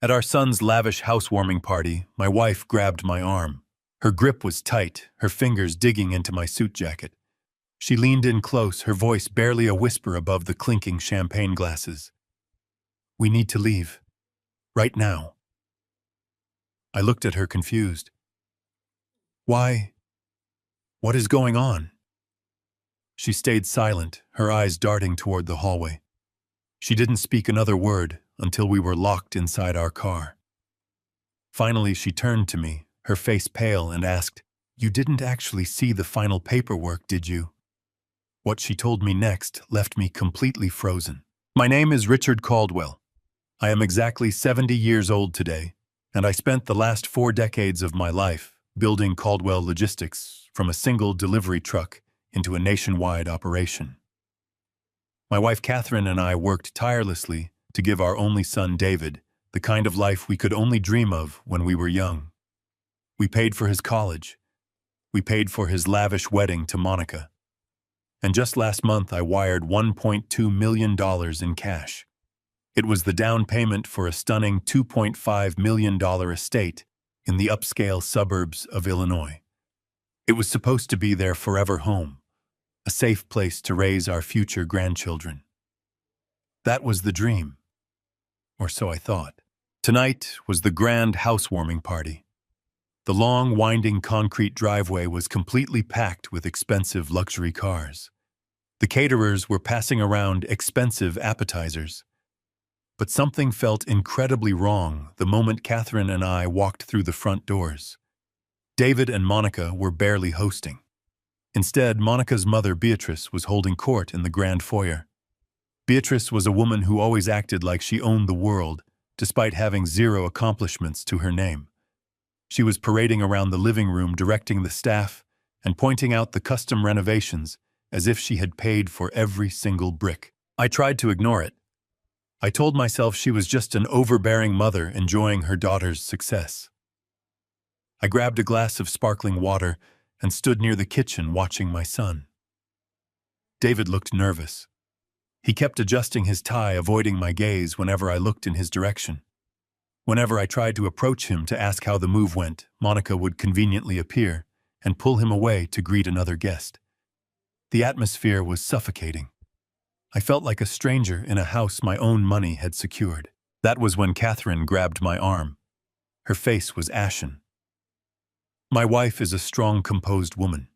At our son's lavish housewarming party, my wife grabbed my arm. Her grip was tight, her fingers digging into my suit jacket. She leaned in close, her voice barely a whisper above the clinking champagne glasses. "We need to leave. Right now." I looked at her confused. "Why? What is going on?" She stayed silent, her eyes darting toward the hallway. She didn't speak another word until we were locked inside our car. Finally, she turned to me, her face pale, and asked, "You didn't actually see the final paperwork, did you?" What she told me next left me completely frozen. "My name is Richard Caldwell. I am exactly 70 years old today, and I spent the last 4 decades of my life building Caldwell Logistics from a single delivery truck into a nationwide operation. My wife Catherine and I worked tirelessly to give our only son David the kind of life we could only dream of when we were young. We paid for his college. We paid for his lavish wedding to Monica. And just last month I wired $1.2 million in cash. It was the down payment for a stunning $2.5 million estate in the upscale suburbs of Illinois. It was supposed to be their forever home, a safe place to raise our future grandchildren. That was the dream, or so I thought. Tonight was the grand housewarming party. The long, winding concrete driveway was completely packed with expensive luxury cars. The caterers were passing around expensive appetizers. But something felt incredibly wrong the moment Catherine and I walked through the front doors. David and Monica were barely hosting. Instead, Monica's mother, Beatrice, was holding court in the grand foyer. Beatrice was a woman who always acted like she owned the world, despite having 0 accomplishments to her name. She was parading around the living room, directing the staff and pointing out the custom renovations as if she had paid for every single brick. I tried to ignore it. I told myself she was just an overbearing mother enjoying her daughter's success. I grabbed a glass of sparkling water and stood near the kitchen watching my son. David looked nervous. He kept adjusting his tie, avoiding my gaze whenever I looked in his direction. Whenever I tried to approach him to ask how the move went, Monica would conveniently appear and pull him away to greet another guest. The atmosphere was suffocating. I felt like a stranger in a house my own money had secured. That was when Catherine grabbed my arm. Her face was ashen. My wife is a strong, composed woman.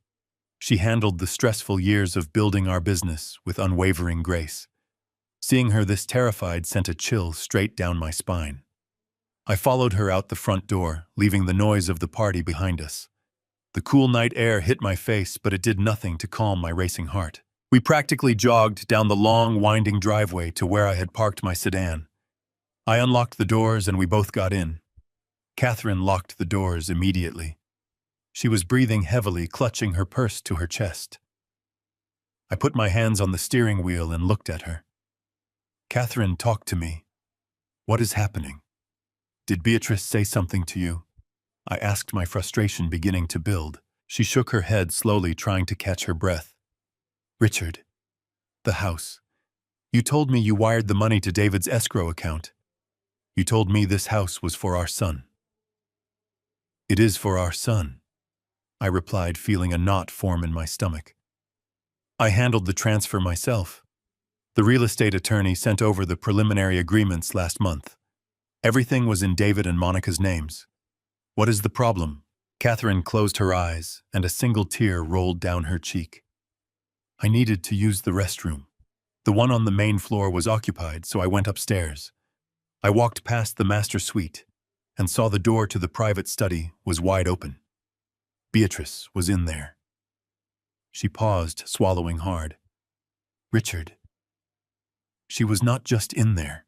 She handled the stressful years of building our business with unwavering grace. Seeing her this terrified sent a chill straight down my spine. I followed her out the front door, leaving the noise of the party behind us. The cool night air hit my face, but it did nothing to calm my racing heart. We practically jogged down the long, winding driveway to where I had parked my sedan. I unlocked the doors and we both got in. Catherine locked the doors immediately. She was breathing heavily, clutching her purse to her chest. I put my hands on the steering wheel and looked at her. "Catherine, talk to me. What is happening? Did Beatrice say something to you?" I asked, my frustration beginning to build. She shook her head slowly, trying to catch her breath. "Richard, the house. You told me you wired the money to David's escrow account. You told me this house was for our son." "It is for our son," I replied, feeling a knot form in my stomach. "I handled the transfer myself. The real estate attorney sent over the preliminary agreements last month. Everything was in David and Monica's names. What is the problem?" Catherine closed her eyes, and a single tear rolled down her cheek. "I needed to use the restroom. The one on the main floor was occupied, so I went upstairs. I walked past the master suite and saw the door to the private study was wide open. Beatrice was in there." She paused, swallowing hard. "Richard." She was not just in there.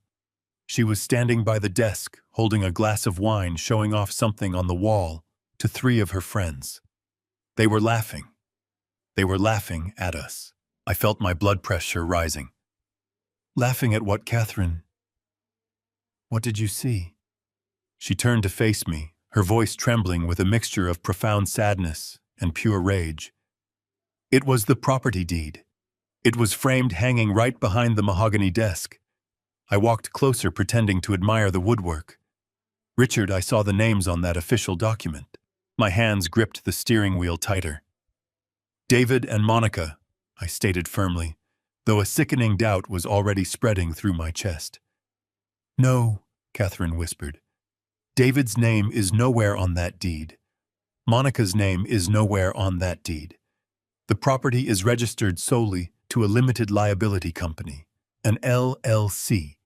She was standing by the desk, holding a glass of wine, showing off something on the wall to 3 of her friends. They were laughing. They were laughing at us. I felt my blood pressure rising. "Laughing at what, Catherine? What did you see?" She turned to face me, her voice trembling with a mixture of profound sadness and pure rage. "It was the property deed. It was framed, hanging right behind the mahogany desk. I walked closer, pretending to admire the woodwork. Richard, I saw the names on that official document. My hands gripped the steering wheel tighter. David and Monica, I stated firmly, though a sickening doubt was already spreading through my chest. No, Catherine whispered. David's name is nowhere on that deed. Monica's name is nowhere on that deed. The property is registered solely to a limited liability company, an LLC.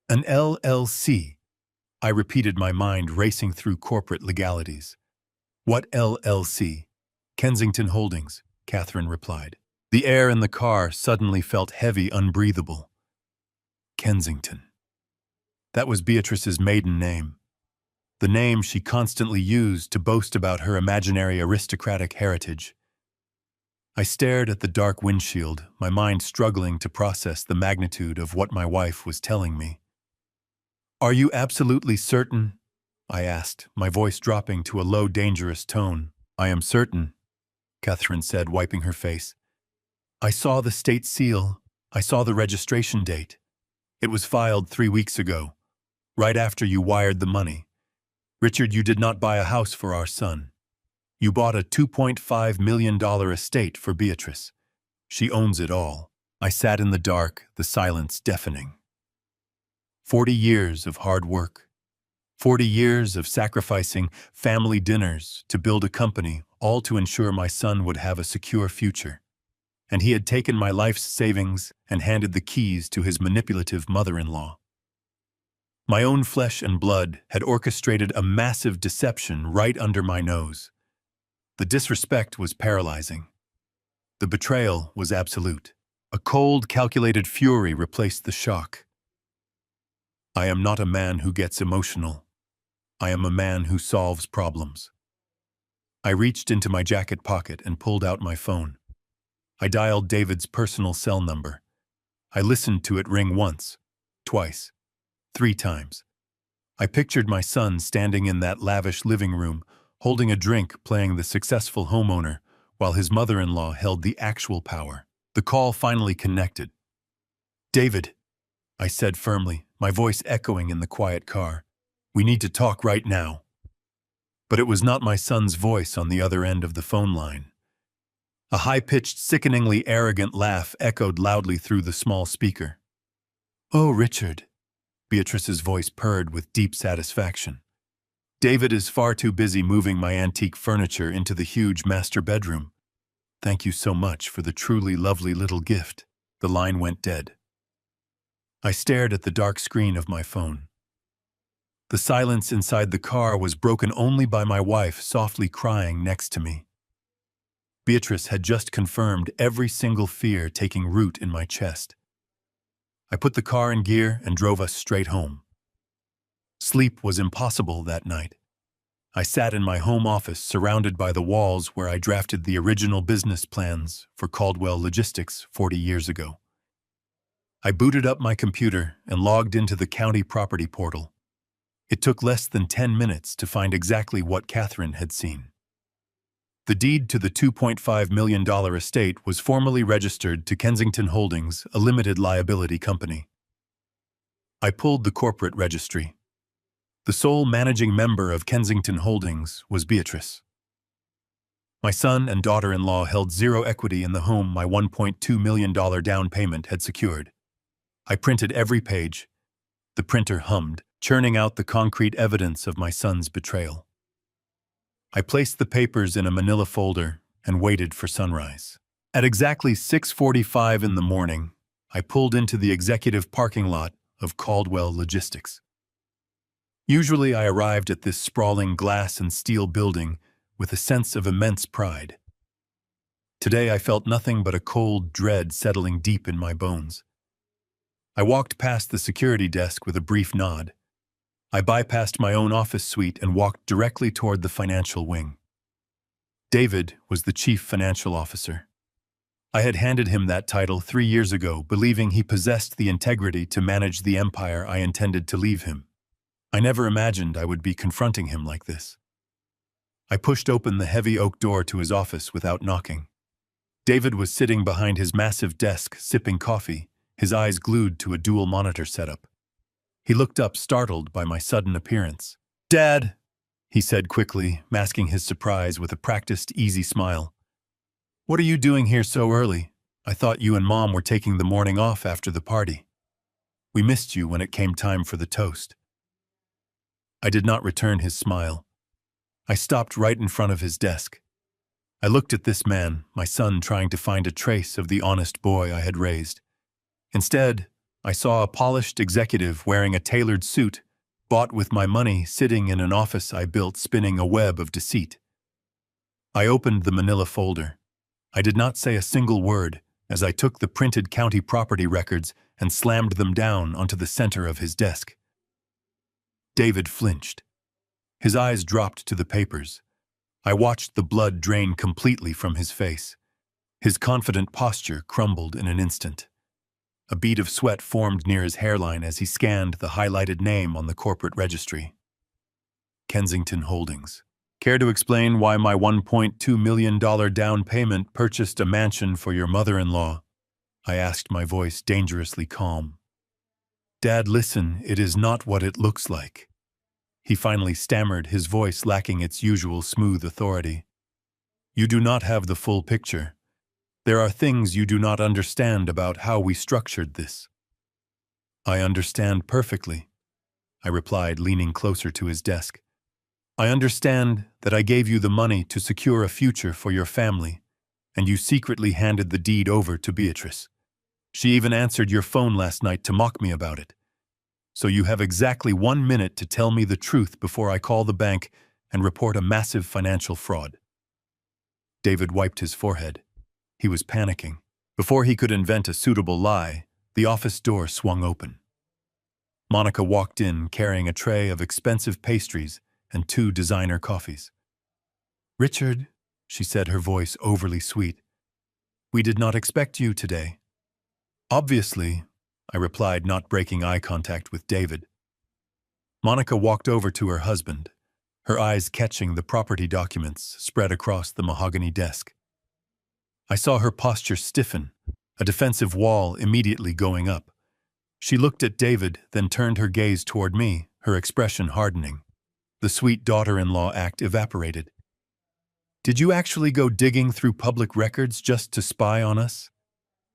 An LLC. I repeated, my mind racing through corporate legalities. What LLC? Kensington Holdings, Catherine replied. The air in the car suddenly felt heavy, unbreathable. Kensington. That was Beatrice's maiden name. The name she constantly used to boast about her imaginary aristocratic heritage. I stared at the dark windshield, my mind struggling to process the magnitude of what my wife was telling me. Are you absolutely certain? I asked, my voice dropping to a low, dangerous tone. I am certain, Catherine said, wiping her face. I saw the state seal. I saw the registration date. It was filed 3 weeks ago, right after you wired the money. Richard, you did not buy a house for our son. You bought a $2.5 million estate for Beatrice. She owns it all. I sat in the dark, the silence deafening. 40 years of hard work. 40 years of sacrificing family dinners to build a company, all to ensure my son would have a secure future. And he had taken my life's savings and handed the keys to his manipulative mother-in-law. My own flesh and blood had orchestrated a massive deception right under my nose. The disrespect was paralyzing. The betrayal was absolute. A cold, calculated fury replaced the shock. I am not a man who gets emotional. I am a man who solves problems. I reached into my jacket pocket and pulled out my phone. I dialed David's personal cell number. I listened to it ring once, twice, 3 times. I pictured my son standing in that lavish living room, holding a drink, playing the successful homeowner, while his mother-in-law held the actual power. The call finally connected. David, I said firmly, my voice echoing in the quiet car. We need to talk right now. But it was not my son's voice on the other end of the phone line. A high-pitched, sickeningly arrogant laugh echoed loudly through the small speaker. Oh, Richard, Beatrice's voice purred with deep satisfaction. David is far too busy moving my antique furniture into the huge master bedroom. Thank you so much for the truly lovely little gift. The line went dead. I stared at the dark screen of my phone. The silence inside the car was broken only by my wife softly crying next to me. Beatrice had just confirmed every single fear taking root in my chest. I put the car in gear and drove us straight home. Sleep was impossible that night. I sat in my home office surrounded by the walls where I drafted the original business plans for Caldwell Logistics 40 years ago. I booted up my computer and logged into the county property portal. It took less than 10 minutes to find exactly what Catherine had seen. The deed to the $2.5 million estate was formally registered to Kensington Holdings, a limited liability company. I pulled the corporate registry. The sole managing member of Kensington Holdings was Beatrice. My son and daughter-in-law held zero equity in the home my $1.2 million down payment had secured. I printed every page. The printer hummed, churning out the concrete evidence of my son's betrayal. I placed the papers in a manila folder and waited for sunrise. At exactly 6:45 in the morning, I pulled into the executive parking lot of Caldwell Logistics. Usually I arrived at this sprawling glass and steel building with a sense of immense pride. Today I felt nothing but a cold dread settling deep in my bones. I walked past the security desk with a brief nod. I bypassed my own office suite and walked directly toward the financial wing. David was the chief financial officer. I had handed him that title 3 years ago, believing he possessed the integrity to manage the empire I intended to leave him. I never imagined I would be confronting him like this. I pushed open the heavy oak door to his office without knocking. David was sitting behind his massive desk, sipping coffee, his eyes glued to a dual monitor setup. He looked up, startled by my sudden appearance. Dad, he said quickly, masking his surprise with a practiced, easy smile. What are you doing here so early? I thought you and Mom were taking the morning off after the party. We missed you when it came time for the toast. I did not return his smile. I stopped right in front of his desk. I looked at this man, my son, trying to find a trace of the honest boy I had raised. Instead, I saw a polished executive wearing a tailored suit, bought with my money, sitting in an office I built, spinning a web of deceit. I opened the manila folder. I did not say a single word as I took the printed county property records and slammed them down onto the center of his desk. David flinched. His eyes dropped to the papers. I watched the blood drain completely from his face. His confident posture crumbled in an instant. A bead of sweat formed near his hairline as he scanned the highlighted name on the corporate registry. Kensington Holdings. Care to explain why my $1.2 million down payment purchased a mansion for your mother-in-law? I asked, my voice dangerously calm. Dad, listen, it is not what it looks like. He finally stammered, his voice lacking its usual smooth authority. You do not have the full picture. There are things you do not understand about how we structured this. I understand perfectly, I replied, leaning closer to his desk. I understand that I gave you the money to secure a future for your family, and you secretly handed the deed over to Beatrice. She even answered your phone last night to mock me about it. So you have exactly 1 minute to tell me the truth before I call the bank and report a massive financial fraud. David wiped his forehead. He was panicking. Before he could invent a suitable lie, the office door swung open. Monica walked in carrying a tray of expensive pastries and 2 designer coffees. Richard, she said, her voice overly sweet, we did not expect you today. Obviously, I replied, not breaking eye contact with David. Monica walked over to her husband, her eyes catching the property documents spread across the mahogany desk. I saw her posture stiffen, a defensive wall immediately going up. She looked at David, then turned her gaze toward me, her expression hardening. The sweet daughter-in-law act evaporated. Did you actually go digging through public records just to spy on us?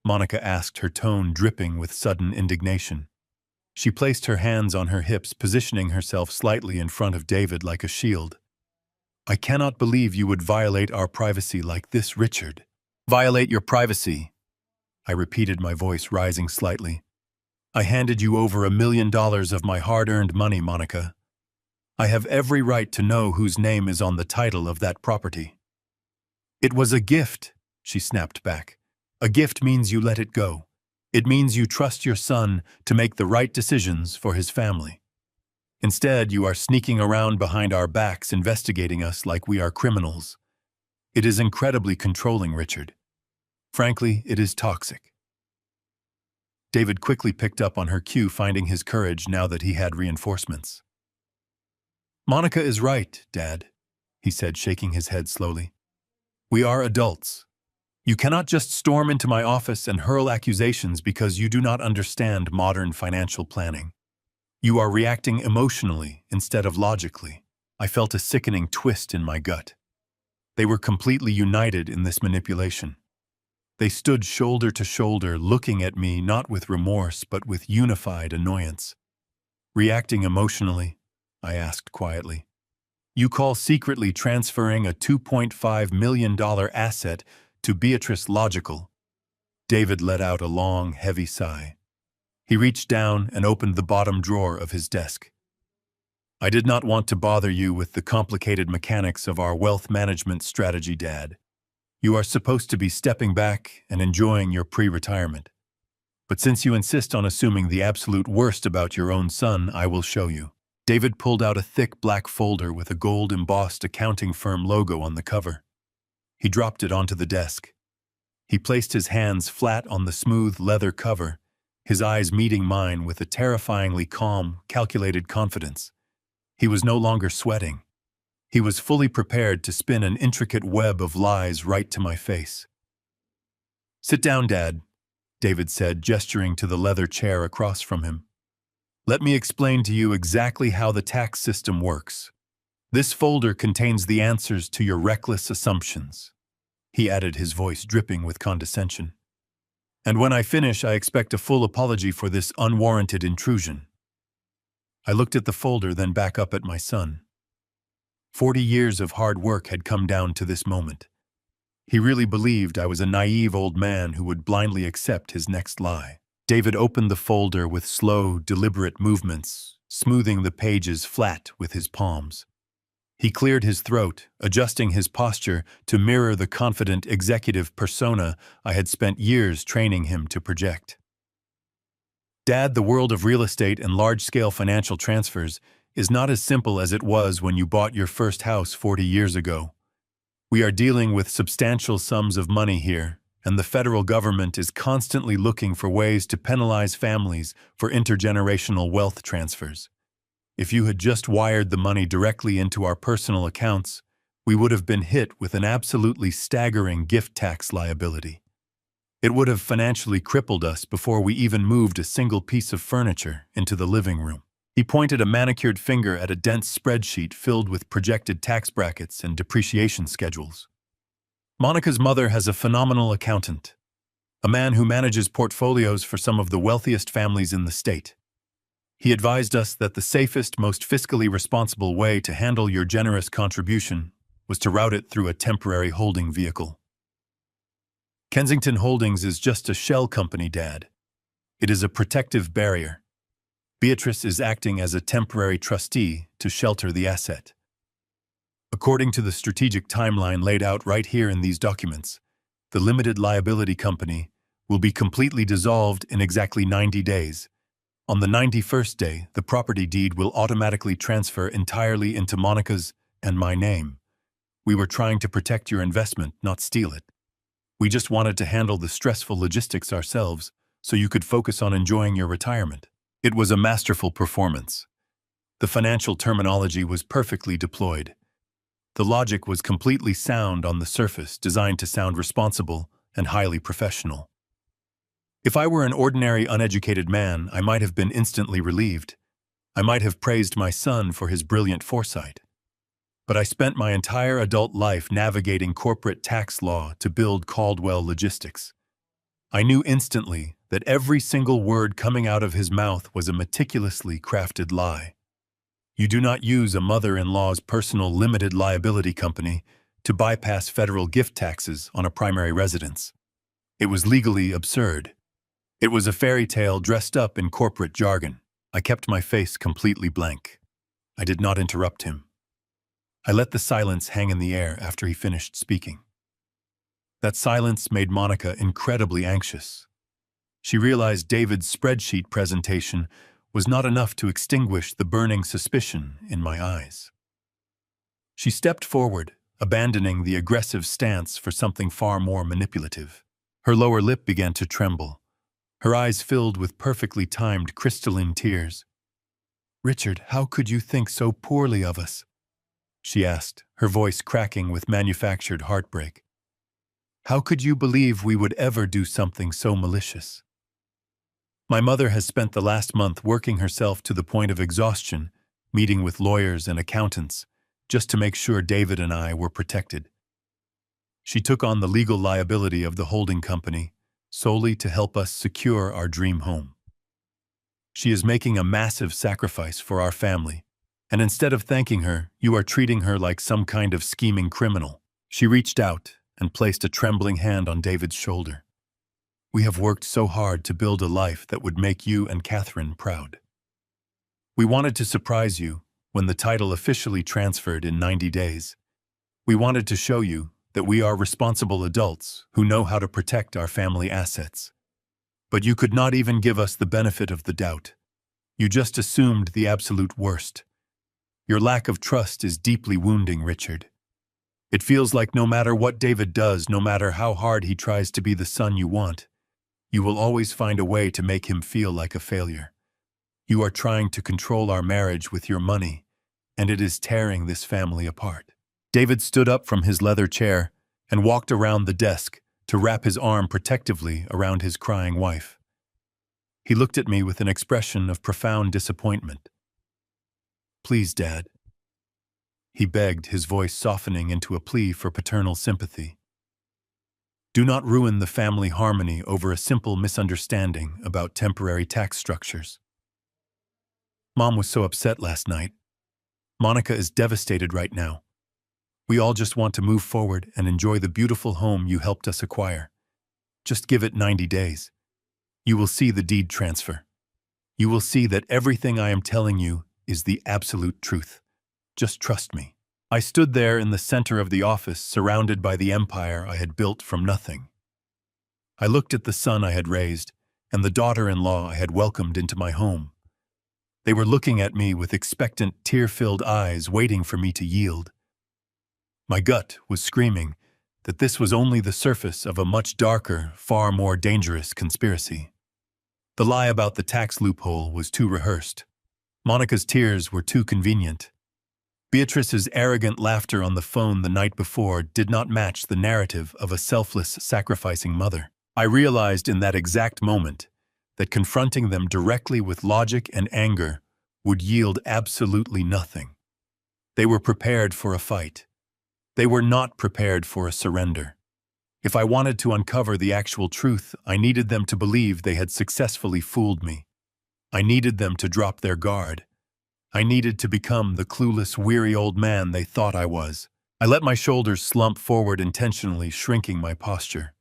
Monica asked, her tone dripping with sudden indignation. She placed her hands on her hips, positioning herself slightly in front of David like a shield. I cannot believe you would violate our privacy like this, Richard. Violate your privacy, I repeated, my voice rising slightly. I handed you over $1 million of my hard-earned money, Monica. I have every right to know whose name is on the title of that property. It was a gift, she snapped back. A gift means you let it go. It means you trust your son to make the right decisions for his family. Instead, you are sneaking around behind our backs, investigating us like we are criminals. It is incredibly controlling, Richard. Frankly, it is toxic. David quickly picked up on her cue, finding his courage now that he had reinforcements. Monica is right, Dad, he said, shaking his head slowly. We are adults. You cannot just storm into my office and hurl accusations because you do not understand modern financial planning. You are reacting emotionally instead of logically. I felt a sickening twist in my gut. They were completely united in this manipulation. They stood shoulder to shoulder, looking at me not with remorse but with unified annoyance. Reacting emotionally? I asked quietly. You call secretly transferring a $2.5 million asset to Beatrice logical? David let out a long, heavy sigh. He reached down and opened the bottom drawer of his desk. I did not want to bother you with the complicated mechanics of our wealth management strategy, Dad. You are supposed to be stepping back and enjoying your pre-retirement. But since you insist on assuming the absolute worst about your own son, I will show you. David pulled out a thick black folder with a gold-embossed accounting firm logo on the cover. He dropped it onto the desk. He placed his hands flat on the smooth leather cover, his eyes meeting mine with a terrifyingly calm, calculated confidence. He was no longer sweating. He was fully prepared to spin an intricate web of lies right to my face. Sit down, Dad, David said, gesturing to the leather chair across from him. Let me explain to you exactly how the tax system works. This folder contains the answers to your reckless assumptions." He added, his voice dripping with condescension. "And when I finish, I expect a full apology for this unwarranted intrusion." I looked at the folder, then back up at my son. 40 years of hard work had come down to this moment. He really believed I was a naive old man who would blindly accept his next lie. David opened the folder with slow, deliberate movements, smoothing the pages flat with his palms. He cleared his throat, adjusting his posture to mirror the confident executive persona I had spent years training him to project. "Dad, the world of real estate and large-scale financial transfers is not as simple as it was when you bought your first house 40 years ago. We are dealing with substantial sums of money here, and the federal government is constantly looking for ways to penalize families for intergenerational wealth transfers. If you had just wired the money directly into our personal accounts, we would have been hit with an absolutely staggering gift tax liability. It would have financially crippled us before we even moved a single piece of furniture into the living room." He pointed a manicured finger at a dense spreadsheet filled with projected tax brackets and depreciation schedules. "Monica's mother has a phenomenal accountant, a man who manages portfolios for some of the wealthiest families in the state. He advised us that the safest, most fiscally responsible way to handle your generous contribution was to route it through a temporary holding vehicle. Kensington Holdings is just a shell company, Dad. It is a protective barrier. Beatrice is acting as a temporary trustee to shelter the asset. According to the strategic timeline laid out right here in these documents, the limited liability company will be completely dissolved in exactly 90 days. On the 91st day, the property deed will automatically transfer entirely into Monica's and my name. We were trying to protect your investment, not steal it. We just wanted to handle the stressful logistics ourselves so you could focus on enjoying your retirement." It was a masterful performance. The financial terminology was perfectly deployed. The logic was completely sound on the surface, designed to sound responsible and highly professional. If I were an ordinary, uneducated man, I might have been instantly relieved. I might have praised my son for his brilliant foresight. But I spent my entire adult life navigating corporate tax law to build Caldwell Logistics. I knew instantly that every single word coming out of his mouth was a meticulously crafted lie. You do not use a mother-in-law's personal limited liability company to bypass federal gift taxes on a primary residence. It was legally absurd. It was a fairy tale dressed up in corporate jargon. I kept my face completely blank. I did not interrupt him. I let the silence hang in the air after he finished speaking. That silence made Monica incredibly anxious. She realized David's spreadsheet presentation was not enough to extinguish the burning suspicion in my eyes. She stepped forward, abandoning the aggressive stance for something far more manipulative. Her lower lip began to tremble. Her eyes filled with perfectly timed crystalline tears. "Richard, how could you think so poorly of us?" she asked, her voice cracking with manufactured heartbreak. "How could you believe we would ever do something so malicious?" My mother has spent the last month working herself to the point of exhaustion, meeting with lawyers and accountants, just to make sure David and I were protected. She took on the legal liability of the holding company solely to help us secure our dream home. She is making a massive sacrifice for our family, and instead of thanking her, you are treating her like some kind of scheming criminal. She reached out and placed a trembling hand on David's shoulder. "We have worked so hard to build a life that would make you and Catherine proud. We wanted to surprise you when the title officially transferred in 90 days. We wanted to show you that we are responsible adults who know how to protect our family assets. But you could not even give us the benefit of the doubt. You just assumed the absolute worst. Your lack of trust is deeply wounding, Richard. It feels like no matter what David does, no matter how hard he tries to be the son you want, you will always find a way to make him feel like a failure. You are trying to control our marriage with your money, and it is tearing this family apart." David stood up from his leather chair and walked around the desk to wrap his arm protectively around his crying wife. He looked at me with an expression of profound disappointment. "Please, Dad," he begged, his voice softening into a plea for paternal sympathy. "Do not ruin the family harmony over a simple misunderstanding about temporary tax structures. Mom was so upset last night. Monica is devastated right now. We all just want to move forward and enjoy the beautiful home you helped us acquire. Just give it 90 days. You will see the deed transfer. You will see that everything I am telling you is the absolute truth. Just trust me." I stood there in the center of the office, surrounded by the empire I had built from nothing. I looked at the son I had raised and the daughter-in-law I had welcomed into my home. They were looking at me with expectant, tear-filled eyes, waiting for me to yield. My gut was screaming that this was only the surface of a much darker, far more dangerous conspiracy. The lie about the tax loophole was too rehearsed. Monica's tears were too convenient. Beatrice's arrogant laughter on the phone the night before did not match the narrative of a selfless, sacrificing mother. I realized in that exact moment that confronting them directly with logic and anger would yield absolutely nothing. They were prepared for a fight. They were not prepared for a surrender. If I wanted to uncover the actual truth, I needed them to believe they had successfully fooled me. I needed them to drop their guard. I needed to become the clueless, weary old man they thought I was. I let my shoulders slump forward, intentionally shrinking my posture.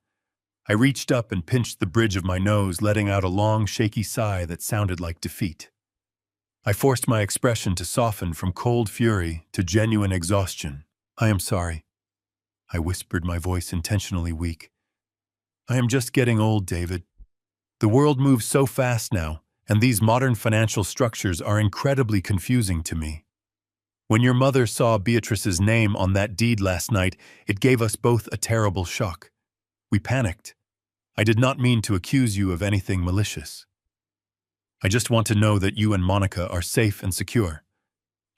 I reached up and pinched the bridge of my nose, letting out a long, shaky sigh that sounded like defeat. I forced my expression to soften from cold fury to genuine exhaustion. "I am sorry," I whispered, my voice intentionally weak. "I am just getting old, David. The world moves so fast now, and these modern financial structures are incredibly confusing to me. When your mother saw Beatrice's name on that deed last night, it gave us both a terrible shock. We panicked. I did not mean to accuse you of anything malicious. I just want to know that you and Monica are safe and secure.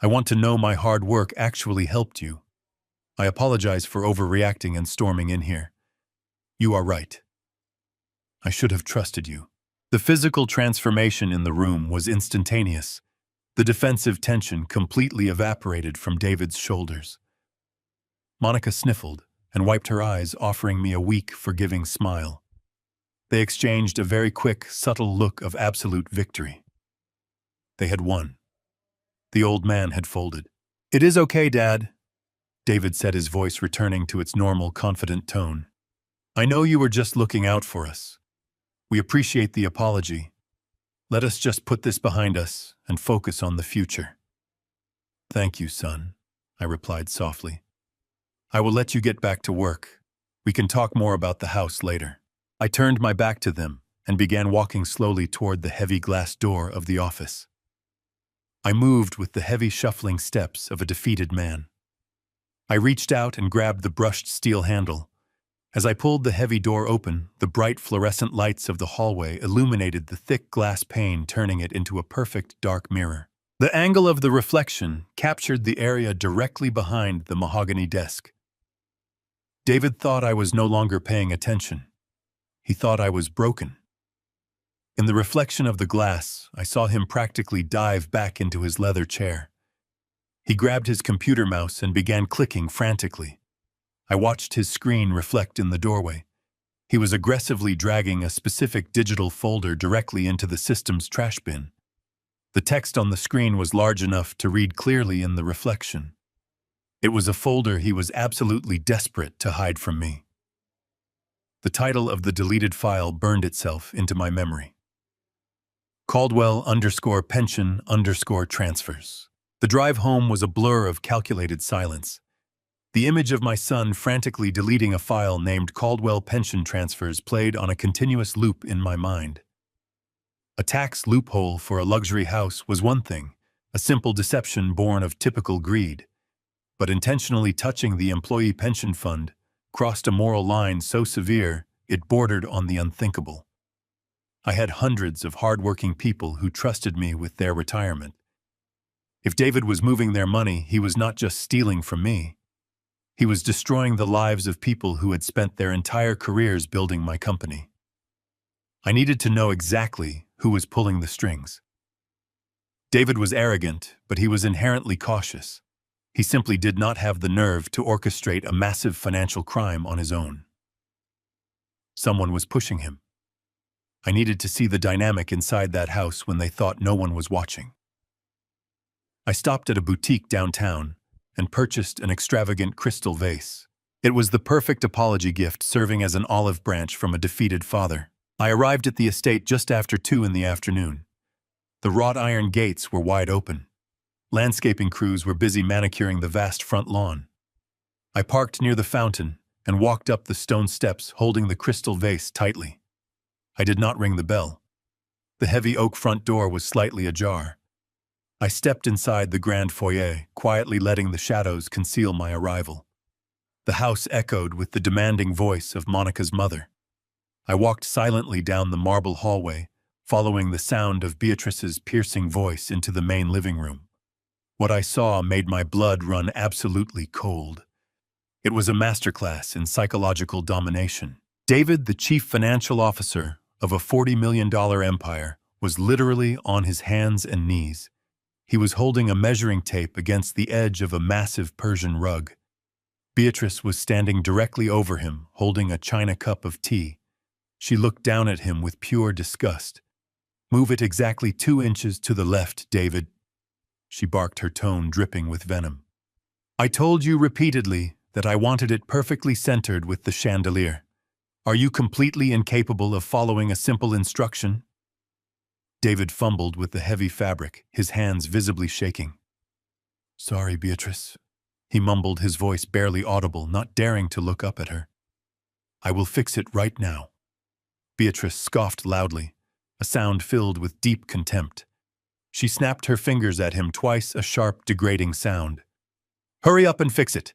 I want to know my hard work actually helped you. I apologize for overreacting and storming in here. You are right. I should have trusted you." The physical transformation in the room was instantaneous. The defensive tension completely evaporated from David's shoulders. Monica sniffled and wiped her eyes, offering me a weak, forgiving smile. They exchanged a very quick, subtle look of absolute victory. They had won. The old man had folded. "It is okay, Dad," David said, his voice returning to its normal, confident tone. "I know you were just looking out for us. We appreciate the apology. Let us just put this behind us and focus on the future." "Thank you, son," I replied softly. "I will let you get back to work. We can talk more about the house later." I turned my back to them and began walking slowly toward the heavy glass door of the office. I moved with the heavy, shuffling steps of a defeated man. I reached out and grabbed the brushed steel handle. As I pulled the heavy door open, the bright fluorescent lights of the hallway illuminated the thick glass pane, turning it into a perfect dark mirror. The angle of the reflection captured the area directly behind the mahogany desk. David thought I was no longer paying attention. He thought I was broken. In the reflection of the glass, I saw him practically dive back into his leather chair. He grabbed his computer mouse and began clicking frantically. I watched his screen reflect in the doorway. He was aggressively dragging a specific digital folder directly into the system's trash bin. The text on the screen was large enough to read clearly in the reflection. It was a folder he was absolutely desperate to hide from me. The title of the deleted file burned itself into my memory. Caldwell_pension_transfers. The drive home was a blur of calculated silence. The image of my son frantically deleting a file named Caldwell Pension Transfers played on a continuous loop in my mind. A tax loophole for a luxury house was one thing, a simple deception born of typical greed. But intentionally touching the employee pension fund crossed a moral line so severe it bordered on the unthinkable. I had hundreds of hardworking people who trusted me with their retirement. If David was moving their money, he was not just stealing from me. He was destroying the lives of people who had spent their entire careers building my company. I needed to know exactly Who was pulling the strings? David was arrogant, but he was inherently cautious. He simply did not have the nerve to orchestrate a massive financial crime on his own. Someone was pushing him. I needed to see the dynamic inside that house when they thought no one was watching. I stopped at a boutique downtown and purchased an extravagant crystal vase. It was the perfect apology gift, serving as an olive branch from a defeated father. I arrived at the estate just after 2 in the afternoon. The wrought iron gates were wide open. Landscaping crews were busy manicuring the vast front lawn. I parked near the fountain and walked up the stone steps, holding the crystal vase tightly. I did not ring the bell. The heavy oak front door was slightly ajar. I stepped inside the grand foyer, quietly letting the shadows conceal my arrival. The house echoed with the demanding voice of Monica's mother. I walked silently down the marble hallway, following the sound of Beatrice's piercing voice into the main living room. What I saw made my blood run absolutely cold. It was a masterclass in psychological domination. David, the chief financial officer of a $40 million empire, was literally on his hands and knees. He was holding a measuring tape against the edge of a massive Persian rug. Beatrice was standing directly over him, holding a china cup of tea. She looked down at him with pure disgust. "Move it exactly 2 inches to the left, David," she barked, her tone dripping with venom. "I told you repeatedly that I wanted it perfectly centered with the chandelier. Are you completely incapable of following a simple instruction?" David fumbled with the heavy fabric, his hands visibly shaking. "Sorry, Beatrice," he mumbled, his voice barely audible, not daring to look up at her. "I will fix it right now." Beatrice scoffed loudly, a sound filled with deep contempt. She snapped her fingers at him twice, a sharp, degrading sound. "Hurry up and fix it.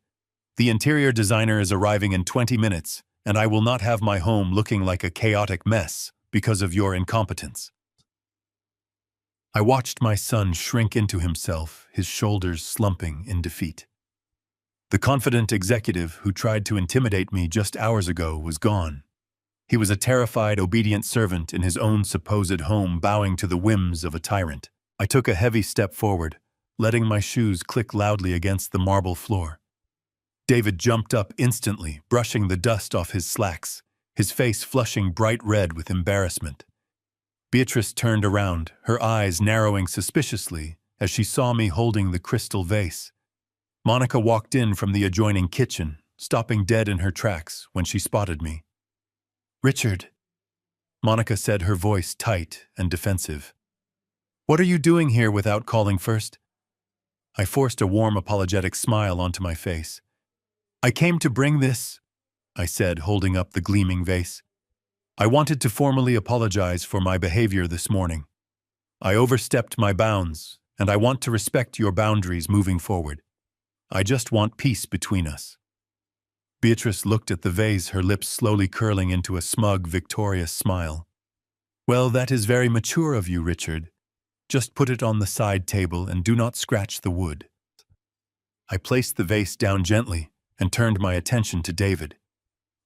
The interior designer is arriving in 20 minutes, and I will not have my home looking like a chaotic mess because of your incompetence." I watched my son shrink into himself, his shoulders slumping in defeat. The confident executive who tried to intimidate me just hours ago was gone. He was a terrified, obedient servant in his own supposed home, bowing to the whims of a tyrant. I took a heavy step forward, letting my shoes click loudly against the marble floor. David jumped up instantly, brushing the dust off his slacks, his face flushing bright red with embarrassment. Beatrice turned around, her eyes narrowing suspiciously as she saw me holding the crystal vase. Monica walked in from the adjoining kitchen, stopping dead in her tracks when she spotted me. "Richard," Monica said, her voice tight and defensive. "What are you doing here without calling first?" I forced a warm, apologetic smile onto my face. "I came to bring this," I said, holding up the gleaming vase. "I wanted to formally apologize for my behavior this morning. I overstepped my bounds, and I want to respect your boundaries moving forward. I just want peace between us." Beatrice looked at the vase, her lips slowly curling into a smug, victorious smile. "Well, that is very mature of you, Richard. Just put it on the side table and do not scratch the wood." I placed the vase down gently and turned my attention to David.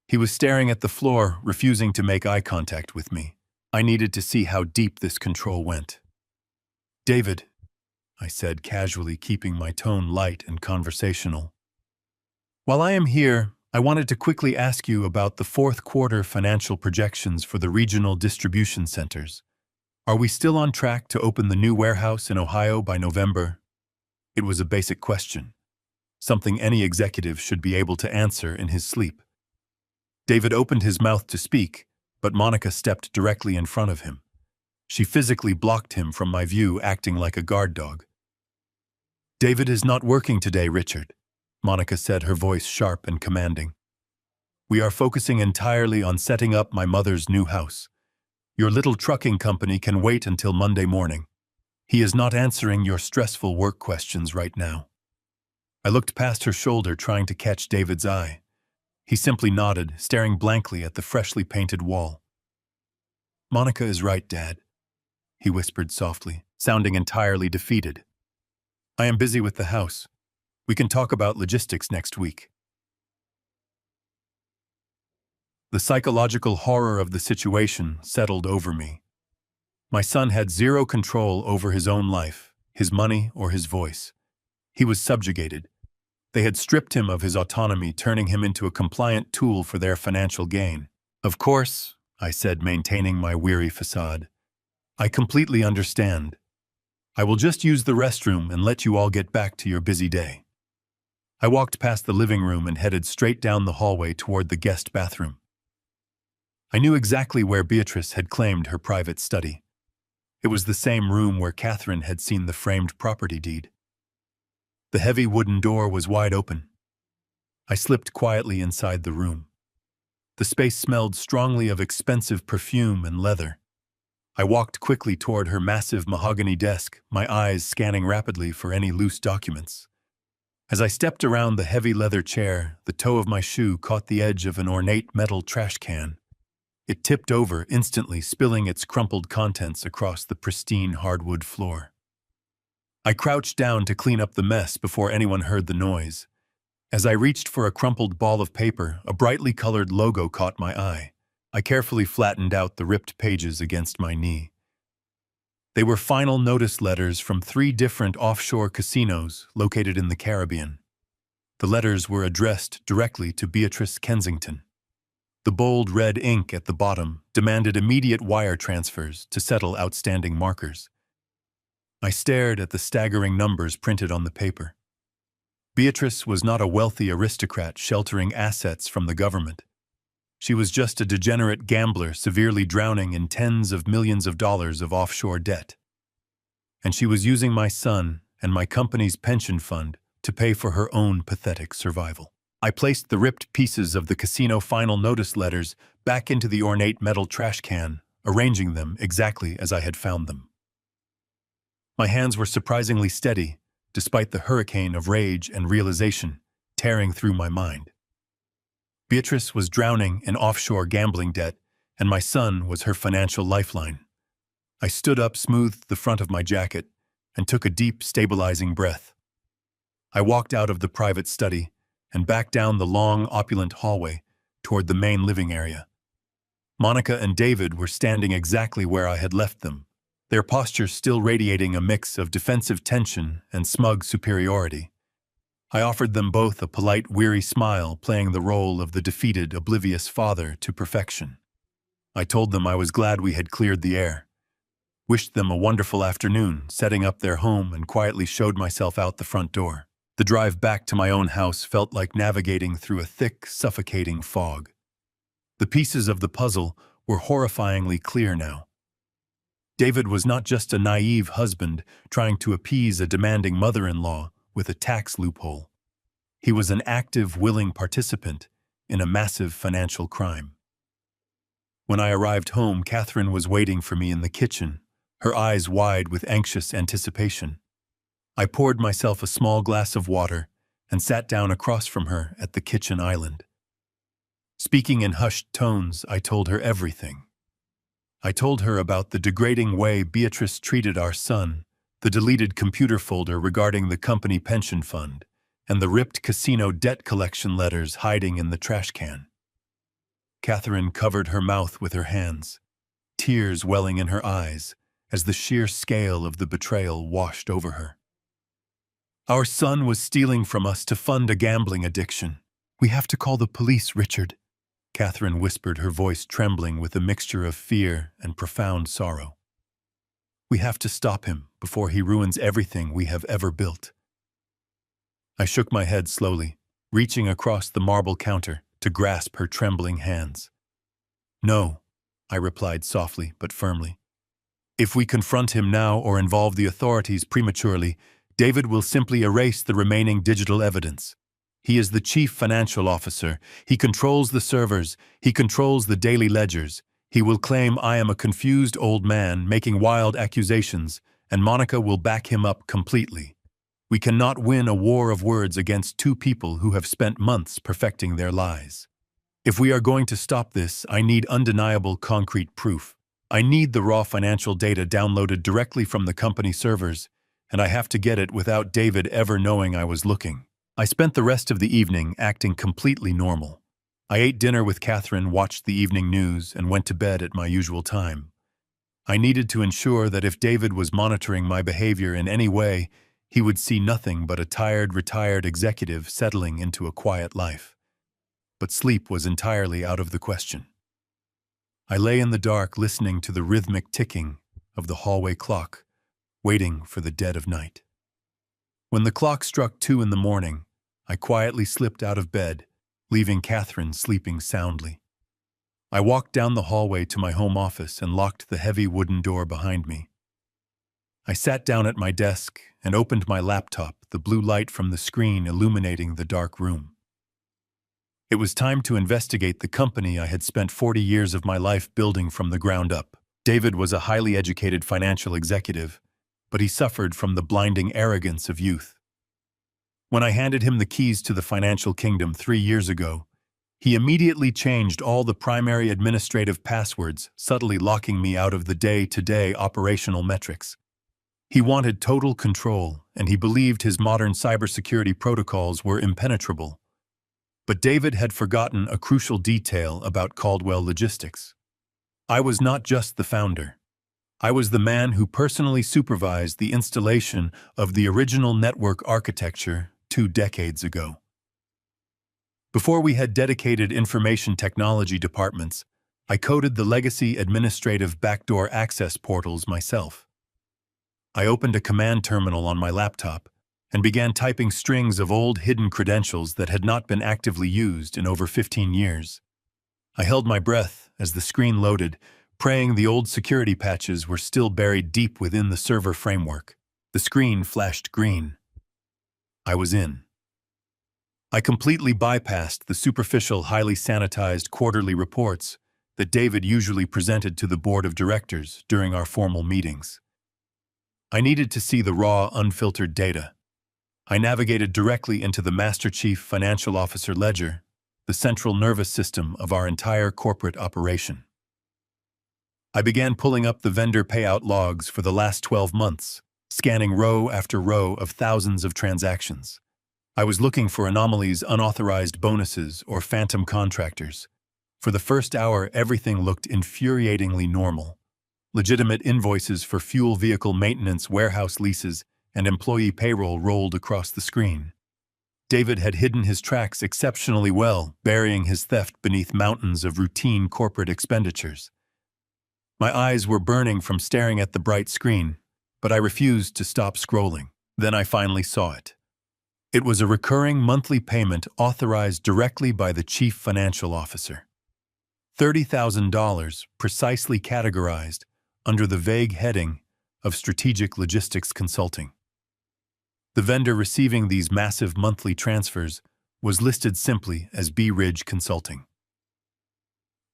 He was staring at the floor, refusing to make eye contact with me. I needed to see how deep this control went. "David," I said casually, keeping my tone light and conversational, "while I am here, I wanted to quickly ask you about the fourth quarter financial projections for the regional distribution centers. Are we still on track to open the new warehouse in Ohio by November?" It was a basic question, something any executive should be able to answer in his sleep. David opened his mouth to speak, but Monica stepped directly in front of him. She physically blocked him from my view, acting like a guard dog. "David is not working today, Richard," Monica said, her voice sharp and commanding. "We are focusing entirely on setting up my mother's new house. Your little trucking company can wait until Monday morning. He is not answering your stressful work questions right now." I looked past her shoulder, trying to catch David's eye. He simply nodded, staring blankly at the freshly painted wall. "Monica is right, Dad," he whispered softly, sounding entirely defeated. "I am busy with the house. We can talk about logistics next week." The psychological horror of the situation settled over me. My son had zero control over his own life, his money, or his voice. He was subjugated. They had stripped him of his autonomy, turning him into a compliant tool for their financial gain. Of course, I said, maintaining my weary facade. I completely understand. I will just use the restroom and let you all get back to your busy day. I walked past the living room and headed straight down the hallway toward the guest bathroom. I knew exactly where Beatrice had claimed her private study. It was the same room where Catherine had seen the framed property deed. The heavy wooden door was wide open. I slipped quietly inside the room. The space smelled strongly of expensive perfume and leather. I walked quickly toward her massive mahogany desk, my eyes scanning rapidly for any loose documents. As I stepped around the heavy leather chair, the toe of my shoe caught the edge of an ornate metal trash can. It tipped over, instantly spilling its crumpled contents across the pristine hardwood floor. I crouched down to clean up the mess before anyone heard the noise. As I reached for a crumpled ball of paper, a brightly colored logo caught my eye. I carefully flattened out the ripped pages against my knee. They were final notice letters from 3 different offshore casinos located in the Caribbean. The letters were addressed directly to Beatrice Kensington. The bold red ink at the bottom demanded immediate wire transfers to settle outstanding markers. I stared at the staggering numbers printed on the paper. Beatrice was not a wealthy aristocrat sheltering assets from the government. She was just a degenerate gambler severely drowning in tens of millions of dollars of offshore debt. And she was using my son and my company's pension fund to pay for her own pathetic survival. I placed the ripped pieces of the casino final notice letters back into the ornate metal trash can, arranging them exactly as I had found them. My hands were surprisingly steady, despite the hurricane of rage and realization tearing through my mind. Beatrice was drowning in offshore gambling debt, and my son was her financial lifeline. I stood up, smoothed the front of my jacket, and took a deep, stabilizing breath. I walked out of the private study and back down the long, opulent hallway toward the main living area. Monica and David were standing exactly where I had left them, their postures still radiating a mix of defensive tension and smug superiority. I offered them both a polite, weary smile, playing the role of the defeated, oblivious father to perfection. I told them I was glad we had cleared the air, wished them a wonderful afternoon, setting up their home, and quietly showed myself out the front door. The drive back to my own house felt like navigating through a thick, suffocating fog. The pieces of the puzzle were horrifyingly clear now. David was not just a naive husband trying to appease a demanding mother-in-law with a tax loophole. He was an active, willing participant in a massive financial crime. When I arrived home, Catherine was waiting for me in the kitchen, her eyes wide with anxious anticipation. I poured myself a small glass of water and sat down across from her at the kitchen island. Speaking in hushed tones, I told her everything. I told her about the degrading way Beatrice treated our son, the deleted computer folder regarding the company pension fund, and the ripped casino debt collection letters hiding in the trash can. Catherine covered her mouth with her hands, tears welling in her eyes as the sheer scale of the betrayal washed over her. Our son was stealing from us to fund a gambling addiction. We have to call the police, Richard, Catherine whispered, her voice trembling with a mixture of fear and profound sorrow. We have to stop him before he ruins everything we have ever built. I shook my head slowly, reaching across the marble counter to grasp her trembling hands. No, I replied softly but firmly. If we confront him now or involve the authorities prematurely, David will simply erase the remaining digital evidence. He is the chief financial officer. He controls the servers. He controls the daily ledgers. He will claim I am a confused old man making wild accusations, and Monica will back him up completely. We cannot win a war of words against 2 people who have spent months perfecting their lies. If we are going to stop this, I need undeniable concrete proof. I need the raw financial data downloaded directly from the company servers, and I have to get it without David ever knowing I was looking. I spent the rest of the evening acting completely normal. I ate dinner with Catherine, watched the evening news, and went to bed at my usual time. I needed to ensure that if David was monitoring my behavior in any way, he would see nothing but a tired, retired executive settling into a quiet life. But sleep was entirely out of the question. I lay in the dark listening to the rhythmic ticking of the hallway clock, waiting for the dead of night. When the clock struck 2 in the morning, I quietly slipped out of bed, leaving Catherine sleeping soundly. I walked down the hallway to my home office and locked the heavy wooden door behind me. I sat down at my desk and opened my laptop, the blue light from the screen illuminating the dark room. It was time to investigate the company I had spent 40 years of my life building from the ground up. David was a highly educated financial executive, but he suffered from the blinding arrogance of youth. When I handed him the keys to the financial kingdom 3 years ago, he immediately changed all the primary administrative passwords, subtly locking me out of the day-to-day operational metrics. He wanted total control, and he believed his modern cybersecurity protocols were impenetrable. But David had forgotten a crucial detail about Caldwell Logistics. I was not just the founder. I was the man who personally supervised the installation of the original network architecture 2 decades ago. Before we had dedicated information technology departments, I coded the legacy administrative backdoor access portals myself. I opened a command terminal on my laptop and began typing strings of old hidden credentials that had not been actively used in over 15 years. I held my breath as the screen loaded, praying the old security patches were still buried deep within the server framework. The screen flashed green. I was in. I completely bypassed the superficial, highly sanitized quarterly reports that David usually presented to the board of directors during our formal meetings. I needed to see the raw, unfiltered data. I navigated directly into the Master Chief Financial Officer ledger, the central nervous system of our entire corporate operation. I began pulling up the vendor payout logs for the last 12 months, scanning row after row of thousands of transactions. I was looking for anomalies, unauthorized bonuses, or phantom contractors. For the first hour, everything looked infuriatingly normal. Legitimate invoices for fuel vehicle maintenance, warehouse leases, and employee payroll rolled across the screen. David had hidden his tracks exceptionally well, burying his theft beneath mountains of routine corporate expenditures. My eyes were burning from staring at the bright screen, but I refused to stop scrolling. Then I finally saw it. It was a recurring monthly payment authorized directly by the Chief Financial Officer. $30,000 precisely categorized under the vague heading of Strategic Logistics Consulting. The vendor receiving these massive monthly transfers was listed simply as B. Ridge Consulting.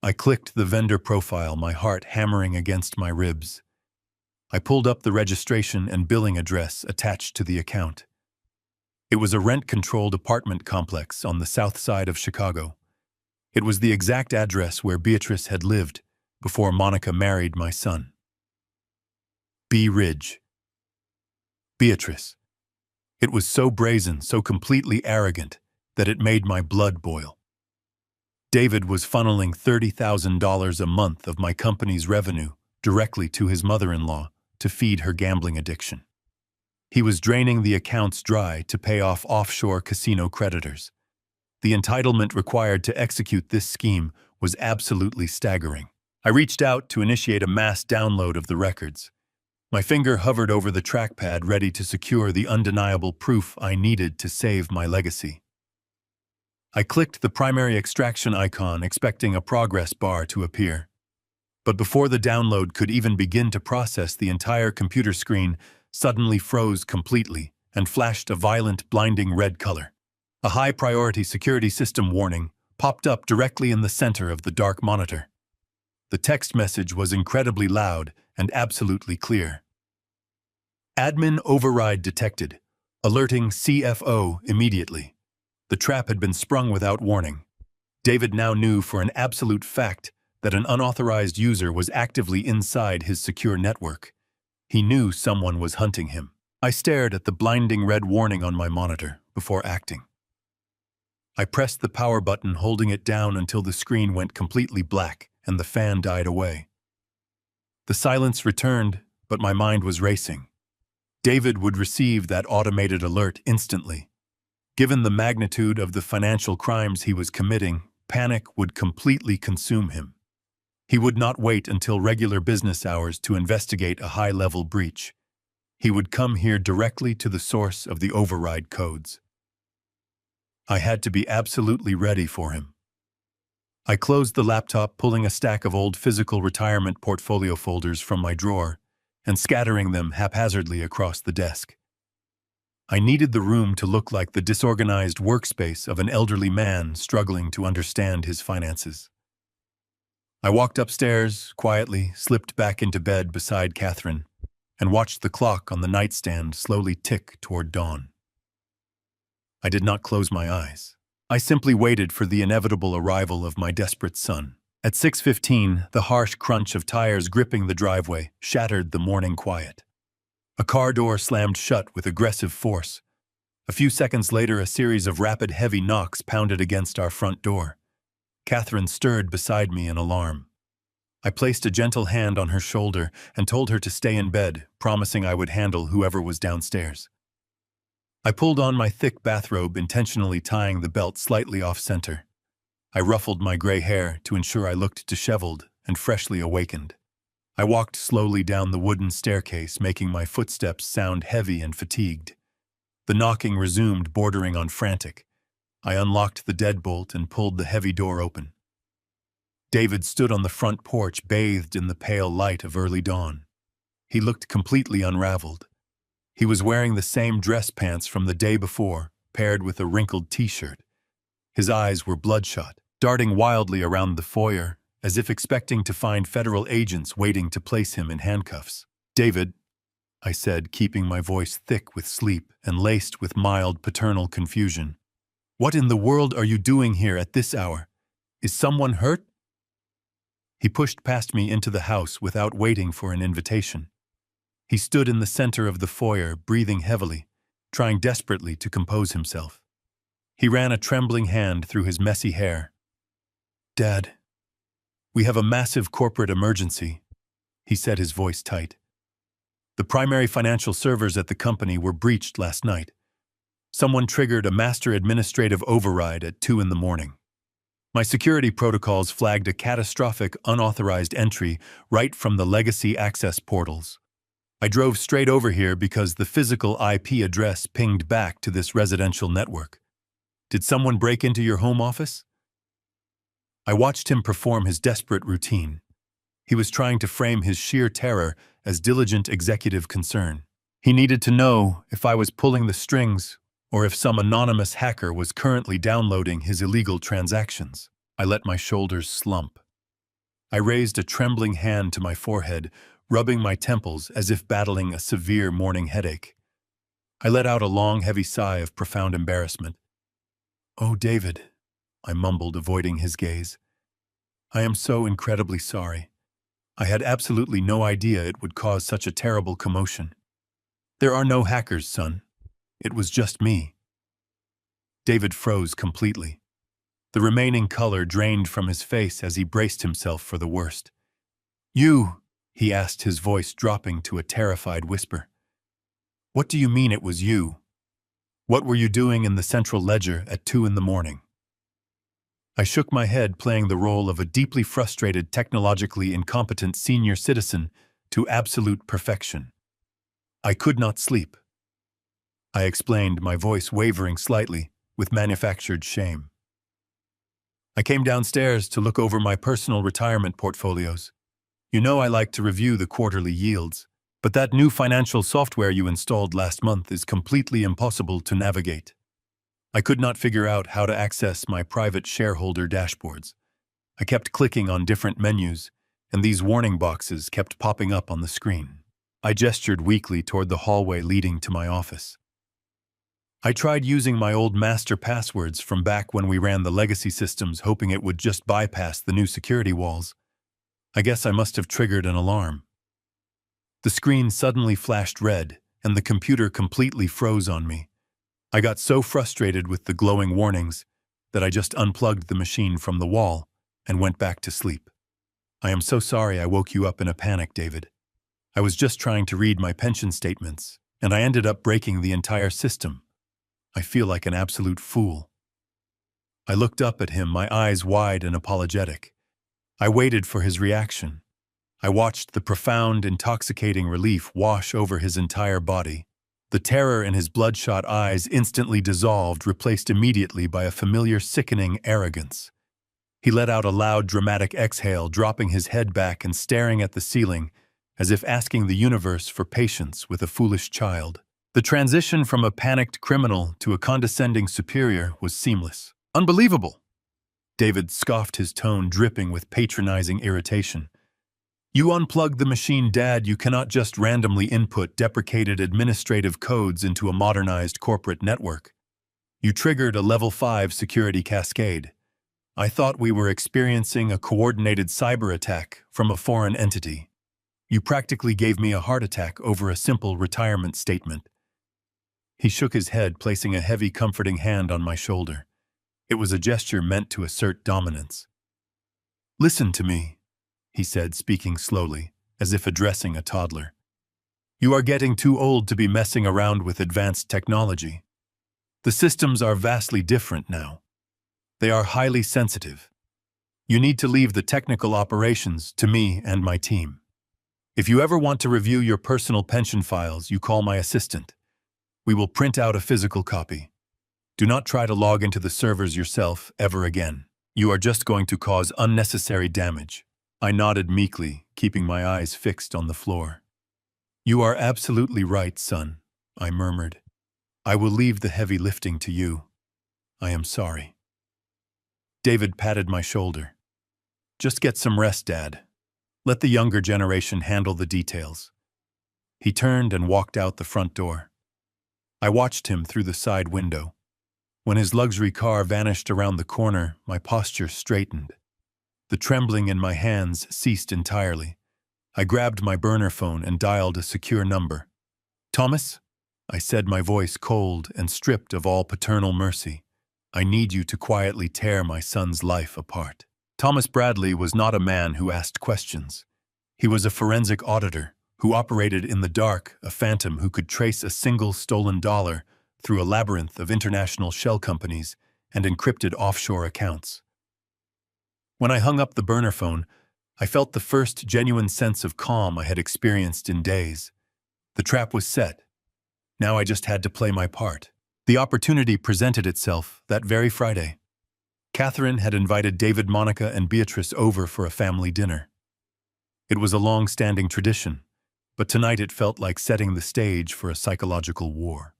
I clicked the vendor profile, my heart hammering against my ribs. I pulled up the registration and billing address attached to the account. It was a rent-controlled apartment complex on the south side of Chicago. It was the exact address where Beatrice had lived before Monica married my son. B. Ridge. Beatrice. It was so brazen, so completely arrogant, that it made my blood boil. David was funneling $30,000 a month of my company's revenue directly to his mother-in-law to feed her gambling addiction. He was draining the accounts dry to pay off offshore casino creditors. The entitlement required to execute this scheme was absolutely staggering. I reached out to initiate a mass download of the records. My finger hovered over the trackpad, ready to secure the undeniable proof I needed to save my legacy. I clicked the primary extraction icon, expecting a progress bar to appear. But before the download could even begin to process, the entire computer screen suddenly froze completely and flashed a violent, blinding red color. A high-priority security system warning popped up directly in the center of the dark monitor. The text message was incredibly loud and absolutely clear. Admin override detected, alerting CFO immediately. The trap had been sprung without warning. David now knew for an absolute fact that an unauthorized user was actively inside his secure network. He knew someone was hunting him. I stared at the blinding red warning on my monitor before acting. I pressed the power button, holding it down until the screen went completely black and the fan died away. The silence returned, but my mind was racing. David would receive that automated alert instantly. Given the magnitude of the financial crimes he was committing, panic would completely consume him. He would not wait until regular business hours to investigate a high-level breach. He would come here directly to the source of the override codes. I had to be absolutely ready for him. I closed the laptop, pulling a stack of old physical retirement portfolio folders from my drawer and scattering them haphazardly across the desk. I needed the room to look like the disorganized workspace of an elderly man struggling to understand his finances. I walked upstairs, quietly, slipped back into bed beside Catherine, and watched the clock on the nightstand slowly tick toward dawn. I did not close my eyes. I simply waited for the inevitable arrival of my desperate son. At 6:15, the harsh crunch of tires gripping the driveway shattered the morning quiet. A car door slammed shut with aggressive force. A few seconds later, a series of rapid, heavy knocks pounded against our front door. Catherine stirred beside me in alarm. I placed a gentle hand on her shoulder and told her to stay in bed, promising I would handle whoever was downstairs. I pulled on my thick bathrobe, intentionally tying the belt slightly off-center. I ruffled my gray hair to ensure I looked disheveled and freshly awakened. I walked slowly down the wooden staircase, making my footsteps sound heavy and fatigued. The knocking resumed, bordering on frantic. I unlocked the deadbolt and pulled the heavy door open. David stood on the front porch, bathed in the pale light of early dawn. He looked completely unraveled. He was wearing the same dress pants from the day before, paired with a wrinkled t-shirt. His eyes were bloodshot, darting wildly around the foyer, as if expecting to find federal agents waiting to place him in handcuffs. "David," I said, keeping my voice thick with sleep and laced with mild paternal confusion. "What in the world are you doing here at this hour? Is someone hurt?" He pushed past me into the house without waiting for an invitation. He stood in the center of the foyer, breathing heavily, trying desperately to compose himself. He ran a trembling hand through his messy hair. "Dad, we have a massive corporate emergency," he said, his voice tight. "The primary financial servers at the company were breached last night. Someone triggered a master administrative override at 2 in the morning. My security protocols flagged a catastrophic unauthorized entry right from the legacy access portals. I drove straight over here because the physical IP address pinged back to this residential network. Did someone break into your home office?" I watched him perform his desperate routine. He was trying to frame his sheer terror as diligent executive concern. He needed to know if I was pulling the strings or if some anonymous hacker was currently downloading his illegal transactions. I let my shoulders slump. I raised a trembling hand to my forehead, rubbing my temples as if battling a severe morning headache. I let out a long, heavy sigh of profound embarrassment. "Oh, David," I mumbled, avoiding his gaze. "I am so incredibly sorry. I had absolutely no idea it would cause such a terrible commotion. There are no hackers, son. It was just me." David froze completely. The remaining color drained from his face as he braced himself for the worst. "You?" he asked, his voice dropping to a terrified whisper. "What do you mean it was you? What were you doing in the central ledger at 2 in the morning?" I shook my head, playing the role of a deeply frustrated, technologically incompetent senior citizen to absolute perfection. "I could not sleep," I explained, my voice wavering slightly with manufactured shame. "I came downstairs to look over my personal retirement portfolios. You know I like to review the quarterly yields, but that new financial software you installed last month is completely impossible to navigate. I could not figure out how to access my private shareholder dashboards. I kept clicking on different menus, and these warning boxes kept popping up on the screen." I gestured weakly toward the hallway leading to my office. "I tried using my old master passwords from back when we ran the legacy systems, hoping it would just bypass the new security walls. I guess I must have triggered an alarm." The screen suddenly flashed red, and the computer completely froze on me. I got so frustrated with the glowing warnings that I just unplugged the machine from the wall and went back to sleep. I am so sorry I woke you up in a panic, David. I was just trying to read my pension statements, and I ended up breaking the entire system. I feel like an absolute fool. I looked up at him, my eyes wide and apologetic. I waited for his reaction. I watched the profound, intoxicating relief wash over his entire body. The terror in his bloodshot eyes instantly dissolved, replaced immediately by a familiar, sickening arrogance. He let out a loud, dramatic exhale, dropping his head back and staring at the ceiling, as if asking the universe for patience with a foolish child. The transition from a panicked criminal to a condescending superior was seamless. Unbelievable! David scoffed, his tone dripping with patronizing irritation. You unplugged the machine, Dad. You cannot just randomly input deprecated administrative codes into a modernized corporate network. You triggered a level 5 security cascade. I thought we were experiencing a coordinated cyber attack from a foreign entity. You practically gave me a heart attack over a simple retirement statement. He shook his head, placing a heavy, comforting hand on my shoulder. It was a gesture meant to assert dominance. Listen to me, he said, speaking slowly, as if addressing a toddler. You are getting too old to be messing around with advanced technology. The systems are vastly different now. They are highly sensitive. You need to leave the technical operations to me and my team. If you ever want to review your personal pension files, you call my assistant. We will print out a physical copy. Do not try to log into the servers yourself ever again. You are just going to cause unnecessary damage. I nodded meekly, keeping my eyes fixed on the floor. You are absolutely right, son, I murmured. I will leave the heavy lifting to you. I am sorry. David patted my shoulder. Just get some rest, Dad. Let the younger generation handle the details. He turned and walked out the front door. I watched him through the side window. When his luxury car vanished around the corner, my posture straightened. The trembling in my hands ceased entirely. I grabbed my burner phone and dialed a secure number. Thomas? I said, my voice cold and stripped of all paternal mercy. I need you to quietly tear my son's life apart. Thomas Bradley was not a man who asked questions. He was a forensic auditor who operated in the dark, a phantom who could trace a single stolen dollar through a labyrinth of international shell companies and encrypted offshore accounts. When I hung up the burner phone, I felt the first genuine sense of calm I had experienced in days. The trap was set. Now I just had to play my part. The opportunity presented itself that very Friday. Catherine had invited David, Monica, and Beatrice over for a family dinner. It was a long-standing tradition, but tonight it felt like setting the stage for a psychological war.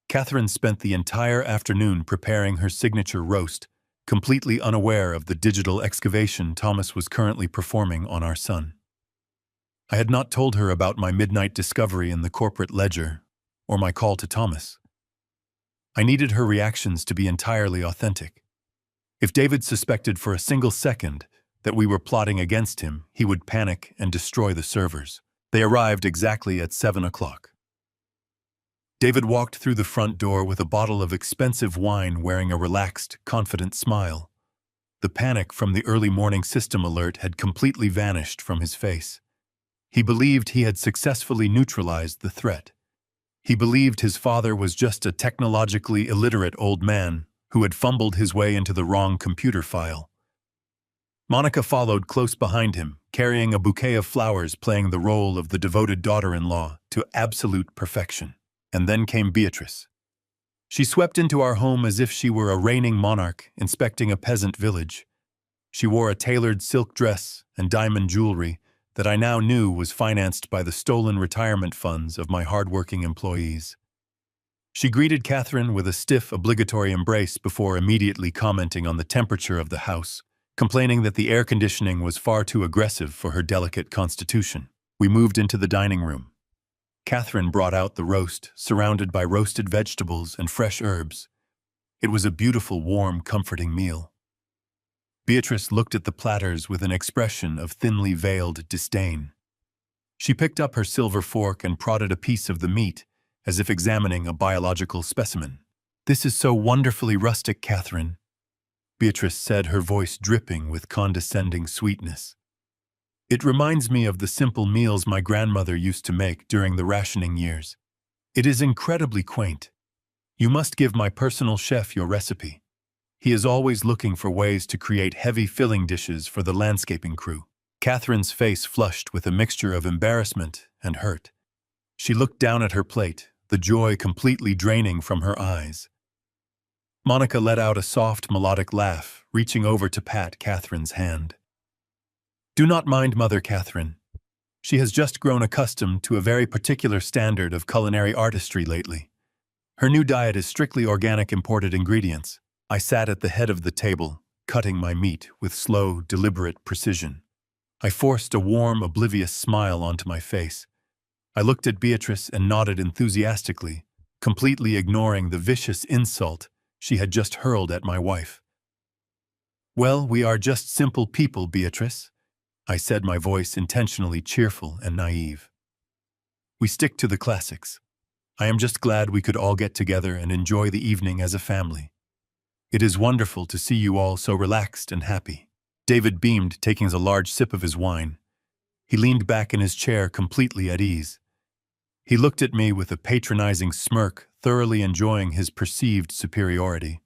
Catherine spent the entire afternoon preparing her signature roast, completely unaware of the digital excavation Thomas was currently performing on our son. I had not told her about my midnight discovery in the corporate ledger or my call to Thomas. I needed her reactions to be entirely authentic. If David suspected for a single second that we were plotting against him, he would panic and destroy the servers. They arrived exactly at 7 o'clock. David walked through the front door with a bottle of expensive wine, wearing a relaxed, confident smile. The panic from the early morning system alert had completely vanished from his face. He believed he had successfully neutralized the threat. He believed his father was just a technologically illiterate old man who had fumbled his way into the wrong computer file. Monica followed close behind him, carrying a bouquet of flowers, playing the role of the devoted daughter-in-law to absolute perfection. And then came Beatrice. She swept into our home as if she were a reigning monarch inspecting a peasant village. She wore a tailored silk dress and diamond jewelry that I now knew was financed by the stolen retirement funds of my hard-working employees. She greeted Catherine with a stiff, obligatory embrace before immediately commenting on the temperature of the house, complaining that the air conditioning was far too aggressive for her delicate constitution. We moved into the dining room. Catherine brought out the roast, surrounded by roasted vegetables and fresh herbs. It was a beautiful, warm, comforting meal. Beatrice looked at the platters with an expression of thinly veiled disdain. She picked up her silver fork and prodded a piece of the meat, as if examining a biological specimen. "This is so wonderfully rustic, Catherine," Beatrice said, her voice dripping with condescending sweetness. It reminds me of the simple meals my grandmother used to make during the rationing years. It is incredibly quaint. You must give my personal chef your recipe. He is always looking for ways to create heavy filling dishes for the landscaping crew. Catherine's face flushed with a mixture of embarrassment and hurt. She looked down at her plate, the joy completely draining from her eyes. Monica let out a soft, melodic laugh, reaching over to pat Catherine's hand. Do not mind Mother Catherine. She has just grown accustomed to a very particular standard of culinary artistry lately. Her new diet is strictly organic imported ingredients. I sat at the head of the table, cutting my meat with slow, deliberate precision. I forced a warm, oblivious smile onto my face. I looked at Beatrice and nodded enthusiastically, completely ignoring the vicious insult she had just hurled at my wife. Well, we are just simple people, Beatrice, I said, my voice intentionally cheerful and naive. We stick to the classics. I am just glad we could all get together and enjoy the evening as a family. It is wonderful to see you all so relaxed and happy. David beamed, taking a large sip of his wine. He leaned back in his chair, completely at ease. He looked at me with a patronizing smirk, thoroughly enjoying his perceived superiority.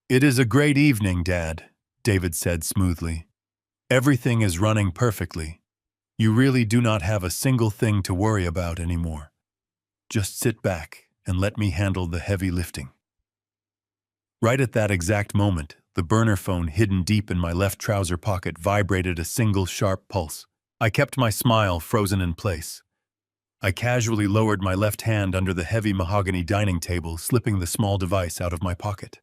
It is a great evening, Dad, David said smoothly. Everything is running perfectly. You really do not have a single thing to worry about anymore. Just sit back and let me handle the heavy lifting. Right at that exact moment, the burner phone hidden deep in my left trouser pocket vibrated a single sharp pulse. I kept my smile frozen in place. I casually lowered my left hand under the heavy mahogany dining table, slipping the small device out of my pocket.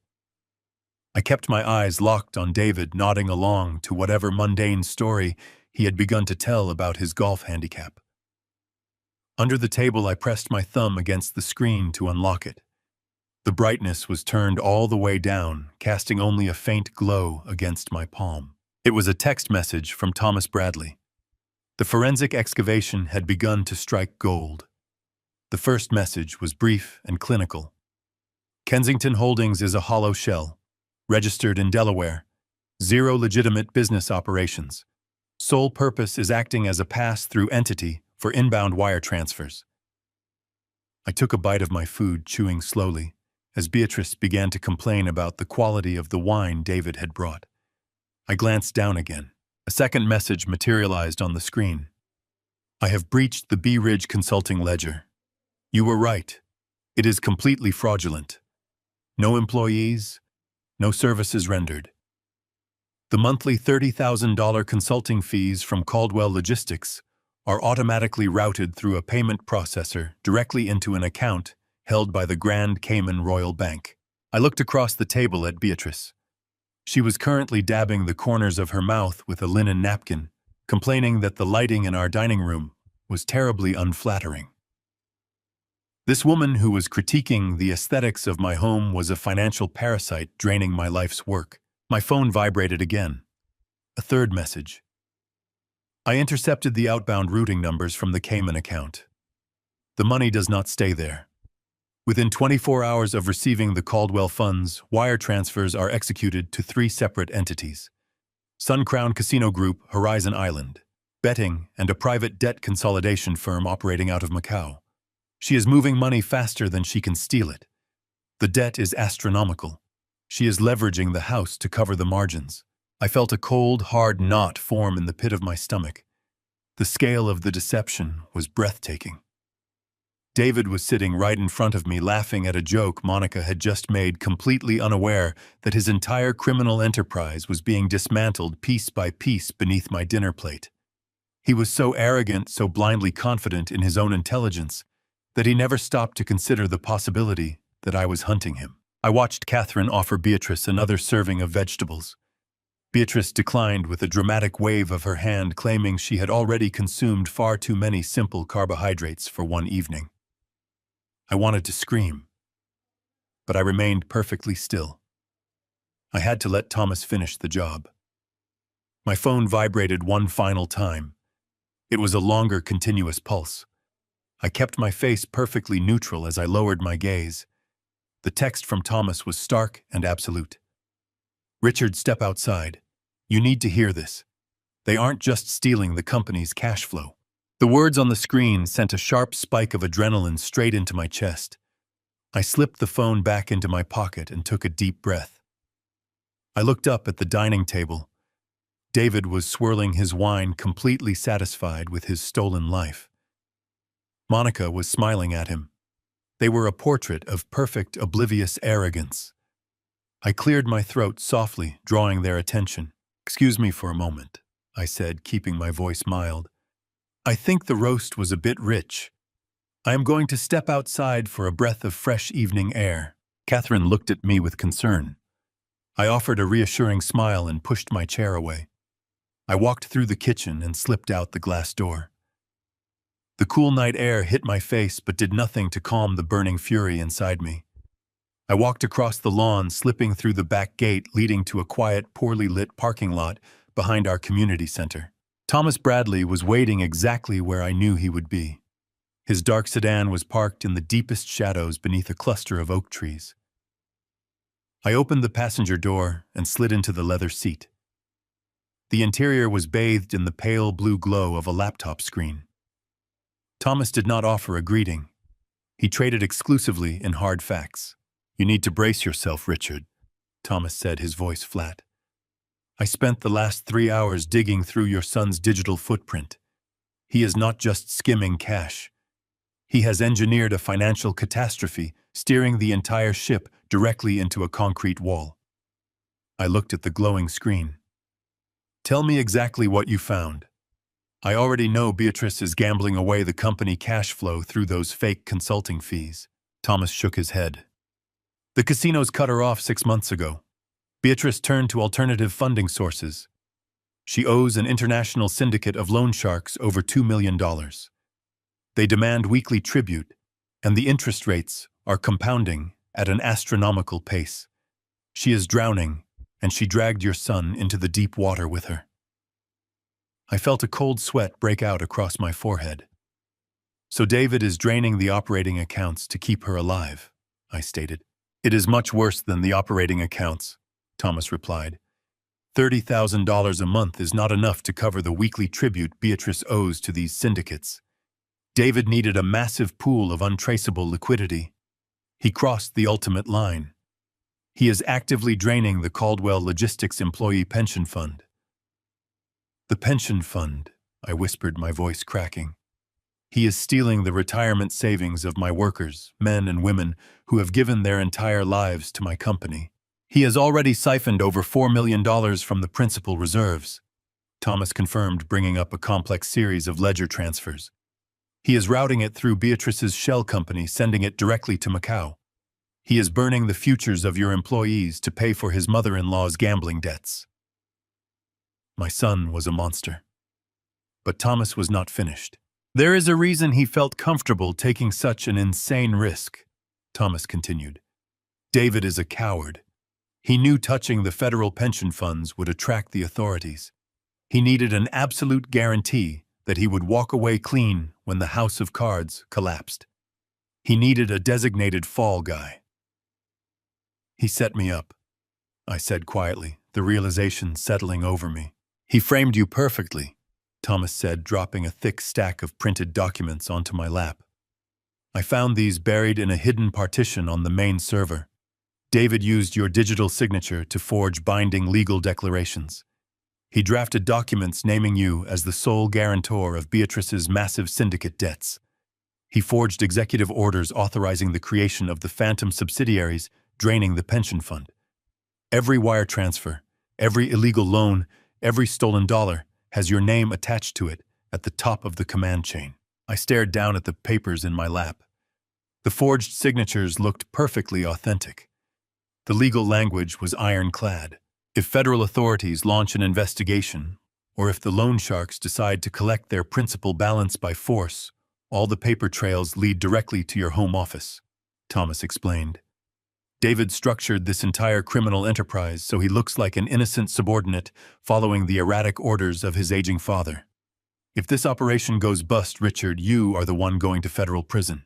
I kept my eyes locked on David, nodding along to whatever mundane story he had begun to tell about his golf handicap. Under the table, I pressed my thumb against the screen to unlock it. The brightness was turned all the way down, casting only a faint glow against my palm. It was a text message from Thomas Bradley. The forensic excavation had begun to strike gold. The first message was brief and clinical. Kensington Holdings is a hollow shell, registered in Delaware, 0 legitimate business operations. Sole purpose is acting as a pass-through entity for inbound wire transfers. I took a bite of my food, chewing slowly, as Beatrice began to complain about the quality of the wine David had brought. I glanced down again. A second message materialized on the screen. I have breached the Bee Ridge Consulting ledger. You were right. It is completely fraudulent. No employees, no services rendered. The monthly $30,000 consulting fees from Caldwell Logistics are automatically routed through a payment processor directly into an account held by the Grand Cayman Royal Bank. I looked across the table at Beatrice. She was currently dabbing the corners of her mouth with a linen napkin, complaining that the lighting in our dining room was terribly unflattering. This woman who was critiquing the aesthetics of my home was a financial parasite draining my life's work. My phone vibrated again. A third message. I intercepted the outbound routing numbers from the Cayman account. The money does not stay there. Within 24 hours of receiving the Caldwell funds, wire transfers are executed to 3 separate entities: Sun Crown Casino Group, Horizon Island, betting, and a private debt consolidation firm operating out of Macau. She is moving money faster than she can steal it. The debt is astronomical. She is leveraging the house to cover the margins. I felt a cold, hard knot form in the pit of my stomach. The scale of the deception was breathtaking. David was sitting right in front of me, laughing at a joke Monica had just made, completely unaware that his entire criminal enterprise was being dismantled piece by piece beneath my dinner plate. He was so arrogant, so blindly confident in his own intelligence, that he never stopped to consider the possibility that I was hunting him. I watched Catherine offer Beatrice another serving of vegetables. Beatrice declined with a dramatic wave of her hand, claiming she had already consumed far too many simple carbohydrates for one evening. I wanted to scream, but I remained perfectly still. I had to let Thomas finish the job. My phone vibrated one final time. It was a longer, continuous pulse. I kept my face perfectly neutral as I lowered my gaze. The text from Thomas was stark and absolute. Richard, step outside. You need to hear this. They aren't just stealing the company's cash flow. The words on the screen sent a sharp spike of adrenaline straight into my chest. I slipped the phone back into my pocket and took a deep breath. I looked up at the dining table. David was swirling his wine, completely satisfied with his stolen life. Monica was smiling at him. They were a portrait of perfect, oblivious arrogance. I cleared my throat softly, drawing their attention. "Excuse me for a moment," I said, keeping my voice mild. "I think the roast was a bit rich. I am going to step outside for a breath of fresh evening air." Catherine looked at me with concern. I offered a reassuring smile and pushed my chair away. I walked through the kitchen and slipped out the glass door. The cool night air hit my face but did nothing to calm the burning fury inside me. I walked across the lawn, slipping through the back gate leading to a quiet, poorly lit parking lot behind our community center. Thomas Bradley was waiting exactly where I knew he would be. His dark sedan was parked in the deepest shadows beneath a cluster of oak trees. I opened the passenger door and slid into the leather seat. The interior was bathed in the pale blue glow of a laptop screen. Thomas did not offer a greeting. He traded exclusively in hard facts. "You need to brace yourself, Richard," Thomas said, his voice flat. "I spent the last 3 hours digging through your son's digital footprint. He is not just skimming cash. He has engineered a financial catastrophe, steering the entire ship directly into a concrete wall." I looked at the glowing screen. "Tell me exactly what you found." "I already know Beatrice is gambling away the company cash flow through those fake consulting fees." Thomas shook his head. "The casinos cut her off 6 months ago. Beatrice turned to alternative funding sources. She owes an international syndicate of loan sharks over $2 million. They demand weekly tribute, and the interest rates are compounding at an astronomical pace. She is drowning, and she dragged your son into the deep water with her." I felt a cold sweat break out across my forehead. "So David is draining the operating accounts to keep her alive," I stated. "It is much worse than the operating accounts," Thomas replied. $30,000 a month is not enough to cover the weekly tribute Beatrice owes to these syndicates. David needed a massive pool of untraceable liquidity. He crossed the ultimate line. He is actively draining the Caldwell Logistics Employee Pension Fund." "The pension fund," I whispered, my voice cracking. "He is stealing the retirement savings of my workers, men and women, who have given their entire lives to my company. He has already siphoned over $4 million from the principal reserves," Thomas confirmed, bringing up a complex series of ledger transfers. "He is routing it through Beatrice's shell company, sending it directly to Macau. He is burning the futures of your employees to pay for his mother-in-law's gambling debts." My son was a monster. But Thomas was not finished. "There is a reason he felt comfortable taking such an insane risk," Thomas continued. "David is a coward. He knew touching the federal pension funds would attract the authorities. He needed an absolute guarantee that he would walk away clean when the house of cards collapsed. He needed a designated fall guy." "He set me up," I said quietly, the realization settling over me. "He framed you perfectly," Thomas said, dropping a thick stack of printed documents onto my lap. "I found these buried in a hidden partition on the main server. David used your digital signature to forge binding legal declarations. He drafted documents naming you as the sole guarantor of Beatrice's massive syndicate debts. He forged executive orders authorizing the creation of the phantom subsidiaries draining the pension fund. Every wire transfer, every illegal loan, every stolen dollar has your name attached to it at the top of the command chain." I stared down at the papers in my lap. The forged signatures looked perfectly authentic. The legal language was ironclad. If federal authorities launch an investigation, or if the loan sharks decide to collect their principal balance by force, all the paper trails lead directly to your home office, Thomas explained. David structured this entire criminal enterprise so he looks like an innocent subordinate following the erratic orders of his aging father. If this operation goes bust, Richard, you are the one going to federal prison.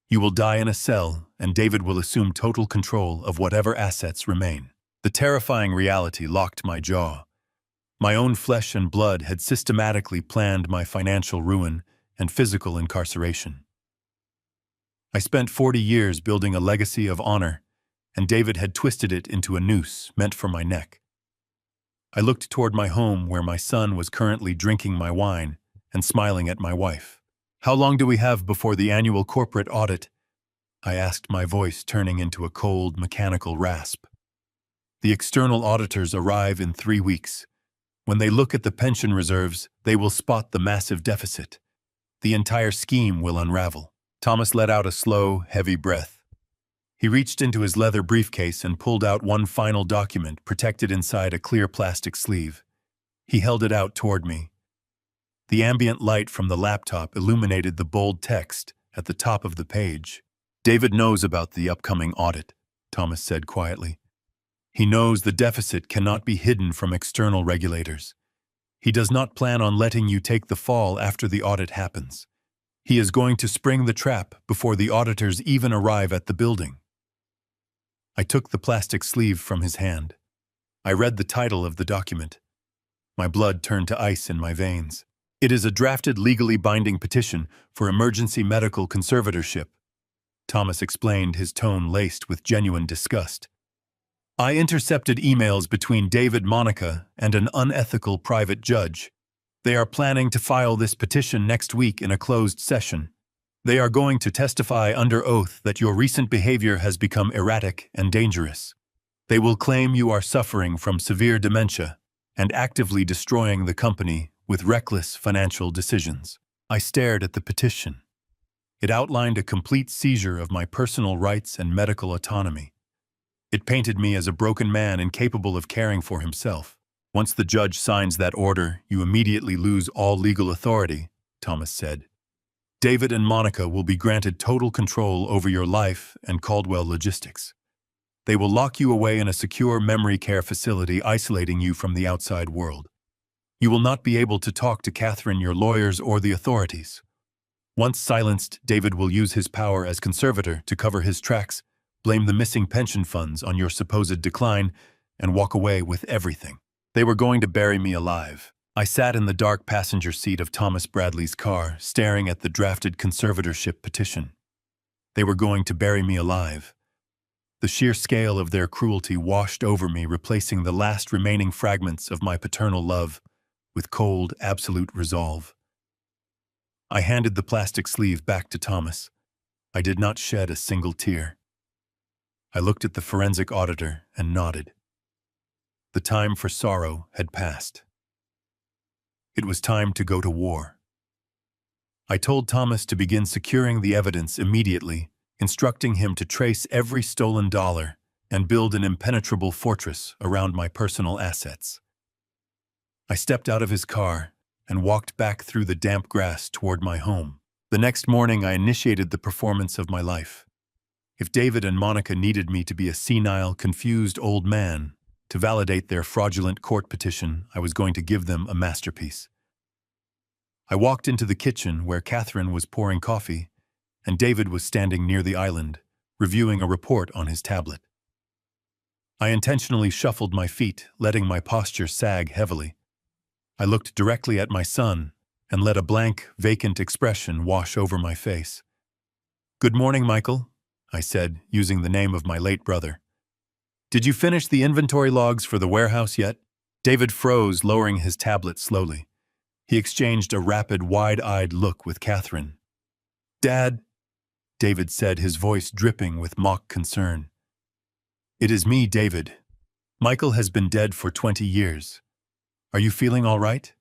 You will die in a cell, and David will assume total control of whatever assets remain. The terrifying reality locked my jaw. My own flesh and blood had systematically planned my financial ruin and physical incarceration. I spent 40 years building a legacy of honor, and David had twisted it into a noose meant for my neck. I looked toward my home where my son was currently drinking my wine and smiling at my wife. "How long do we have before the annual corporate audit?" I asked, my voice turning into a cold, mechanical rasp. "The external auditors arrive in 3 weeks. When they look at the pension reserves, they will spot the massive deficit. The entire scheme will unravel." Thomas let out a slow, heavy breath. He reached into his leather briefcase and pulled out one final document protected inside a clear plastic sleeve. He held it out toward me. The ambient light from the laptop illuminated the bold text at the top of the page. "David knows about the upcoming audit," Thomas said quietly. "He knows the deficit cannot be hidden from external regulators. He does not plan on letting you take the fall after the audit happens. He is going to spring the trap before the auditors even arrive at the building." I took the plastic sleeve from his hand. I read the title of the document. My blood turned to ice in my veins. "It is a drafted legally binding petition for emergency medical conservatorship," Thomas explained, his tone laced with genuine disgust. "I intercepted emails between David Monica and an unethical private judge. They are planning to file this petition next week in a closed session. They are going to testify under oath that your recent behavior has become erratic and dangerous. They will claim you are suffering from severe dementia and actively destroying the company with reckless financial decisions." I stared at the petition. It outlined a complete seizure of my personal rights and medical autonomy. It painted me as a broken man incapable of caring for himself. "Once the judge signs that order, you immediately lose all legal authority," Thomas said. "David and Monica will be granted total control over your life and Caldwell Logistics. They will lock you away in a secure memory care facility, isolating you from the outside world. You will not be able to talk to Catherine, your lawyers, or the authorities. Once silenced, David will use his power as conservator to cover his tracks, blame the missing pension funds on your supposed decline, and walk away with everything." They were going to bury me alive. I sat in the dark passenger seat of Thomas Bradley's car, staring at the drafted conservatorship petition. They were going to bury me alive. The sheer scale of their cruelty washed over me, replacing the last remaining fragments of my paternal love with cold, absolute resolve. I handed the plastic sleeve back to Thomas. I did not shed a single tear. I looked at the forensic auditor and nodded. The time for sorrow had passed. It was time to go to war. I told Thomas to begin securing the evidence immediately, instructing him to trace every stolen dollar and build an impenetrable fortress around my personal assets. I stepped out of his car and walked back through the damp grass toward my home. The next morning, I initiated the performance of my life. If David and Monica needed me to be a senile, confused old man to validate their fraudulent court petition, I was going to give them a masterpiece. I walked into the kitchen where Catherine was pouring coffee, and David was standing near the island, reviewing a report on his tablet. I intentionally shuffled my feet, letting my posture sag heavily. I looked directly at my son and let a blank, vacant expression wash over my face. "Good morning, Michael," I said, using the name of my late brother. "Did you finish the inventory logs for the warehouse yet?" David froze, lowering his tablet slowly. He exchanged a rapid, wide-eyed look with Catherine. "Dad," David said, his voice dripping with mock concern. "It is me, David. Michael has been dead for 20 years. Are you feeling all right?"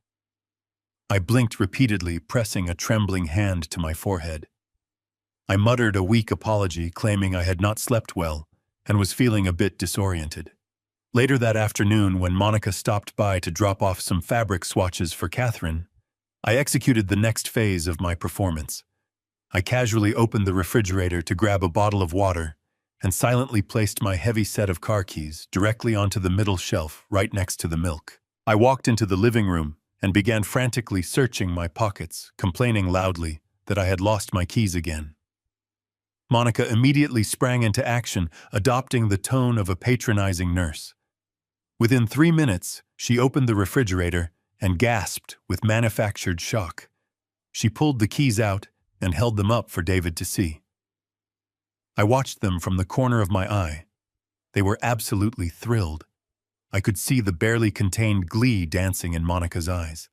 I blinked repeatedly, pressing a trembling hand to my forehead. I muttered a weak apology, claiming I had not slept well and was feeling a bit disoriented. Later that afternoon, when Monica stopped by to drop off some fabric swatches for Catherine, I executed the next phase of my performance. I casually opened the refrigerator to grab a bottle of water and silently placed my heavy set of car keys directly onto the middle shelf right next to the milk. I walked into the living room and began frantically searching my pockets, complaining loudly that I had lost my keys again. Monica immediately sprang into action, adopting the tone of a patronizing nurse. Within 3 minutes, She opened the refrigerator and gasped with manufactured shock. She pulled the keys out and held them up for David to see. I watched them from the corner of my eye. They were absolutely thrilled. I could see the barely contained glee dancing in Monica's eyes.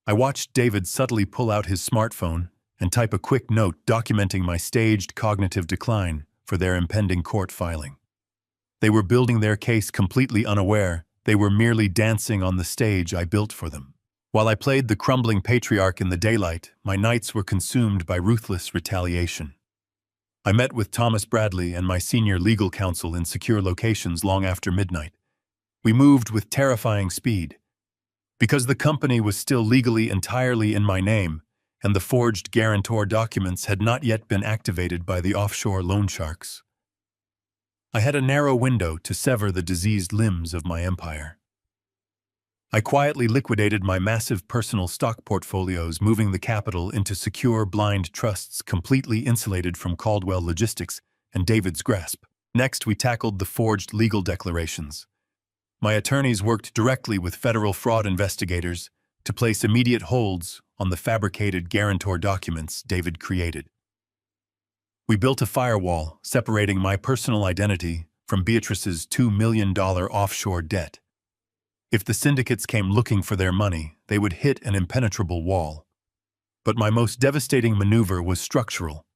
I watched David subtly pull out his smartphone and type a quick note documenting my staged cognitive decline for their impending court filing. They were building their case completely unaware. They were merely dancing on the stage I built for them. While I played the crumbling patriarch in the daylight, my nights were consumed by ruthless retaliation. I met with Thomas Bradley and my senior legal counsel in secure locations long after midnight. We moved with terrifying speed. Because the company was still legally entirely in my name, and the forged guarantor documents had not yet been activated by the offshore loan sharks, I had a narrow window to sever the diseased limbs of my empire. I quietly liquidated my massive personal stock portfolios, moving the capital into secure blind trusts completely insulated from Caldwell Logistics and David's grasp. Next, we tackled the forged legal declarations. My attorneys worked directly with federal fraud investigators to place immediate holds on the fabricated guarantor documents David created. We built a firewall separating my personal identity from Beatrice's $2 million offshore debt. If the syndicates came looking for their money, they would hit an impenetrable wall. But my most devastating maneuver was structural.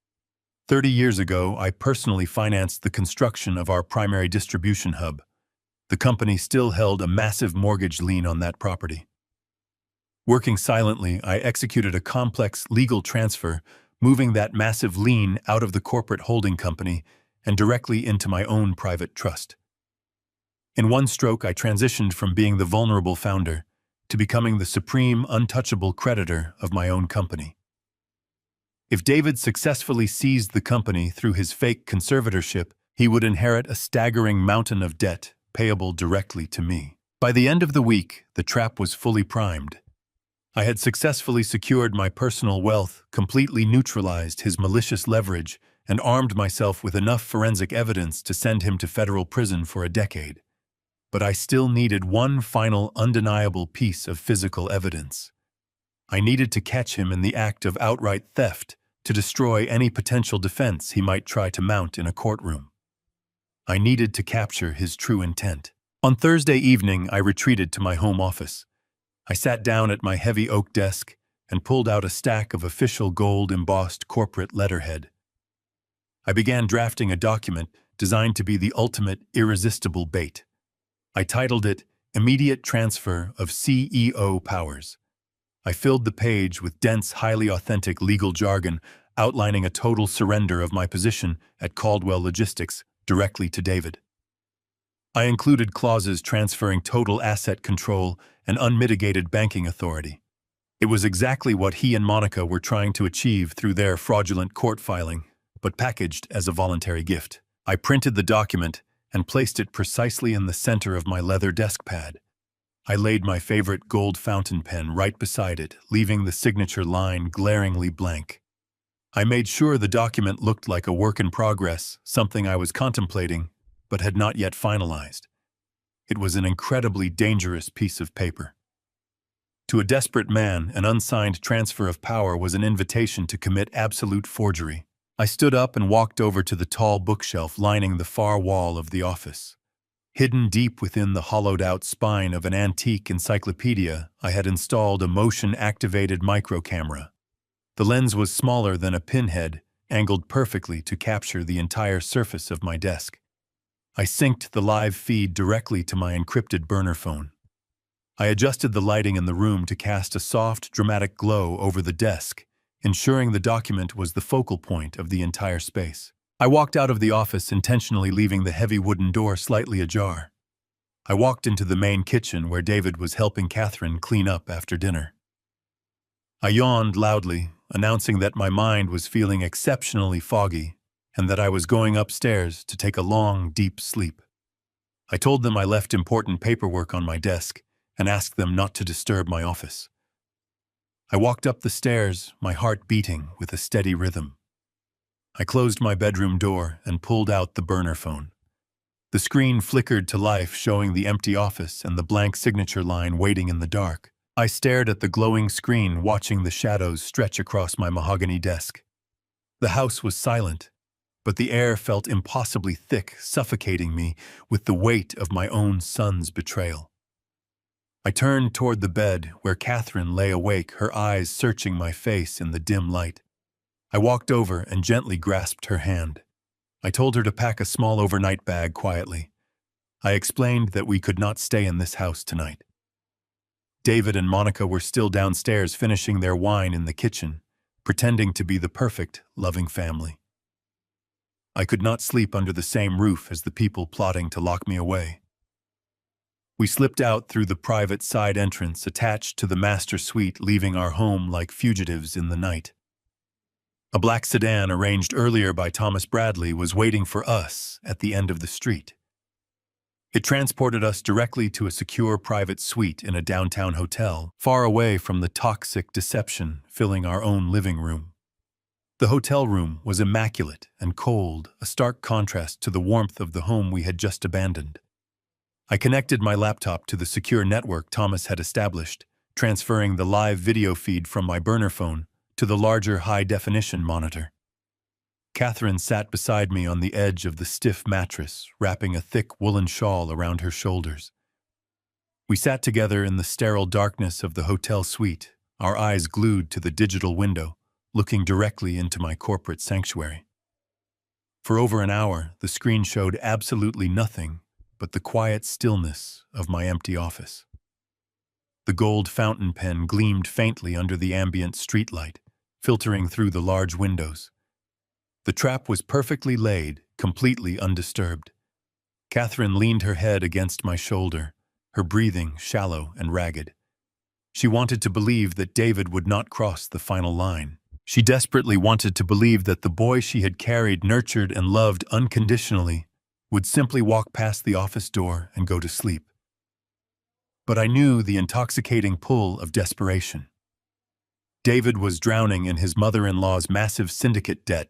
30 years ago, I personally financed the construction of our primary distribution hub. The company still held a massive mortgage lien on that property. Working silently, I executed a complex legal transfer, moving that massive lien out of the corporate holding company and directly into my own private trust. In one stroke, I transitioned from being the vulnerable founder to becoming the supreme, untouchable creditor of my own company. If David successfully seized the company through his fake conservatorship, he would inherit a staggering mountain of debt payable directly to me. By the end of the week, the trap was fully primed. I had successfully secured my personal wealth, completely neutralized his malicious leverage, and armed myself with enough forensic evidence to send him to federal prison for a decade. But I still needed one final undeniable piece of physical evidence. I needed to catch him in the act of outright theft to destroy any potential defense he might try to mount in a courtroom. I needed to capture his true intent. On Thursday evening, I retreated to my home office. I sat down at my heavy oak desk and pulled out a stack of official gold-embossed corporate letterhead. I began drafting a document designed to be the ultimate irresistible bait. I titled it Immediate Transfer of CEO Powers. I filled the page with dense, highly authentic legal jargon outlining a total surrender of my position at Caldwell Logistics directly to David. I included clauses transferring total asset control and unmitigated banking authority. It was exactly what he and Monica were trying to achieve through their fraudulent court filing, but packaged as a voluntary gift. I printed the document and placed it precisely in the center of my leather desk pad. I laid my favorite gold fountain pen right beside it, leaving the signature line glaringly blank. I made sure the document looked like a work in progress, something I was contemplating, but had not yet finalized. It was an incredibly dangerous piece of paper. To a desperate man, an unsigned transfer of power was an invitation to commit absolute forgery. I stood up and walked over to the tall bookshelf lining the far wall of the office. Hidden deep within the hollowed-out spine of an antique encyclopedia, I had installed a motion-activated microcamera. The lens was smaller than a pinhead, angled perfectly to capture the entire surface of my desk. I synced the live feed directly to my encrypted burner phone. I adjusted the lighting in the room to cast a soft, dramatic glow over the desk, ensuring the document was the focal point of the entire space. I walked out of the office, intentionally leaving the heavy wooden door slightly ajar. I walked into the main kitchen where David was helping Catherine clean up after dinner. I yawned loudly, announcing that my mind was feeling exceptionally foggy and that I was going upstairs to take a long, deep sleep. I told them I left important paperwork on my desk and asked them not to disturb my office. I walked up the stairs, my heart beating with a steady rhythm. I closed my bedroom door and pulled out the burner phone. The screen flickered to life, showing the empty office and the blank signature line waiting in the dark. I stared at the glowing screen, watching the shadows stretch across my mahogany desk. The house was silent, but the air felt impossibly thick, suffocating me with the weight of my own son's betrayal. I turned toward the bed where Catherine lay awake, her eyes searching my face in the dim light. I walked over and gently grasped her hand. I told her to pack a small overnight bag quietly. I explained that we could not stay in this house tonight. David and Monica were still downstairs finishing their wine in the kitchen, pretending to be the perfect, loving family. I could not sleep under the same roof as the people plotting to lock me away. We slipped out through the private side entrance attached to the master suite, leaving our home like fugitives in the night. A black sedan arranged earlier by Thomas Bradley was waiting for us at the end of the street. It transported us directly to a secure private suite in a downtown hotel, far away from the toxic deception filling our own living room. The hotel room was immaculate and cold, a stark contrast to the warmth of the home we had just abandoned. I connected my laptop to the secure network Thomas had established, transferring the live video feed from my burner phone to the larger high-definition monitor. Catherine sat beside me on the edge of the stiff mattress, wrapping a thick woolen shawl around her shoulders. We sat together in the sterile darkness of the hotel suite, our eyes glued to the digital window, looking directly into my corporate sanctuary. For over an hour, the screen showed absolutely nothing but the quiet stillness of my empty office. The gold fountain pen gleamed faintly under the ambient streetlight, filtering through the large windows. The trap was perfectly laid, completely undisturbed. Catherine leaned her head against my shoulder, her breathing shallow and ragged. She wanted to believe that David would not cross the final line. She desperately wanted to believe that the boy she had carried, nurtured, and loved unconditionally would simply walk past the office door and go to sleep. But I knew the intoxicating pull of desperation. David was drowning in his mother-in-law's massive syndicate debt,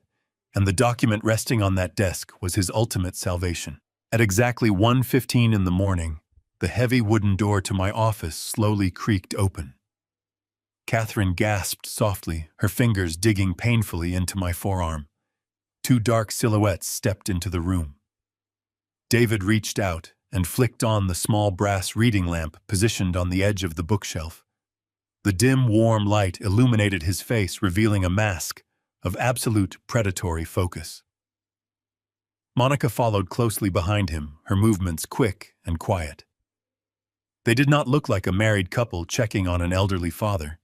and the document resting on that desk was his ultimate salvation. At exactly 1:15 in the morning, the heavy wooden door to my office slowly creaked open. Catherine gasped softly, her fingers digging painfully into my forearm. Two dark silhouettes stepped into the room. David reached out and flicked on the small brass reading lamp positioned on the edge of the bookshelf. The dim, warm light illuminated his face, revealing a mask of absolute predatory focus. Monica followed closely behind him, her movements quick and quiet. They did not look like a married couple checking on an elderly father.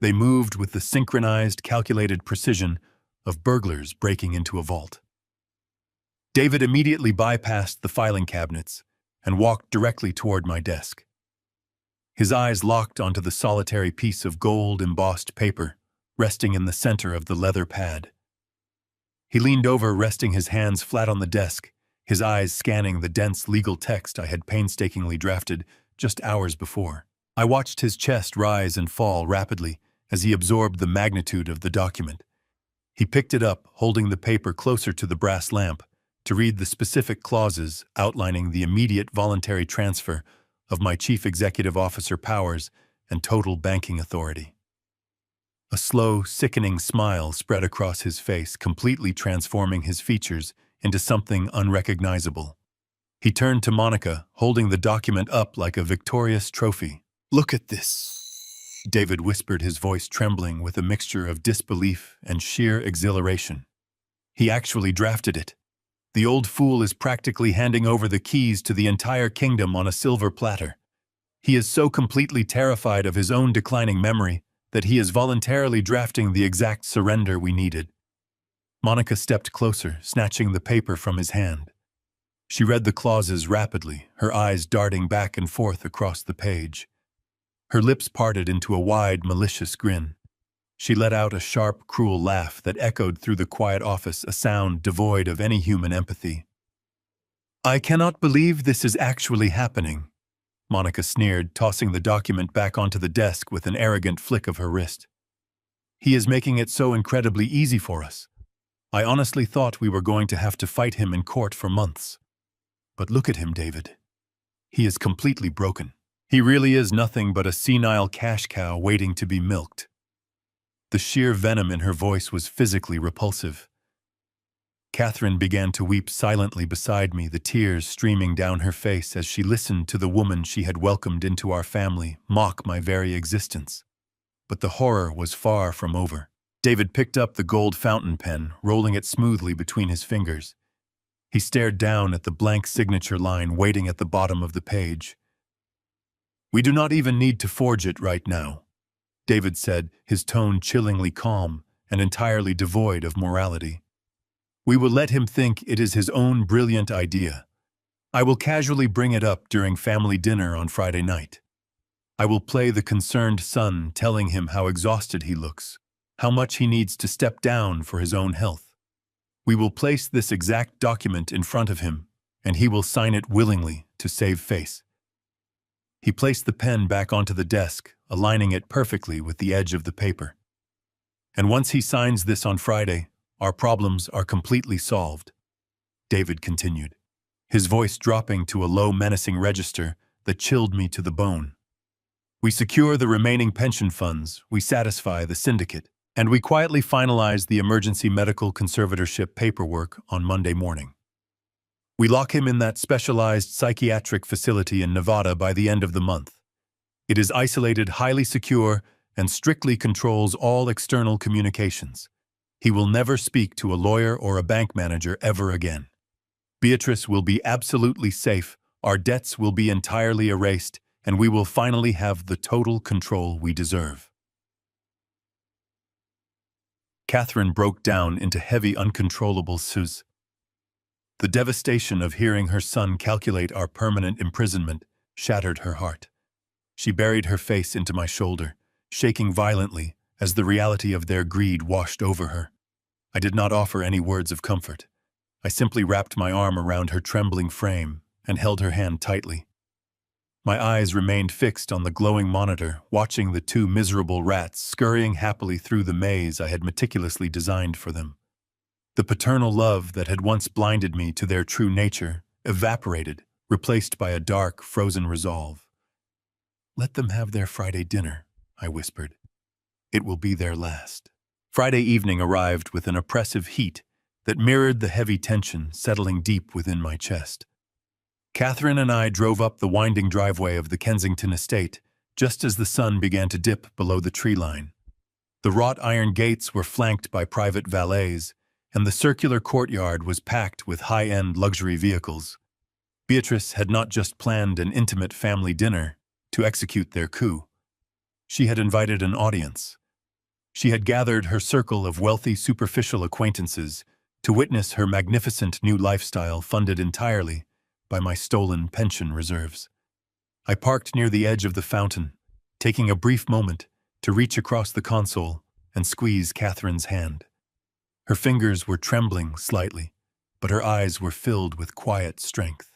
They moved with the synchronized, calculated precision of burglars breaking into a vault. David immediately bypassed the filing cabinets and walked directly toward my desk. His eyes locked onto the solitary piece of gold-embossed paper resting in the center of the leather pad. He leaned over, resting his hands flat on the desk, his eyes scanning the dense legal text I had painstakingly drafted just hours before. I watched his chest rise and fall rapidly as he absorbed the magnitude of the document. He picked it up, holding the paper closer to the brass lamp, to read the specific clauses outlining the immediate voluntary transfer of my chief executive officer powers and total banking authority. A slow, sickening smile spread across his face, completely transforming his features into something unrecognizable. He turned to Monica, holding the document up like a victorious trophy. "Look at this," David whispered, his voice trembling with a mixture of disbelief and sheer exhilaration. "He actually drafted it. The old fool is practically handing over the keys to the entire kingdom on a silver platter. He is so completely terrified of his own declining memory that he is voluntarily drafting the exact surrender we needed." Monica stepped closer, snatching the paper from his hand. She read the clauses rapidly, her eyes darting back and forth across the page. Her lips parted into a wide, malicious grin. She let out a sharp, cruel laugh that echoed through the quiet office, a sound devoid of any human empathy. "I cannot believe this is actually happening," Monica sneered, tossing the document back onto the desk with an arrogant flick of her wrist. "He is making it so incredibly easy for us. I honestly thought we were going to have to fight him in court for months." But look at him, David. He is completely broken. He really is nothing but a senile cash cow waiting to be milked. The sheer venom in her voice was physically repulsive. Catherine began to weep silently beside me, the tears streaming down her face as she listened to the woman she had welcomed into our family mock my very existence. But the horror was far from over. David picked up the gold fountain pen, rolling it smoothly between his fingers. He stared down at the blank signature line waiting at the bottom of the page. "We do not even need to forge it right now," David said, his tone chillingly calm and entirely devoid of morality. "We will let him think it is his own brilliant idea. I will casually bring it up during family dinner on Friday night. I will play the concerned son, telling him how exhausted he looks, how much he needs to step down for his own health. We will place this exact document in front of him, and he will sign it willingly to save face." He placed the pen back onto the desk, aligning it perfectly with the edge of the paper. "And once he signs this on Friday, our problems are completely solved," David continued, his voice dropping to a low, menacing register that chilled me to the bone. "We secure the remaining pension funds, we satisfy the syndicate, and we quietly finalize the emergency medical conservatorship paperwork on Monday morning. We lock him in that specialized psychiatric facility in Nevada by the end of the month. It is isolated, highly secure, and strictly controls all external communications. He will never speak to a lawyer or a bank manager ever again. Beatrice will be absolutely safe, our debts will be entirely erased, and we will finally have the total control we deserve." Catherine broke down into heavy, uncontrollable sobbs. The devastation of hearing her son calculate our permanent imprisonment shattered her heart. She buried her face into my shoulder, shaking violently as the reality of their greed washed over her. I did not offer any words of comfort. I simply wrapped my arm around her trembling frame and held her hand tightly. My eyes remained fixed on the glowing monitor, watching the two miserable rats scurrying happily through the maze I had meticulously designed for them. The paternal love that had once blinded me to their true nature evaporated, replaced by a dark, frozen resolve. "Let them have their Friday dinner," I whispered. "It will be their last." Friday evening arrived with an oppressive heat that mirrored the heavy tension settling deep within my chest. Catherine and I drove up the winding driveway of the Kensington estate just as the sun began to dip below the tree line. The wrought iron gates were flanked by private valets, and the circular courtyard was packed with high-end luxury vehicles. Beatrice had not just planned an intimate family dinner to execute their coup. She had invited an audience. She had gathered her circle of wealthy, superficial acquaintances to witness her magnificent new lifestyle funded entirely by my stolen pension reserves. I parked near the edge of the fountain, taking a brief moment to reach across the console and squeeze Catherine's hand. Her fingers were trembling slightly, but her eyes were filled with quiet strength.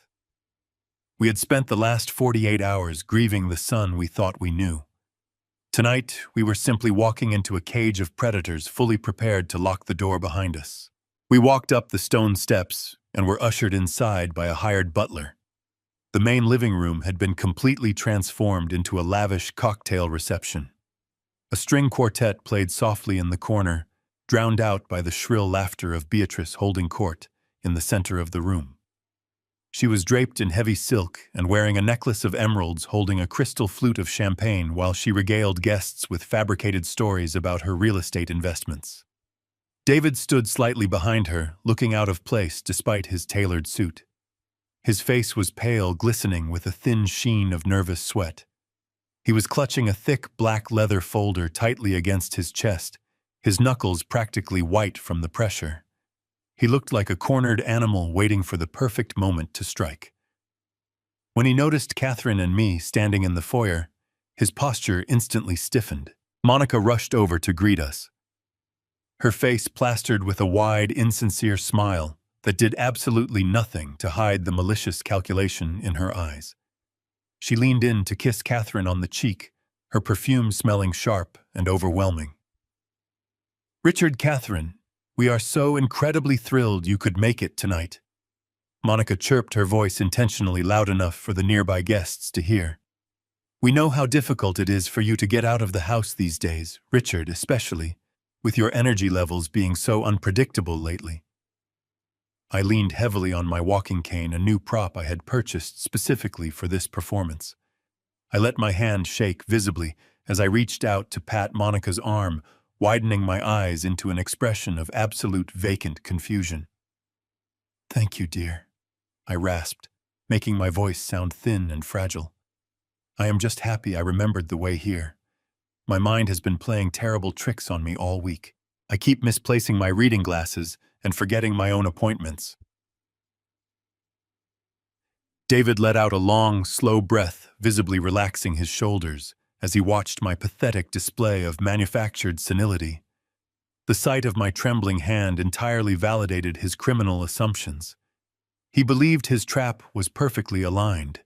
We had spent the last 48 hours grieving the son we thought we knew. Tonight, we were simply walking into a cage of predators fully prepared to lock the door behind us. We walked up the stone steps and were ushered inside by a hired butler. The main living room had been completely transformed into a lavish cocktail reception. A string quartet played softly in the corner, drowned out by the shrill laughter of Beatrice holding court in the center of the room. She was draped in heavy silk and wearing a necklace of emeralds holding a crystal flute of champagne while she regaled guests with fabricated stories about her real estate investments. David stood slightly behind her, looking out of place despite his tailored suit. His face was pale, glistening with a thin sheen of nervous sweat. He was clutching a thick black leather folder tightly against his chest, his knuckles practically white from the pressure. He looked like a cornered animal waiting for the perfect moment to strike. When he noticed Catherine and me standing in the foyer, his posture instantly stiffened. Monica rushed over to greet us, her face plastered with a wide, insincere smile that did absolutely nothing to hide the malicious calculation in her eyes. She leaned in to kiss Catherine on the cheek, her perfume smelling sharp and overwhelming. "Richard, Catherine, we are so incredibly thrilled you could make it tonight." Monica chirped, her voice intentionally loud enough for the nearby guests to hear. "We know how difficult it is for you to get out of the house these days, Richard especially, with your energy levels being so unpredictable lately." I leaned heavily on my walking cane, a new prop I had purchased specifically for this performance. I let my hand shake visibly as I reached out to pat Monica's arm, widening my eyes into an expression of absolute vacant confusion. "Thank you, dear," I rasped, making my voice sound thin and fragile. "I am just happy I remembered the way here. My mind has been playing terrible tricks on me all week. I keep misplacing my reading glasses and forgetting my own appointments." David let out a long, slow breath, visibly relaxing his shoulders as he watched my pathetic display of manufactured senility. The sight of my trembling hand entirely validated his criminal assumptions. He believed his trap was perfectly aligned.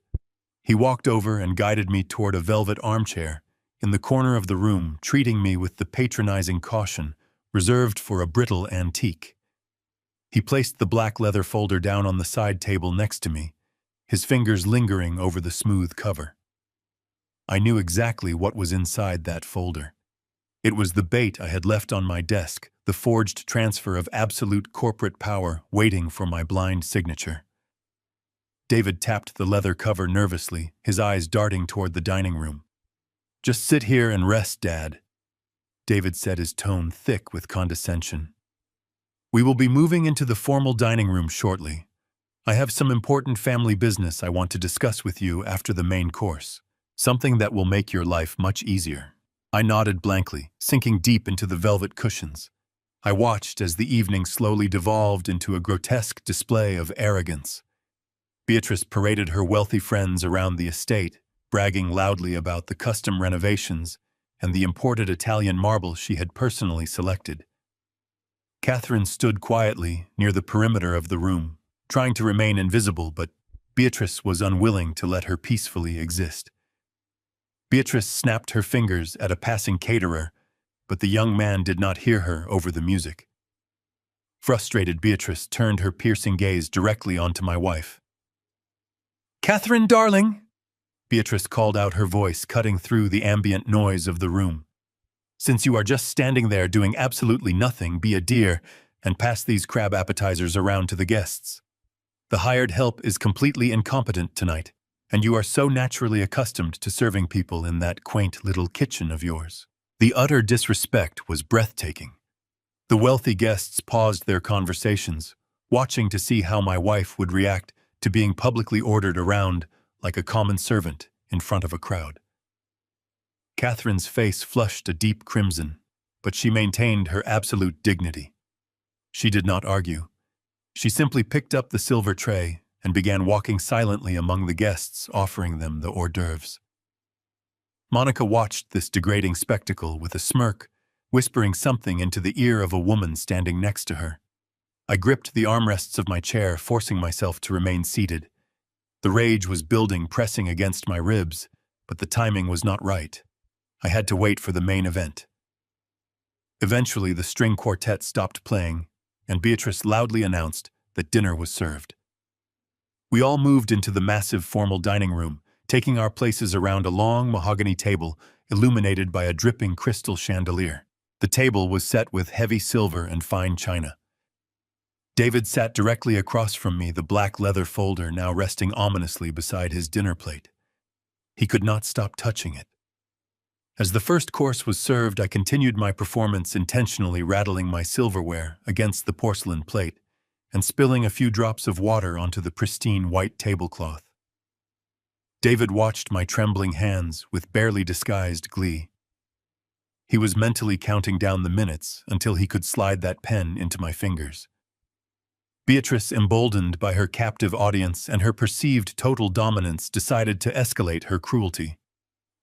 He walked over and guided me toward a velvet armchair in the corner of the room, treating me with the patronizing caution reserved for a brittle antique. He placed the black leather folder down on the side table next to me, his fingers lingering over the smooth cover. I knew exactly what was inside that folder. It was the bait I had left on my desk, the forged transfer of absolute corporate power waiting for my blind signature. David tapped the leather cover nervously, his eyes darting toward the dining room. "Just sit here and rest, Dad," David said, his tone thick with condescension. "We will be moving into the formal dining room shortly. I have some important family business I want to discuss with you after the main course, something that will make your life much easier." I nodded blankly, sinking deep into the velvet cushions. I watched as the evening slowly devolved into a grotesque display of arrogance. Beatrice paraded her wealthy friends around the estate, bragging loudly about the custom renovations and the imported Italian marble she had personally selected. Catherine stood quietly near the perimeter of the room, trying to remain invisible, but Beatrice was unwilling to let her peacefully exist. Beatrice snapped her fingers at a passing caterer, but the young man did not hear her over the music. Frustrated, Beatrice turned her piercing gaze directly onto my wife. "Catherine, darling," Beatrice called out, her voice cutting through the ambient noise of the room. "Since you are just standing there doing absolutely nothing, be a dear and pass these crab appetizers around to the guests. The hired help is completely incompetent tonight, and you are so naturally accustomed to serving people in that quaint little kitchen of yours." The utter disrespect was breathtaking. The wealthy guests paused their conversations, watching to see how my wife would react to being publicly ordered around like a common servant in front of a crowd. Catherine's face flushed a deep crimson, but she maintained her absolute dignity. She did not argue. She simply picked up the silver tray and began walking silently among the guests, offering them the hors d'oeuvres. Monica watched this degrading spectacle with a smirk, whispering something into the ear of a woman standing next to her. I gripped the armrests of my chair, forcing myself to remain seated. The rage was building, pressing against my ribs, but the timing was not right. I had to wait for the main event. Eventually, the string quartet stopped playing, and Beatrice loudly announced that dinner was served. We all moved into the massive formal dining room, taking our places around a long mahogany table illuminated by a dripping crystal chandelier. The table was set with heavy silver and fine china. David sat directly across from me, the black leather folder now resting ominously beside his dinner plate. He could not stop touching it. As the first course was served, I continued my performance, intentionally rattling my silverware against the porcelain plate and spilling a few drops of water onto the pristine white tablecloth. David watched my trembling hands with barely disguised glee. He was mentally counting down the minutes until he could slide that pen into my fingers. Beatrice, emboldened by her captive audience and her perceived total dominance, decided to escalate her cruelty.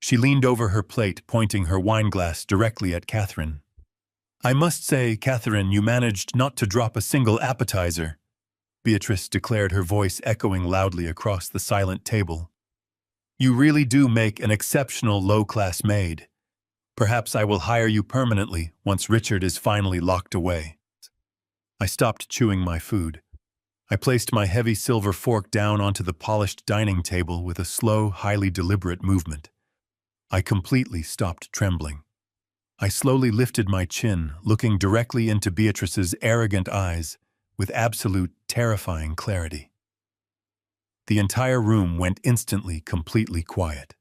She leaned over her plate, pointing her wineglass directly at Catherine. "I must say, Catherine, you managed not to drop a single appetizer," Beatrice declared, her voice echoing loudly across the silent table. "You really do make an exceptional low-class maid. Perhaps I will hire you permanently once Richard is finally locked away." I stopped chewing my food. I placed my heavy silver fork down onto the polished dining table with a slow, highly deliberate movement. I completely stopped trembling. I slowly lifted my chin, looking directly into Beatrice's arrogant eyes with absolute, terrifying clarity. The entire room went instantly completely quiet.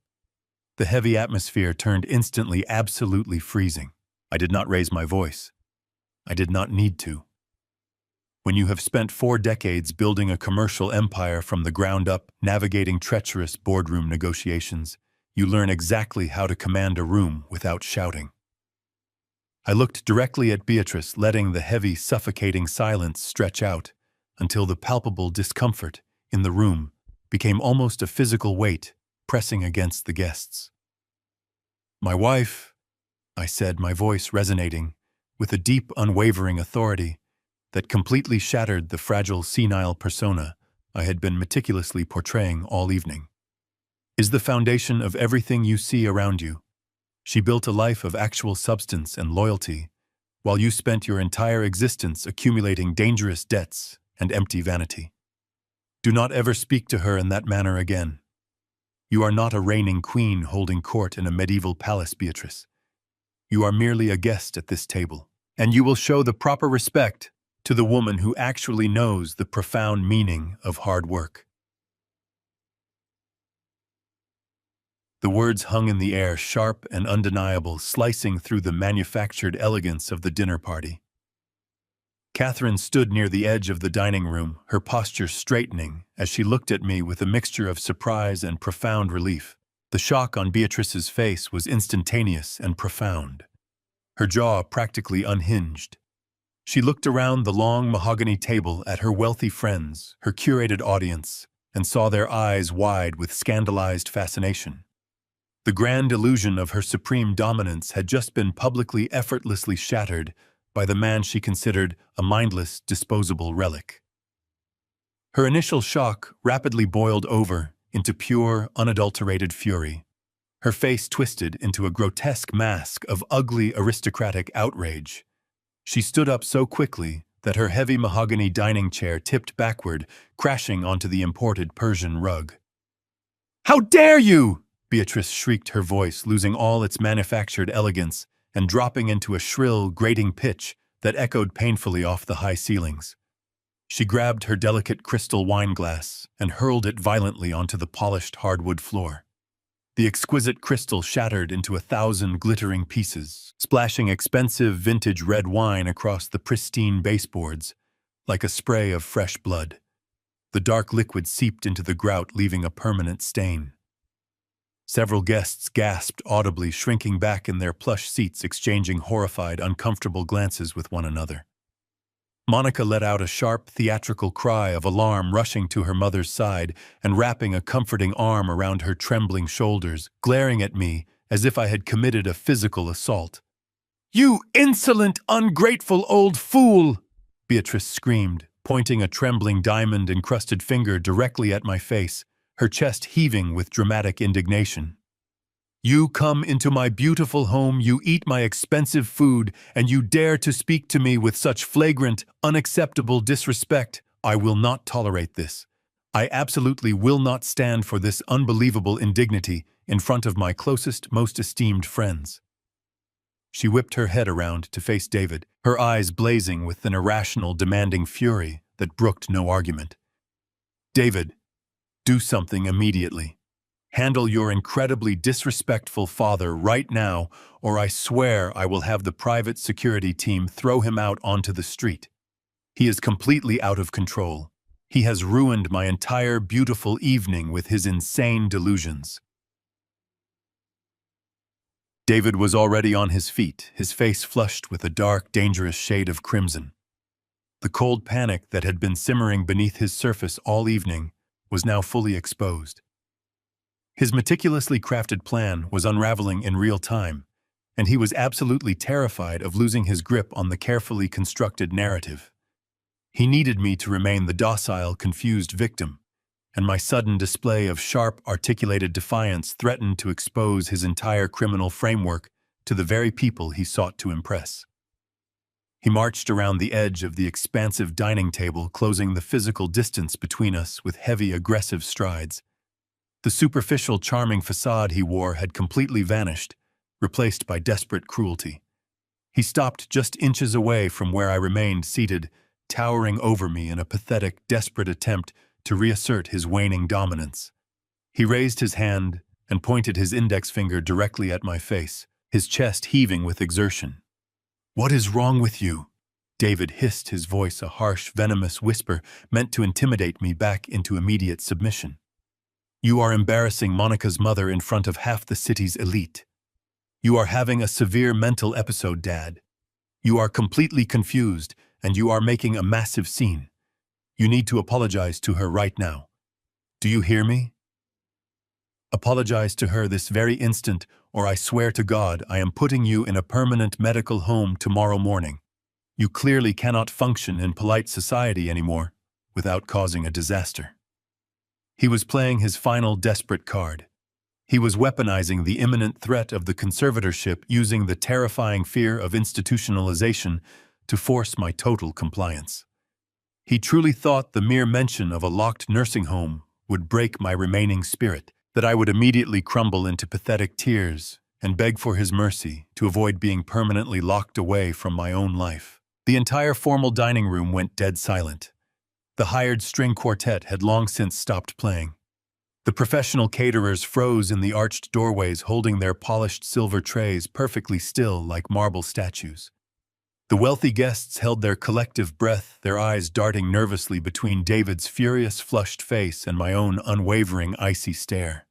The heavy atmosphere turned instantly absolutely freezing. I did not raise my voice. I did not need to. When you have spent 4 decades building a commercial empire from the ground up, navigating treacherous boardroom negotiations, you learn exactly how to command a room without shouting. I looked directly at Beatrice, letting the heavy, suffocating silence stretch out until the palpable discomfort in the room became almost a physical weight pressing against the guests. "My wife," I said, my voice resonating with a deep, unwavering authority that completely shattered the fragile, senile persona I had been meticulously portraying all evening, "is the foundation of everything you see around you. She built a life of actual substance and loyalty, while you spent your entire existence accumulating dangerous debts and empty vanity. Do not ever speak to her in that manner again. You are not a reigning queen holding court in a medieval palace, Beatrice. You are merely a guest at this table, and you will show the proper respect to the woman who actually knows the profound meaning of hard work." The words hung in the air, sharp and undeniable, slicing through the manufactured elegance of the dinner party. Catherine stood near the edge of the dining room, her posture straightening as she looked at me with a mixture of surprise and profound relief. The shock on Beatrice's face was instantaneous and profound. Her jaw practically unhinged. She looked around the long mahogany table at her wealthy friends, her curated audience, and saw their eyes wide with scandalized fascination. The grand illusion of her supreme dominance had just been publicly effortlessly shattered by the man she considered a mindless, disposable relic. Her initial shock rapidly boiled over into pure, unadulterated fury. Her face twisted into a grotesque mask of ugly, aristocratic outrage. She stood up so quickly that her heavy mahogany dining chair tipped backward, crashing onto the imported Persian rug. "How dare you!" Beatrice shrieked, her voice losing all its manufactured elegance and dropping into a shrill, grating pitch that echoed painfully off the high ceilings. She grabbed her delicate crystal wine glass and hurled it violently onto the polished hardwood floor. The exquisite crystal shattered into 1,000 glittering pieces, splashing expensive vintage red wine across the pristine baseboards like a spray of fresh blood. The dark liquid seeped into the grout, leaving a permanent stain. Several guests gasped audibly, shrinking back in their plush seats, exchanging horrified, uncomfortable glances with one another. Monica let out a sharp, theatrical cry of alarm, rushing to her mother's side and wrapping a comforting arm around her trembling shoulders, glaring at me as if I had committed a physical assault. "You insolent, ungrateful old fool!" Beatrice screamed, pointing a trembling diamond-encrusted finger directly at my face, her chest heaving with dramatic indignation. "You come into my beautiful home, you eat my expensive food, and you dare to speak to me with such flagrant, unacceptable disrespect. I will not tolerate this. I absolutely will not stand for this unbelievable indignity in front of my closest, most esteemed friends." She whipped her head around to face David, her eyes blazing with an irrational, demanding fury that brooked no argument. "David, do something immediately. Handle your incredibly disrespectful father right now, or I swear I will have the private security team throw him out onto the street. He is completely out of control. He has ruined my entire beautiful evening with his insane delusions." David was already on his feet, his face flushed with a dark, dangerous shade of crimson. The cold panic that had been simmering beneath his surface all evening was now fully exposed. His meticulously crafted plan was unraveling in real time, and he was absolutely terrified of losing his grip on the carefully constructed narrative. He needed me to remain the docile, confused victim, and my sudden display of sharp, articulated defiance threatened to expose his entire criminal framework to the very people he sought to impress. He marched around the edge of the expansive dining table, closing the physical distance between us with heavy, aggressive strides. The superficial, charming facade he wore had completely vanished, replaced by desperate cruelty. He stopped just inches away from where I remained seated, towering over me in a pathetic, desperate attempt to reassert his waning dominance. He raised his hand and pointed his index finger directly at my face, his chest heaving with exertion. "What is wrong with you?" David hissed, his voice a harsh, venomous whisper meant to intimidate me back into immediate submission. "You are embarrassing Monica's mother in front of half the city's elite. You are having a severe mental episode, Dad. You are completely confused, and you are making a massive scene. You need to apologize to her right now. Do you hear me? Apologize to her this very instant, or I swear to God I am putting you in a permanent medical home tomorrow morning. You clearly cannot function in polite society anymore without causing a disaster." He was playing his final desperate card. He was weaponizing the imminent threat of the conservatorship, using the terrifying fear of institutionalization to force my total compliance. He truly thought the mere mention of a locked nursing home would break my remaining spirit, that I would immediately crumble into pathetic tears and beg for his mercy to avoid being permanently locked away from my own life. The entire formal dining room went dead silent. The hired string quartet had long since stopped playing. The professional caterers froze in the arched doorways, holding their polished silver trays perfectly still like marble statues. The wealthy guests held their collective breath, their eyes darting nervously between David's furious, flushed face and my own unwavering, icy stare.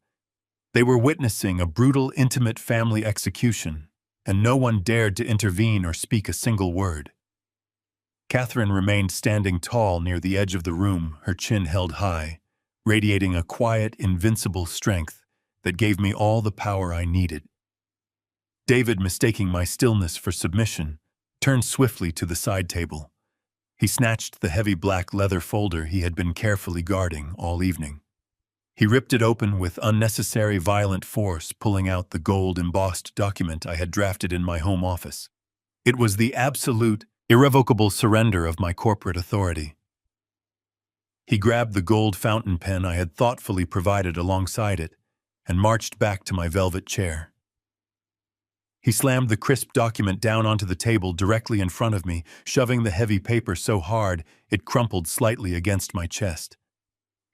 They were witnessing a brutal, intimate family execution, and no one dared to intervene or speak a single word. Catherine remained standing tall near the edge of the room, her chin held high, radiating a quiet, invincible strength that gave me all the power I needed. David, mistaking my stillness for submission, turned swiftly to the side table. He snatched the heavy black leather folder he had been carefully guarding all evening. He ripped it open with unnecessary violent force, pulling out the gold-embossed document I had drafted in my home office. It was the absolute, irrevocable surrender of my corporate authority. He grabbed the gold fountain pen I had thoughtfully provided alongside it and marched back to my velvet chair. He slammed the crisp document down onto the table directly in front of me, shoving the heavy paper so hard it crumpled slightly against my chest.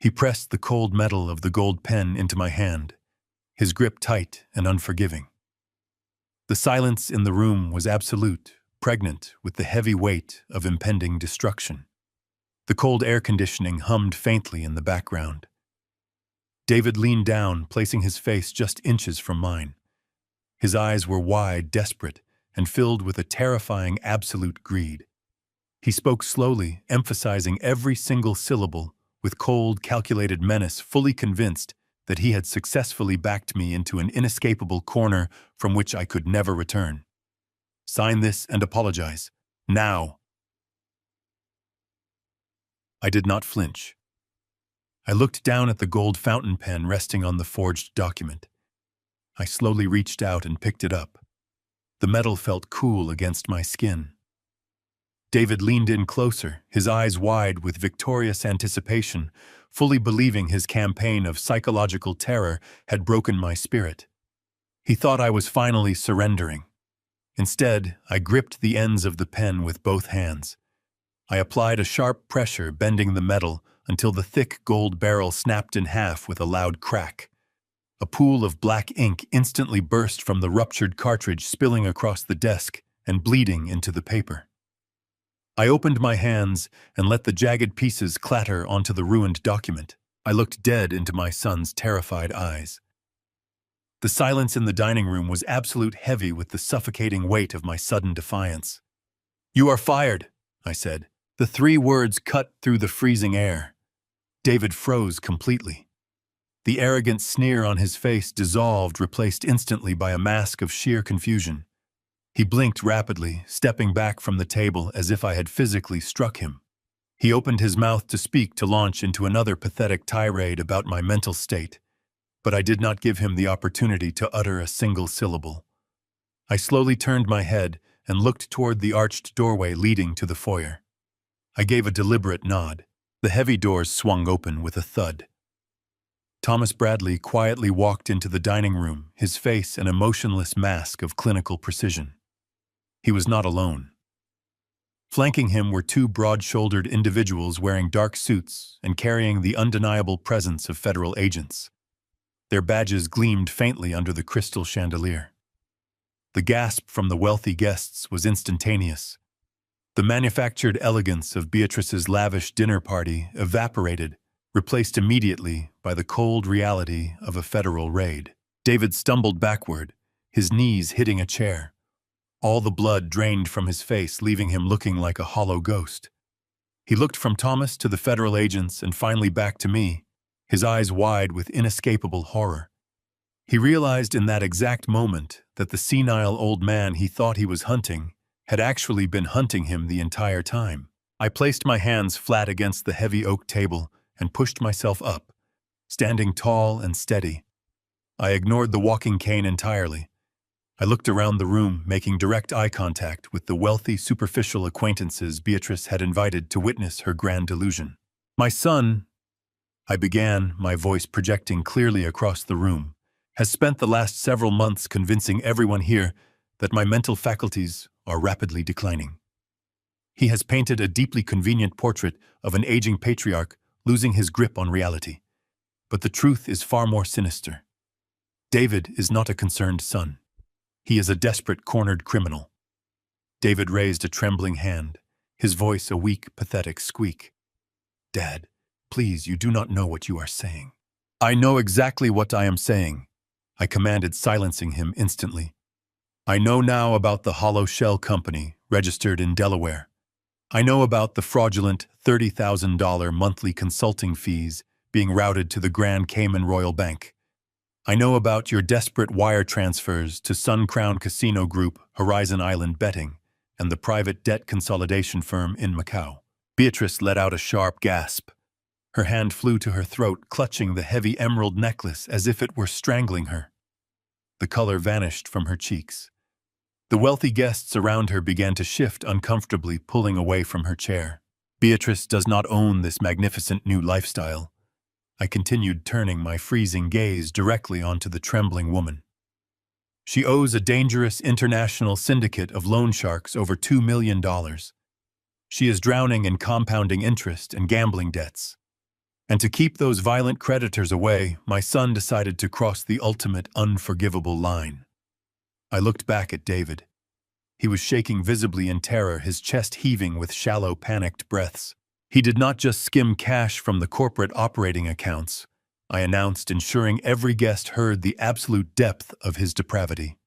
He pressed the cold metal of the gold pen into my hand, his grip tight and unforgiving. The silence in the room was absolute, pregnant with the heavy weight of impending destruction. The cold air conditioning hummed faintly in the background. David leaned down, placing his face just inches from mine. His eyes were wide, desperate, and filled with a terrifying absolute greed. He spoke slowly, emphasizing every single syllable with cold, calculated menace, fully convinced that he had successfully backed me into an inescapable corner from which I could never return. "Sign this and apologize. Now." I did not flinch. I looked down at the gold fountain pen resting on the forged document. I slowly reached out and picked it up. The metal felt cool against my skin. David leaned in closer, his eyes wide with victorious anticipation, fully believing his campaign of psychological terror had broken my spirit. He thought I was finally surrendering. Instead, I gripped the ends of the pen with both hands. I applied a sharp pressure, bending the metal until the thick gold barrel snapped in half with a loud crack. A pool of black ink instantly burst from the ruptured cartridge, spilling across the desk and bleeding into the paper. I opened my hands and let the jagged pieces clatter onto the ruined document. I looked dead into my son's terrified eyes. The silence in the dining room was absolute, heavy with the suffocating weight of my sudden defiance. "You are fired," I said. The 3 words cut through the freezing air. David froze completely. The arrogant sneer on his face dissolved, replaced instantly by a mask of sheer confusion. He blinked rapidly, stepping back from the table as if I had physically struck him. He opened his mouth to speak, to launch into another pathetic tirade about my mental state, but I did not give him the opportunity to utter a single syllable. I slowly turned my head and looked toward the arched doorway leading to the foyer. I gave a deliberate nod. The heavy doors swung open with a thud. Thomas Bradley quietly walked into the dining room, his face an emotionless mask of clinical precision. He was not alone. Flanking him were two broad-shouldered individuals wearing dark suits and carrying the undeniable presence of federal agents. Their badges gleamed faintly under the crystal chandelier. The gasp from the wealthy guests was instantaneous. The manufactured elegance of Beatrice's lavish dinner party evaporated, replaced immediately by the cold reality of a federal raid. David stumbled backward, his knees hitting a chair. All the blood drained from his face, leaving him looking like a hollow ghost. He looked from Thomas to the federal agents and finally back to me, his eyes wide with inescapable horror. He realized in that exact moment that the senile old man he thought he was hunting had actually been hunting him the entire time. I placed my hands flat against the heavy oak table and pushed myself up, standing tall and steady. I ignored the walking cane entirely. I looked around the room, making direct eye contact with the wealthy, superficial acquaintances Beatrice had invited to witness her grand delusion. "My son," I began, my voice projecting clearly across the room, "has spent the last several months convincing everyone here that my mental faculties are rapidly declining. He has painted a deeply convenient portrait of an aging patriarch losing his grip on reality. But the truth is far more sinister. David is not a concerned son. He is a desperate, cornered criminal." David raised a trembling hand, his voice a weak, pathetic squeak. "Dad, please, you do not know what you are saying." "I know exactly what I am saying," I commanded, silencing him instantly. "I know now about the Hollow Shell Company, registered in Delaware. I know about the fraudulent $30,000 monthly consulting fees being routed to the Grand Cayman Royal Bank. I know about your desperate wire transfers to Sun Crown Casino Group, Horizon Island Betting, and the private debt consolidation firm in Macau." Beatrice let out a sharp gasp. Her hand flew to her throat, clutching the heavy emerald necklace as if it were strangling her. The color vanished from her cheeks. The wealthy guests around her began to shift uncomfortably, pulling away from her chair. "Beatrice does not own this magnificent new lifestyle," I continued, turning my freezing gaze directly onto the trembling woman. "She owes a dangerous international syndicate of loan sharks over $2 million. She is drowning in compounding interest and gambling debts. And to keep those violent creditors away, my son decided to cross the ultimate unforgivable line." I looked back at David. He was shaking visibly in terror, his chest heaving with shallow, panicked breaths. "He did not just skim cash from the corporate operating accounts," I announced, ensuring every guest heard the absolute depth of his depravity.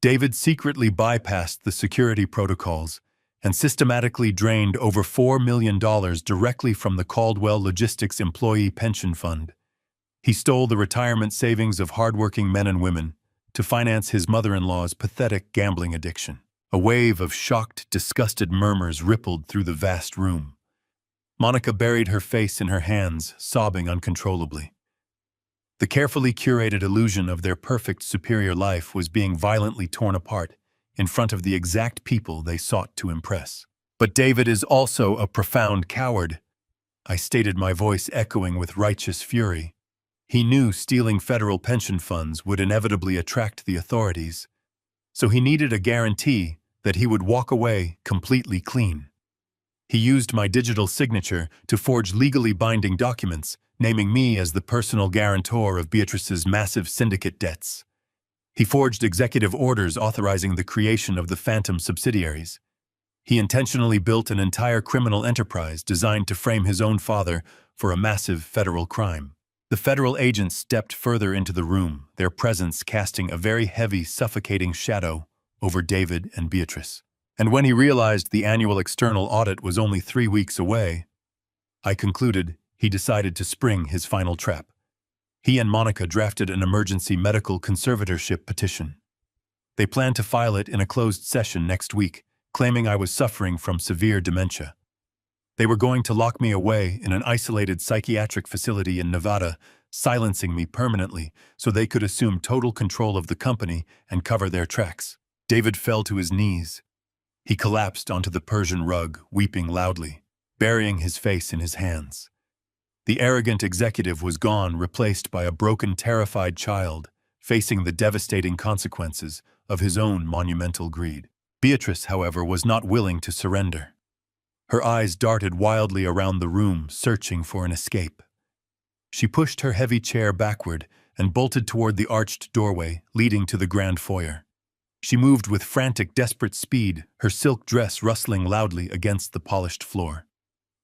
"David secretly bypassed the security protocols and systematically drained over $4 million directly from the Caldwell Logistics Employee Pension Fund. He stole the retirement savings of hardworking men and women to finance his mother-in-law's pathetic gambling addiction." A wave of shocked, disgusted murmurs rippled through the vast room. Monica buried her face in her hands, sobbing uncontrollably. The carefully curated illusion of their perfect, superior life was being violently torn apart in front of the exact people they sought to impress. "But David is also a profound coward," I stated, my voice echoing with righteous fury. "He knew stealing federal pension funds would inevitably attract the authorities, so he needed a guarantee that he would walk away completely clean. He used my digital signature to forge legally binding documents, naming me as the personal guarantor of Beatrice's massive syndicate debts. He forged executive orders authorizing the creation of the phantom subsidiaries. He intentionally built an entire criminal enterprise designed to frame his own father for a massive federal crime." The federal agents stepped further into the room, their presence casting a very heavy, suffocating shadow over David and Beatrice. And when he realized the annual external audit was only 3 weeks away, I concluded he decided to spring his final trap. He and Monica drafted an emergency medical conservatorship petition. They planned to file it in a closed session next week, claiming I was suffering from severe dementia. They were going to lock me away in an isolated psychiatric facility in Nevada, silencing me permanently so they could assume total control of the company and cover their tracks. David fell to his knees. He collapsed onto the Persian rug, weeping loudly, burying his face in his hands. The arrogant executive was gone, replaced by a broken, terrified child, facing the devastating consequences of his own monumental greed. Beatrice, however, was not willing to surrender. Her eyes darted wildly around the room, searching for an escape. She pushed her heavy chair backward and bolted toward the arched doorway leading to the grand foyer. She moved with frantic, desperate speed, her silk dress rustling loudly against the polished floor.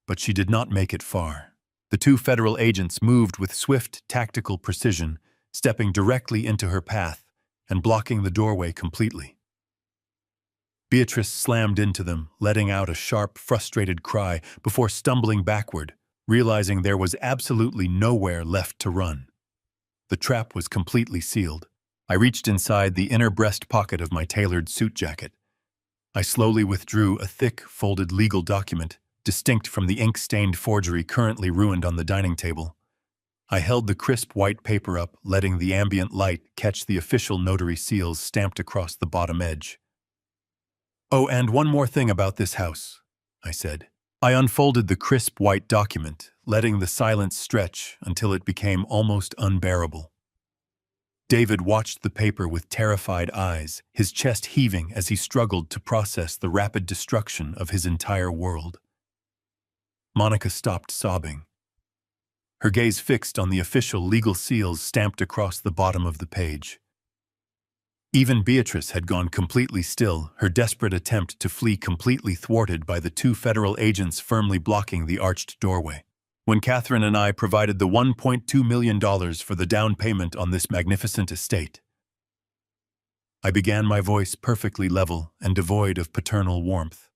But she did not make it far. The two federal agents moved with swift, tactical precision, stepping directly into her path and blocking the doorway completely. Beatrice slammed into them, letting out a sharp, frustrated cry before stumbling backward, realizing there was absolutely nowhere left to run. The trap was completely sealed. I reached inside the inner breast pocket of my tailored suit jacket. I slowly withdrew a thick, folded legal document, distinct from the ink-stained forgery currently ruined on the dining table. I held the crisp white paper up, letting the ambient light catch the official notary seals stamped across the bottom edge. "Oh, and one more thing about this house," I said. I unfolded the crisp white document, letting the silence stretch until it became almost unbearable. David watched the paper with terrified eyes, his chest heaving as he struggled to process the rapid destruction of his entire world. Monica stopped sobbing, her gaze fixed on the official legal seals stamped across the bottom of the page. Even Beatrice had gone completely still, her desperate attempt to flee completely thwarted by the two federal agents firmly blocking the arched doorway. When Catherine and I provided the $1.2 million for the down payment on this magnificent estate, I began, my voice perfectly level and devoid of paternal warmth.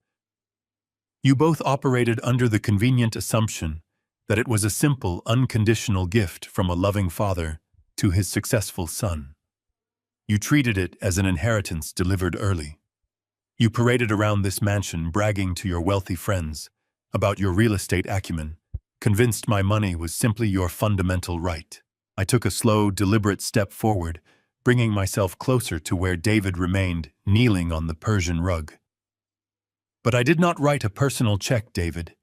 You both operated under the convenient assumption that it was a simple, unconditional gift from a loving father to his successful son. You treated it as an inheritance delivered early. You paraded around this mansion bragging to your wealthy friends about your real estate acumen, convinced my money was simply your fundamental right. I took a slow, deliberate step forward, bringing myself closer to where David remained, kneeling on the Persian rug. But I did not write a personal check, David.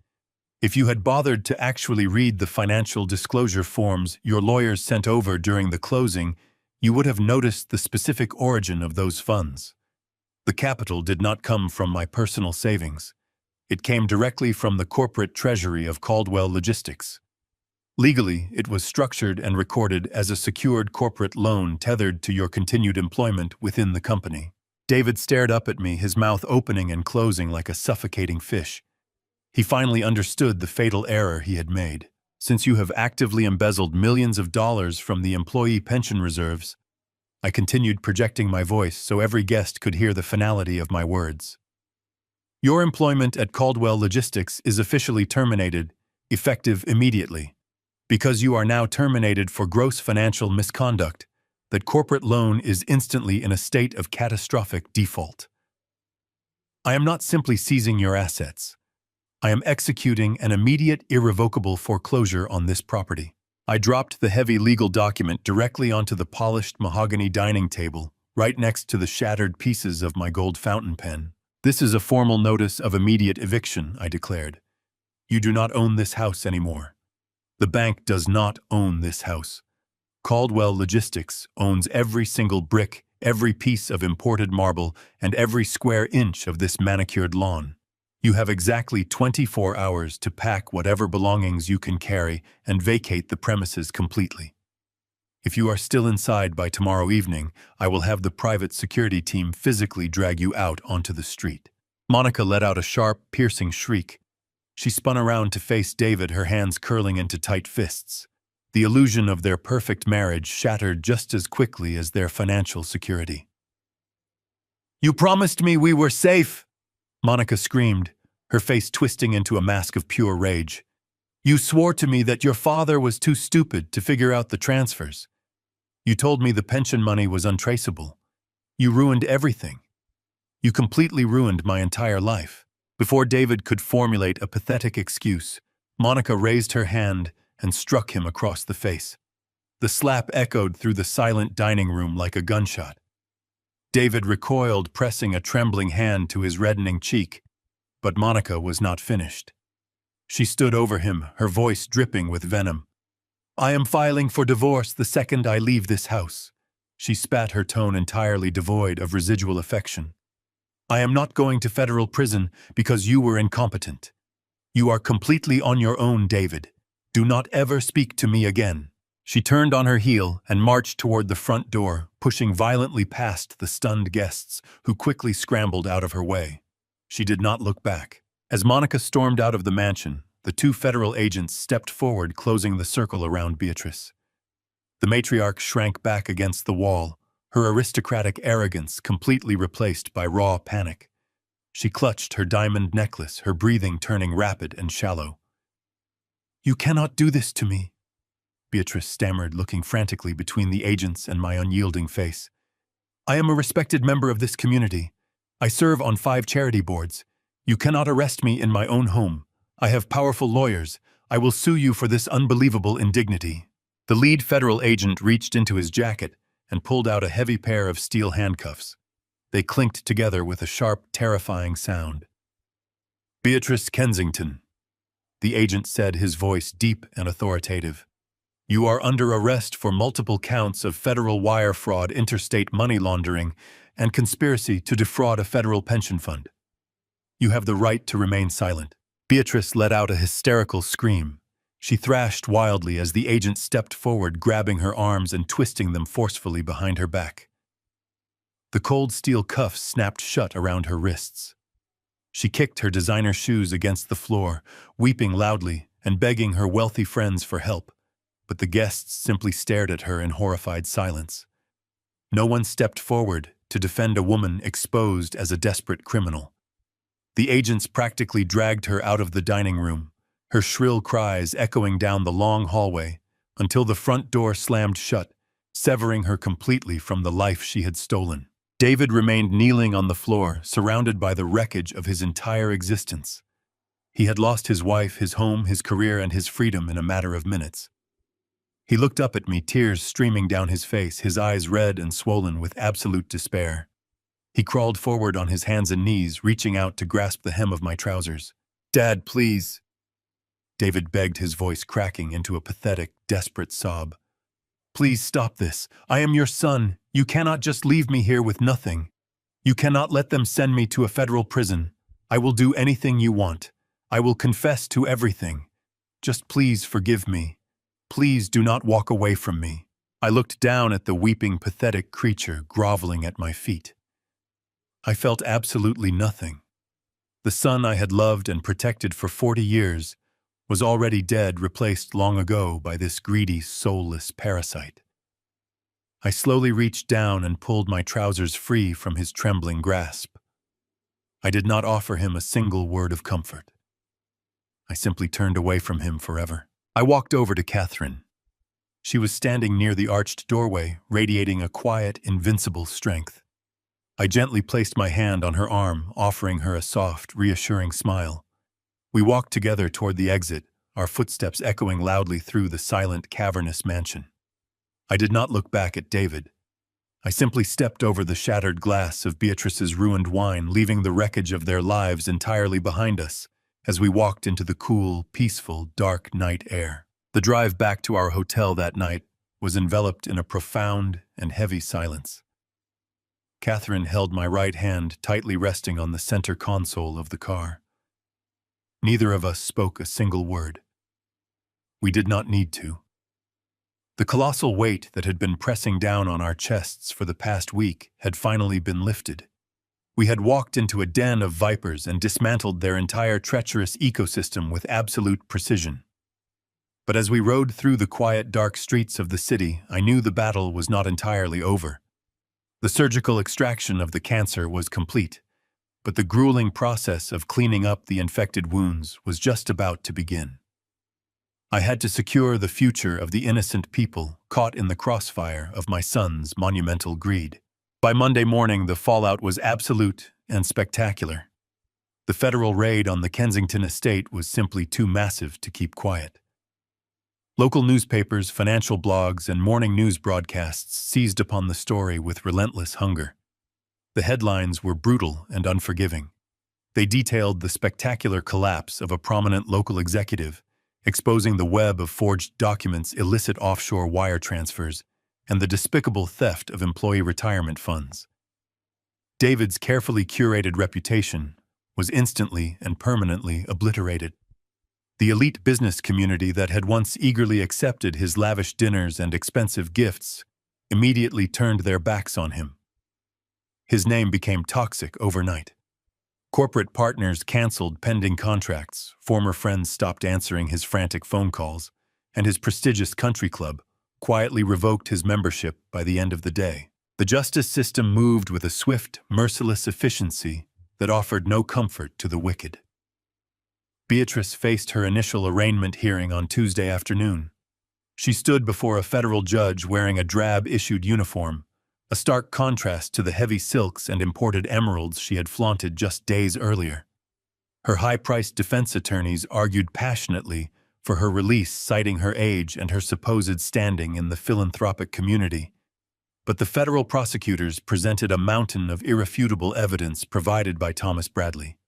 If you had bothered to actually read the financial disclosure forms your lawyers sent over during the closing, you would have noticed the specific origin of those funds. The capital did not come from my personal savings. It came directly from the corporate treasury of Caldwell Logistics. Legally, it was structured and recorded as a secured corporate loan tethered to your continued employment within the company. David stared up at me, his mouth opening and closing like a suffocating fish. He finally understood the fatal error he had made. Since you have actively embezzled millions of dollars from the employee pension reserves, I continued, projecting my voice so every guest could hear the finality of my words. Your employment at Caldwell Logistics is officially terminated, effective immediately. Because you are now terminated for gross financial misconduct, that corporate loan is instantly in a state of catastrophic default. I am not simply seizing your assets. I am executing an immediate, irrevocable foreclosure on this property. I dropped the heavy legal document directly onto the polished mahogany dining table, right next to the shattered pieces of my gold fountain pen. This is a formal notice of immediate eviction, I declared. You do not own this house anymore. The bank does not own this house. Caldwell Logistics owns every single brick, every piece of imported marble, and every square inch of this manicured lawn. You have exactly 24 hours to pack whatever belongings you can carry and vacate the premises completely. If you are still inside by tomorrow evening, I will have the private security team physically drag you out onto the street. Monica let out a sharp, piercing shriek. She spun around to face David, her hands curling into tight fists. The illusion of their perfect marriage shattered just as quickly as their financial security. "You promised me we were safe!" Monica screamed, her face twisting into a mask of pure rage. "You swore to me that your father was too stupid to figure out the transfers. You told me the pension money was untraceable. You ruined everything. You completely ruined my entire life." Before David could formulate a pathetic excuse, Monica raised her hand and struck him across the face. The slap echoed through the silent dining room like a gunshot. David recoiled, pressing a trembling hand to his reddening cheek, but Monica was not finished. She stood over him, her voice dripping with venom. "I am filing for divorce the second I leave this house." She spat, her tone entirely devoid of residual affection. "I am not going to federal prison because you were incompetent. You are completely on your own, David. Do not ever speak to me again." She turned on her heel and marched toward the front door, pushing violently past the stunned guests, who quickly scrambled out of her way. She did not look back. As Monica stormed out of the mansion, the two federal agents stepped forward, closing the circle around Beatrice. The matriarch shrank back against the wall, her aristocratic arrogance completely replaced by raw panic. She clutched her diamond necklace, her breathing turning rapid and shallow. "You cannot do this to me," Beatrice stammered, looking frantically between the agents and my unyielding face. "I am a respected member of this community. I serve on 5 charity boards. You cannot arrest me in my own home. I have powerful lawyers. I will sue you for this unbelievable indignity." The lead federal agent reached into his jacket and pulled out a heavy pair of steel handcuffs. They clinked together with a sharp, terrifying sound. "Beatrice Kensington," the agent said, his voice deep and authoritative. "You are under arrest for multiple counts of federal wire fraud, interstate money laundering, and conspiracy to defraud a federal pension fund. You have the right to remain silent." Beatrice let out a hysterical scream. She thrashed wildly as the agent stepped forward, grabbing her arms and twisting them forcefully behind her back. The cold steel cuffs snapped shut around her wrists. She kicked her designer shoes against the floor, weeping loudly and begging her wealthy friends for help, but the guests simply stared at her in horrified silence. No one stepped forward to defend a woman exposed as a desperate criminal. The agents practically dragged her out of the dining room, her shrill cries echoing down the long hallway until the front door slammed shut, severing her completely from the life she had stolen. David remained kneeling on the floor, surrounded by the wreckage of his entire existence. He had lost his wife, his home, his career, and his freedom in a matter of minutes. He looked up at me, tears streaming down his face, his eyes red and swollen with absolute despair. He crawled forward on his hands and knees, reaching out to grasp the hem of my trousers. "Dad, please," David begged, his voice cracking into a pathetic, desperate sob. "Please stop this. I am your son. You cannot just leave me here with nothing. You cannot let them send me to a federal prison. I will do anything you want. I will confess to everything. Just please forgive me. Please do not walk away from me." I looked down at the weeping, pathetic creature groveling at my feet. I felt absolutely nothing. The son I had loved and protected for 40 years was already dead, replaced long ago by this greedy, soulless parasite. I slowly reached down and pulled my trousers free from his trembling grasp. I did not offer him a single word of comfort. I simply turned away from him forever. I walked over to Catherine. She was standing near the arched doorway, radiating a quiet, invincible strength. I gently placed my hand on her arm, offering her a soft, reassuring smile. We walked together toward the exit, our footsteps echoing loudly through the silent, cavernous mansion. I did not look back at David. I simply stepped over the shattered glass of Beatrice's ruined wine, leaving the wreckage of their lives entirely behind us as we walked into the cool, peaceful, dark night air. The drive back to our hotel that night was enveloped in a profound and heavy silence. Catherine held my right hand, tightly resting on the center console of the car. Neither of us spoke a single word. We did not need to. The colossal weight that had been pressing down on our chests for the past week had finally been lifted. We had walked into a den of vipers and dismantled their entire treacherous ecosystem with absolute precision. But as we rode through the quiet, dark streets of the city, I knew the battle was not entirely over. The surgical extraction of the cancer was complete, but the grueling process of cleaning up the infected wounds was just about to begin. I had to secure the future of the innocent people caught in the crossfire of my son's monumental greed. By Monday morning, the fallout was absolute and spectacular. The federal raid on the Kensington estate was simply too massive to keep quiet. Local newspapers, financial blogs, and morning news broadcasts seized upon the story with relentless hunger. The headlines were brutal and unforgiving. They detailed the spectacular collapse of a prominent local executive, exposing the web of forged documents, illicit offshore wire transfers, and the despicable theft of employee retirement funds. David's carefully curated reputation was instantly and permanently obliterated. The elite business community that had once eagerly accepted his lavish dinners and expensive gifts immediately turned their backs on him. His name became toxic overnight. Corporate partners canceled pending contracts, former friends stopped answering his frantic phone calls, and his prestigious country club quietly revoked his membership by the end of the day. The justice system moved with a swift, merciless efficiency that offered no comfort to the wicked. Beatrice faced her initial arraignment hearing on Tuesday afternoon. She stood before a federal judge wearing a drab-issued uniform, a stark contrast to the heavy silks and imported emeralds she had flaunted just days earlier. Her high-priced defense attorneys argued passionately for her release, citing her age and her supposed standing in the philanthropic community. But the federal prosecutors presented a mountain of irrefutable evidence provided by Thomas Bradley.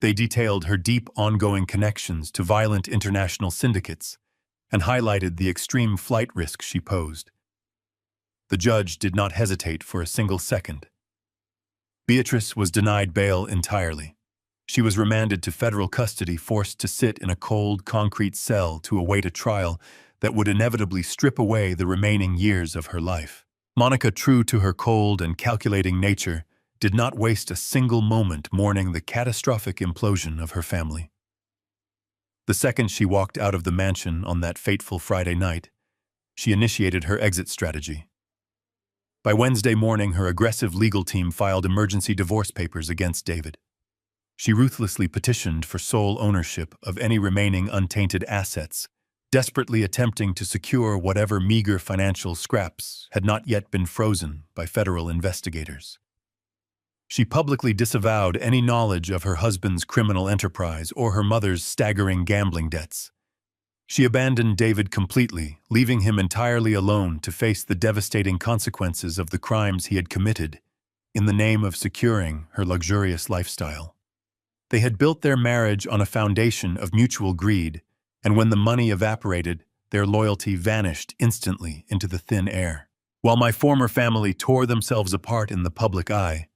They detailed her deep, ongoing connections to violent international syndicates and highlighted the extreme flight risk she posed. The judge did not hesitate for a single second. Beatrice was denied bail entirely. She was remanded to federal custody, forced to sit in a cold, concrete cell to await a trial that would inevitably strip away the remaining years of her life. Monica, true to her cold and calculating nature, did not waste a single moment mourning the catastrophic implosion of her family. The second she walked out of the mansion on that fateful Friday night, she initiated her exit strategy. By Wednesday morning, her aggressive legal team filed emergency divorce papers against David. She ruthlessly petitioned for sole ownership of any remaining untainted assets, desperately attempting to secure whatever meager financial scraps had not yet been frozen by federal investigators. She publicly disavowed any knowledge of her husband's criminal enterprise or her mother's staggering gambling debts. She abandoned David completely, leaving him entirely alone to face the devastating consequences of the crimes he had committed in the name of securing her luxurious lifestyle. They had built their marriage on a foundation of mutual greed, and when the money evaporated, their loyalty vanished instantly into the thin air. While my former family tore themselves apart in the public eye,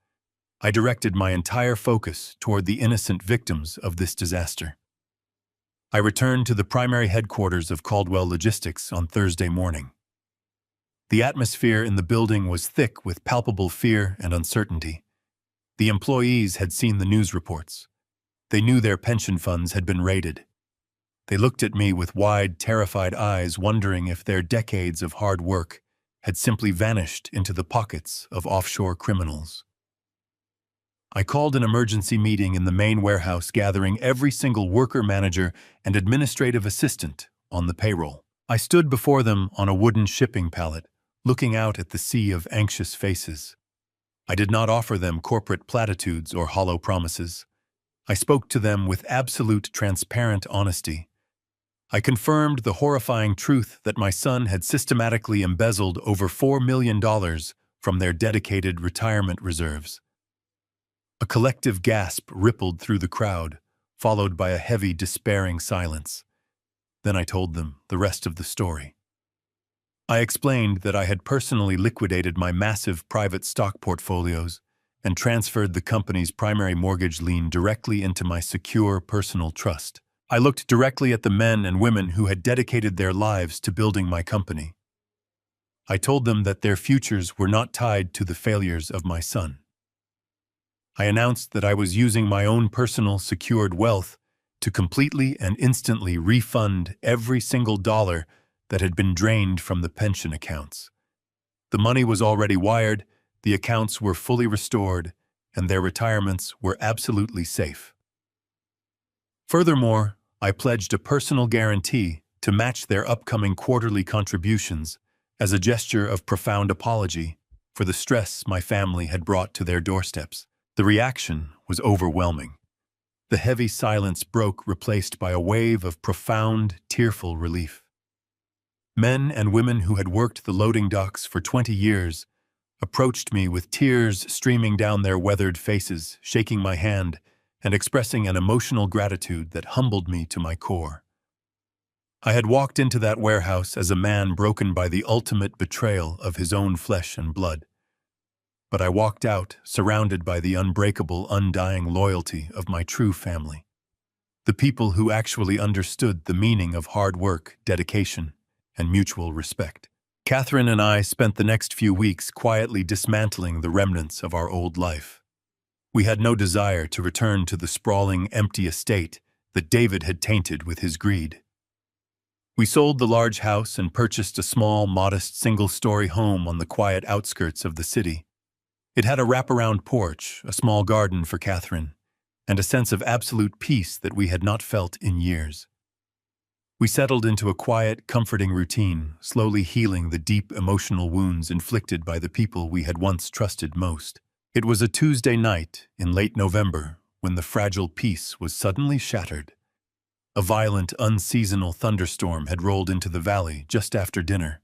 I directed my entire focus toward the innocent victims of this disaster. I returned to the primary headquarters of Caldwell Logistics on Thursday morning. The atmosphere in the building was thick with palpable fear and uncertainty. The employees had seen the news reports. They knew their pension funds had been raided. They looked at me with wide, terrified eyes, wondering if their decades of hard work had simply vanished into the pockets of offshore criminals. I called an emergency meeting in the main warehouse, gathering every single worker, manager, and administrative assistant on the payroll. I stood before them on a wooden shipping pallet, looking out at the sea of anxious faces. I did not offer them corporate platitudes or hollow promises. I spoke to them with absolute, transparent honesty. I confirmed the horrifying truth that my son had systematically embezzled over $4 million from their dedicated retirement reserves. A collective gasp rippled through the crowd, followed by a heavy, despairing silence. Then I told them the rest of the story. I explained that I had personally liquidated my massive private stock portfolios and transferred the company's primary mortgage lien directly into my secure personal trust. I looked directly at the men and women who had dedicated their lives to building my company. I told them that their futures were not tied to the failures of my son. I announced that I was using my own personal secured wealth to completely and instantly refund every single dollar that had been drained from the pension accounts. The money was already wired, the accounts were fully restored, and their retirements were absolutely safe. Furthermore, I pledged a personal guarantee to match their upcoming quarterly contributions as a gesture of profound apology for the stress my family had brought to their doorsteps. The reaction was overwhelming. The heavy silence broke, replaced by a wave of profound, tearful relief. Men and women who had worked the loading docks for 20 years approached me with tears streaming down their weathered faces, shaking my hand and expressing an emotional gratitude that humbled me to my core. I had walked into that warehouse as a man broken by the ultimate betrayal of his own flesh and blood. But I walked out surrounded by the unbreakable, undying loyalty of my true family. The people who actually understood the meaning of hard work, dedication, and mutual respect. Catherine and I spent the next few weeks quietly dismantling the remnants of our old life. We had no desire to return to the sprawling, empty estate that David had tainted with his greed. We sold the large house and purchased a small, modest, single-story home on the quiet outskirts of the city. It had a wraparound porch, a small garden for Catherine, and a sense of absolute peace that we had not felt in years. We settled into a quiet, comforting routine, slowly healing the deep emotional wounds inflicted by the people we had once trusted most. It was a Tuesday night in late November when the fragile peace was suddenly shattered. A violent, unseasonal thunderstorm had rolled into the valley just after dinner.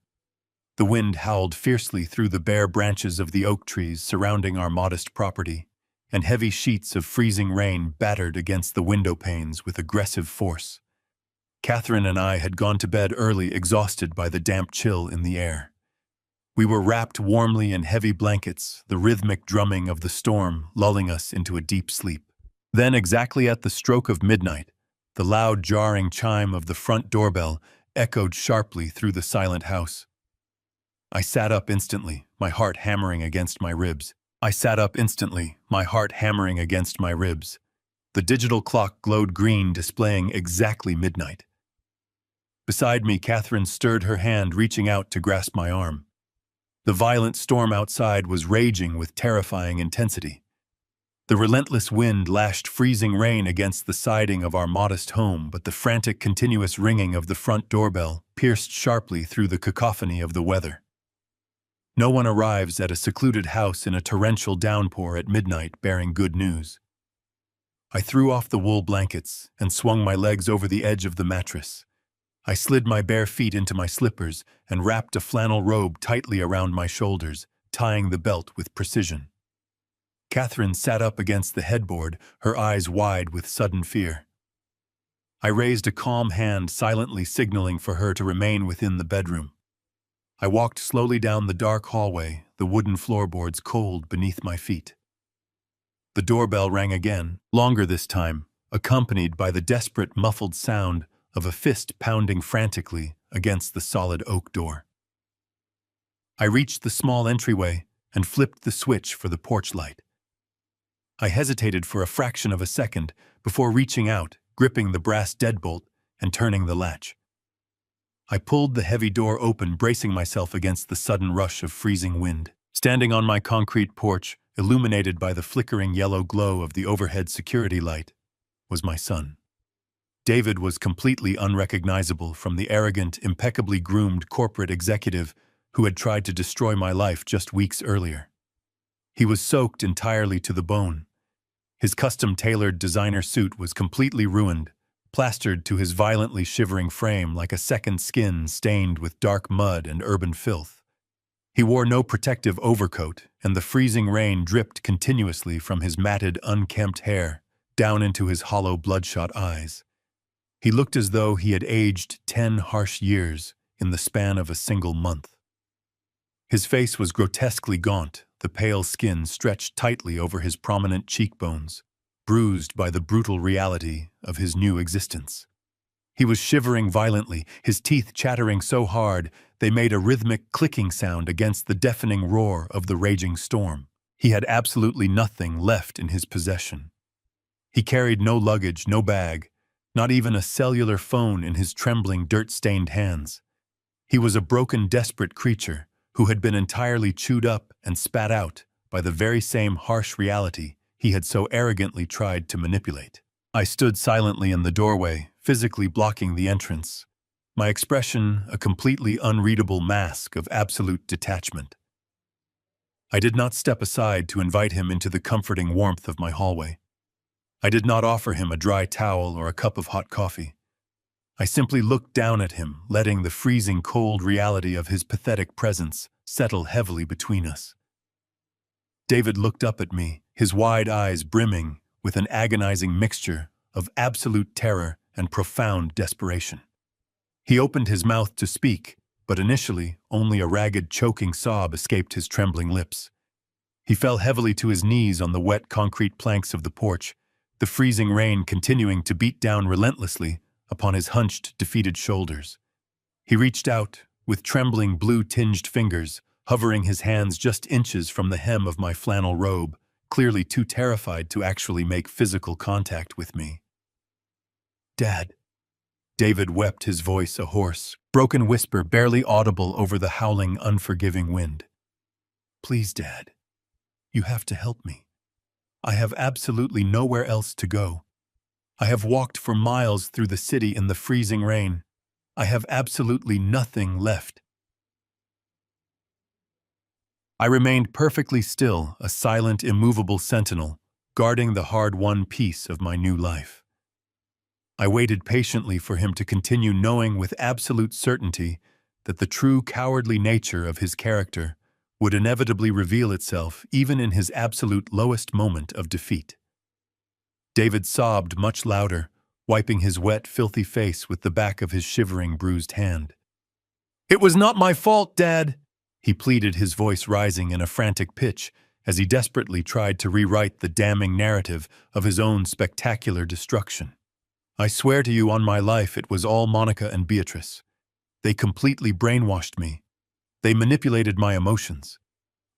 The wind howled fiercely through the bare branches of the oak trees surrounding our modest property, and heavy sheets of freezing rain battered against the window panes with aggressive force. Catherine and I had gone to bed early, exhausted by the damp chill in the air. We were wrapped warmly in heavy blankets, the rhythmic drumming of the storm lulling us into a deep sleep. Then, exactly at the stroke of midnight, the loud, jarring chime of the front doorbell echoed sharply through the silent house. I sat up instantly, my heart hammering against my ribs. The digital clock glowed green, displaying exactly midnight. Beside me, Catherine stirred her hand, reaching out to grasp my arm. The violent storm outside was raging with terrifying intensity. The relentless wind lashed freezing rain against the siding of our modest home, but the frantic, continuous ringing of the front doorbell pierced sharply through the cacophony of the weather. No one arrives at a secluded house in a torrential downpour at midnight bearing good news. I threw off the wool blankets and swung my legs over the edge of the mattress. I slid my bare feet into my slippers and wrapped a flannel robe tightly around my shoulders, tying the belt with precision. Catherine sat up against the headboard, her eyes wide with sudden fear. I raised a calm hand, silently signaling for her to remain within the bedroom. I walked slowly down the dark hallway, the wooden floorboards cold beneath my feet. The doorbell rang again, longer this time, accompanied by the desperate, muffled sound of a fist pounding frantically against the solid oak door. I reached the small entryway and flipped the switch for the porch light. I hesitated for a fraction of a second before reaching out, gripping the brass deadbolt and turning the latch. I pulled the heavy door open, bracing myself against the sudden rush of freezing wind. Standing on my concrete porch, illuminated by the flickering yellow glow of the overhead security light, was my son. David was completely unrecognizable from the arrogant, impeccably groomed corporate executive who had tried to destroy my life just weeks earlier. He was soaked entirely to the bone. His custom-tailored designer suit was completely ruined, plastered to his violently shivering frame like a second skin stained with dark mud and urban filth. He wore no protective overcoat, and the freezing rain dripped continuously from his matted, unkempt hair down into his hollow, bloodshot eyes. He looked as though he had aged 10 harsh years in the span of a single month. His face was grotesquely gaunt, the pale skin stretched tightly over his prominent cheekbones, bruised by the brutal reality of his new existence. He was shivering violently, his teeth chattering so hard they made a rhythmic clicking sound against the deafening roar of the raging storm. He had absolutely nothing left in his possession. He carried no luggage, no bag, not even a cellular phone in his trembling, dirt-stained hands. He was a broken, desperate creature who had been entirely chewed up and spat out by the very same harsh reality he had so arrogantly tried to manipulate. I stood silently in the doorway, physically blocking the entrance, my expression a completely unreadable mask of absolute detachment. I did not step aside to invite him into the comforting warmth of my hallway. I did not offer him a dry towel or a cup of hot coffee. I simply looked down at him, letting the freezing cold reality of his pathetic presence settle heavily between us. David looked up at me, his wide eyes brimming with an agonizing mixture of absolute terror and profound desperation. He opened his mouth to speak, but initially only a ragged, choking sob escaped his trembling lips. He fell heavily to his knees on the wet concrete planks of the porch, the freezing rain continuing to beat down relentlessly upon his hunched, defeated shoulders. He reached out, with trembling blue-tinged fingers, hovering his hands just inches from the hem of my flannel robe, clearly too terrified to actually make physical contact with me. "Dad." David wept, his voice a hoarse, broken whisper barely audible over the howling, unforgiving wind. "Please, Dad. You have to help me. I have absolutely nowhere else to go. I have walked for miles through the city in the freezing rain. I have absolutely nothing left." I remained perfectly still, a silent, immovable sentinel, guarding the hard-won peace of my new life. I waited patiently for him to continue, knowing with absolute certainty that the true cowardly nature of his character would inevitably reveal itself even in his absolute lowest moment of defeat. David sobbed much louder, wiping his wet, filthy face with the back of his shivering, bruised hand. "It was not my fault, Dad," he pleaded, his voice rising in a frantic pitch as he desperately tried to rewrite the damning narrative of his own spectacular destruction. "I swear to you on my life it was all Monica and Beatrice. They completely brainwashed me. They manipulated my emotions.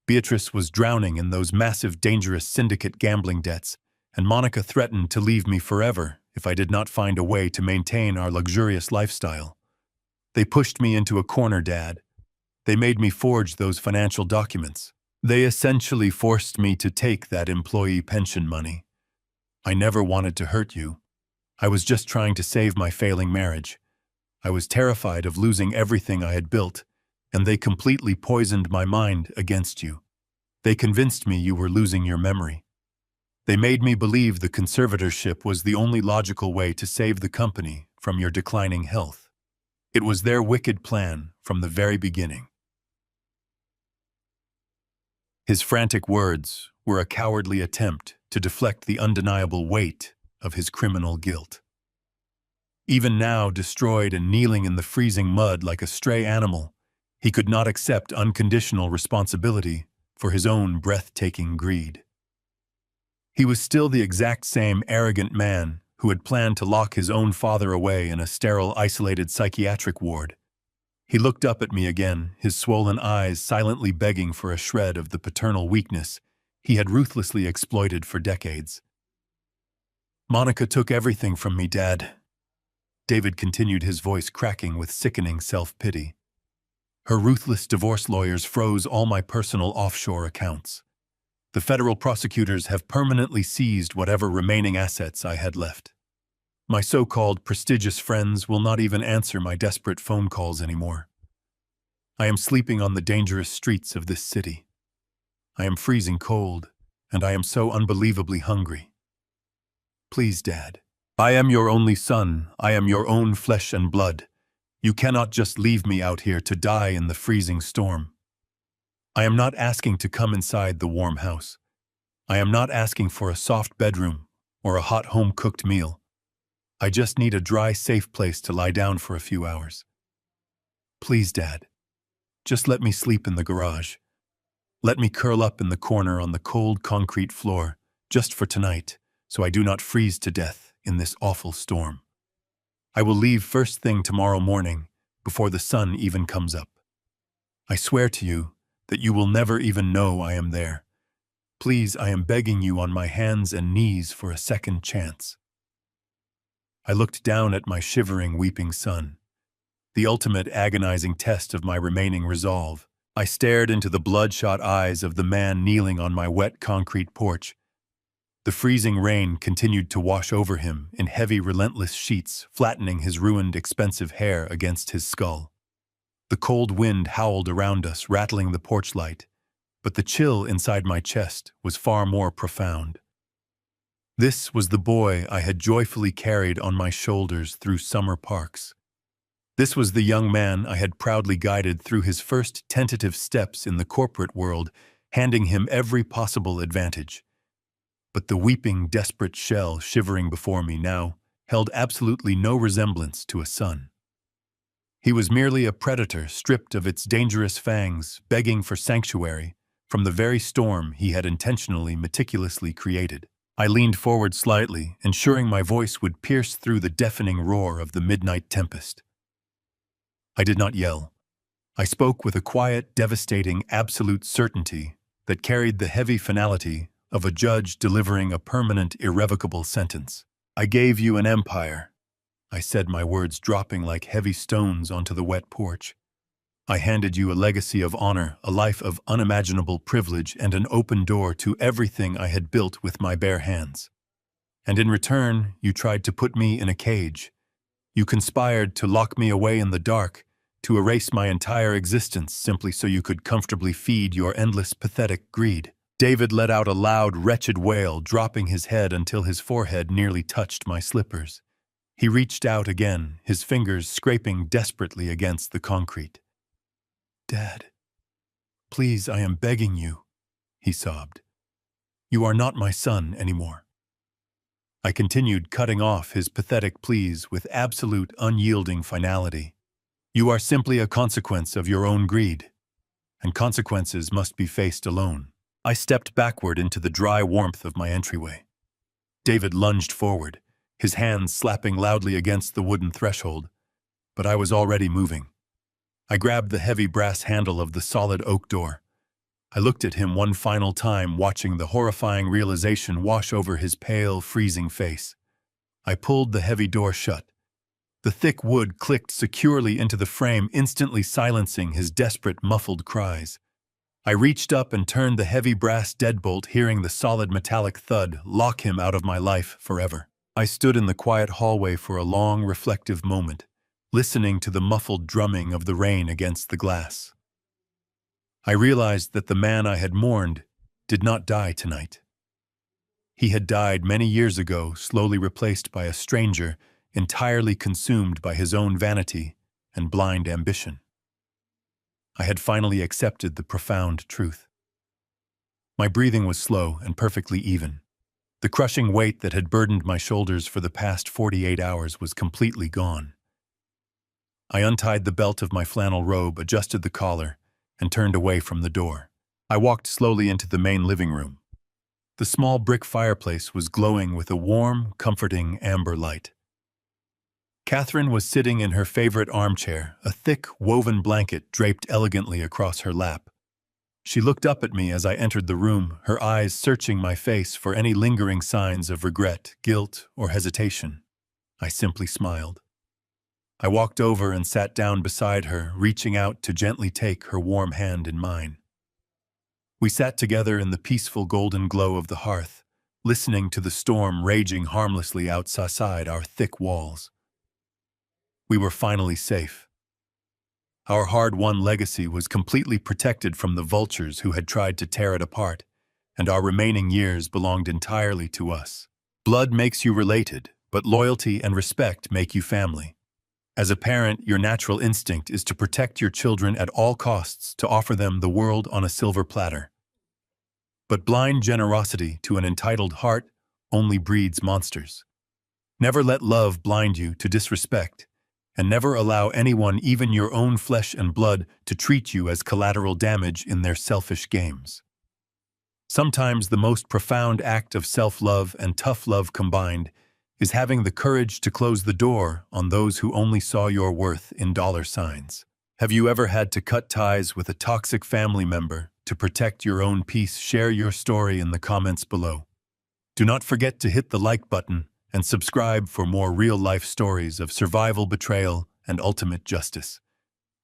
Beatrice was drowning in those massive, dangerous syndicate gambling debts, and Monica threatened to leave me forever if I did not find a way to maintain our luxurious lifestyle. They pushed me into a corner, Dad. They made me forge those financial documents. They essentially forced me to take that employee pension money. I never wanted to hurt you. I was just trying to save my failing marriage. I was terrified of losing everything I had built, and they completely poisoned my mind against you. They convinced me you were losing your memory. They made me believe the conservatorship was the only logical way to save the company from your declining health. It was their wicked plan from the very beginning." His frantic words were a cowardly attempt to deflect the undeniable weight of his criminal guilt. Even now, destroyed and kneeling in the freezing mud like a stray animal, he could not accept unconditional responsibility for his own breathtaking greed. He was still the exact same arrogant man who had planned to lock his own father away in a sterile, isolated psychiatric ward. He looked up at me again, his swollen eyes silently begging for a shred of the paternal weakness he had ruthlessly exploited for decades. "Monica took everything from me, Dad." David continued, his voice cracking with sickening self-pity. "Her ruthless divorce lawyers froze all my personal offshore accounts. The federal prosecutors have permanently seized whatever remaining assets I had left. My so-called prestigious friends will not even answer my desperate phone calls anymore. I am sleeping on the dangerous streets of this city. I am freezing cold, and I am so unbelievably hungry. Please, Dad. I am your only son. I am your own flesh and blood. You cannot just leave me out here to die in the freezing storm. I am not asking to come inside the warm house. I am not asking for a soft bedroom or a hot home-cooked meal. I just need a dry, safe place to lie down for a few hours. Please, Dad. Just let me sleep in the garage. Let me curl up in the corner on the cold concrete floor, just for tonight, so I do not freeze to death in this awful storm. I will leave first thing tomorrow morning, before the sun even comes up. I swear to you that you will never even know I am there. Please, I am begging you on my hands and knees for a second chance." I looked down at my shivering, weeping son. The ultimate agonizing test of my remaining resolve. I stared into the bloodshot eyes of the man kneeling on my wet concrete porch. The freezing rain continued to wash over him in heavy, relentless sheets, flattening his ruined, expensive hair against his skull. The cold wind howled around us, rattling the porch light, but the chill inside my chest was far more profound. This was the boy I had joyfully carried on my shoulders through summer parks. This was the young man I had proudly guided through his first tentative steps in the corporate world handing him every possible advantage. But the weeping, desperate shell shivering before me now held absolutely no resemblance to a son. He was merely a predator stripped of its dangerous fangs, begging for sanctuary from the very storm he had intentionally, meticulously created. I leaned forward slightly, ensuring my voice would pierce through the deafening roar of the midnight tempest. I did not yell. I spoke with a quiet, devastating, absolute certainty that carried the heavy finality of a judge delivering a permanent, irrevocable sentence. I gave you an empire. I said, my words dropping like heavy stones onto the wet porch. I handed you a legacy of honor, a life of unimaginable privilege, and an open door to everything I had built with my bare hands. And in return, you tried to put me in a cage. You conspired to lock me away in the dark, to erase my entire existence simply so you could comfortably feed your endless, pathetic greed. David let out a loud, wretched wail, dropping his head until his forehead nearly touched my slippers. He reached out again, his fingers scraping desperately against the concrete. "Dad, please, I am begging you," he sobbed. "You are not my son anymore." I continued cutting off his pathetic pleas with absolute, unyielding finality. "You are simply a consequence of your own greed, and consequences must be faced alone." I stepped backward into the dry warmth of my entryway. David lunged forward, his hands slapping loudly against the wooden threshold, but I was already moving. I grabbed the heavy brass handle of the solid oak door. I looked at him one final time, watching the horrifying realization wash over his pale, freezing face. I pulled the heavy door shut. The thick wood clicked securely into the frame, instantly silencing his desperate, muffled cries. I reached up and turned the heavy brass deadbolt, hearing the solid metallic thud lock him out of my life forever. I stood in the quiet hallway for a long, reflective moment, listening to the muffled drumming of the rain against the glass. I realized that the man I had mourned did not die tonight. He had died many years ago, slowly replaced by a stranger, entirely consumed by his own vanity and blind ambition. I had finally accepted the profound truth. My breathing was slow and perfectly even. The crushing weight that had burdened my shoulders for the past 48 hours was completely gone. I untied the belt of my flannel robe, adjusted the collar, and turned away from the door. I walked slowly into the main living room. The small brick fireplace was glowing with a warm, comforting amber light. Catherine was sitting in her favorite armchair, a thick, woven blanket draped elegantly across her lap. She looked up at me as I entered the room, her eyes searching my face for any lingering signs of regret, guilt, or hesitation. I simply smiled. I walked over and sat down beside her, reaching out to gently take her warm hand in mine. We sat together in the peaceful golden glow of the hearth, listening to the storm raging harmlessly outside our thick walls. We were finally safe. Our hard-won legacy was completely protected from the vultures who had tried to tear it apart, and our remaining years belonged entirely to us. Blood makes you related, but loyalty and respect make you family. As a parent, your natural instinct is to protect your children at all costs, to offer them the world on a silver platter. But blind generosity to an entitled heart only breeds monsters. Never let love blind you to disrespect, and never allow anyone, even your own flesh and blood, to treat you as collateral damage in their selfish games. Sometimes the most profound act of self-love and tough love combined is having the courage to close the door on those who only saw your worth in dollar signs. Have you ever had to cut ties with a toxic family member to protect your own peace? Share your story in the comments below. Do not forget to hit the like button and subscribe for more real-life stories of survival, betrayal, and ultimate justice.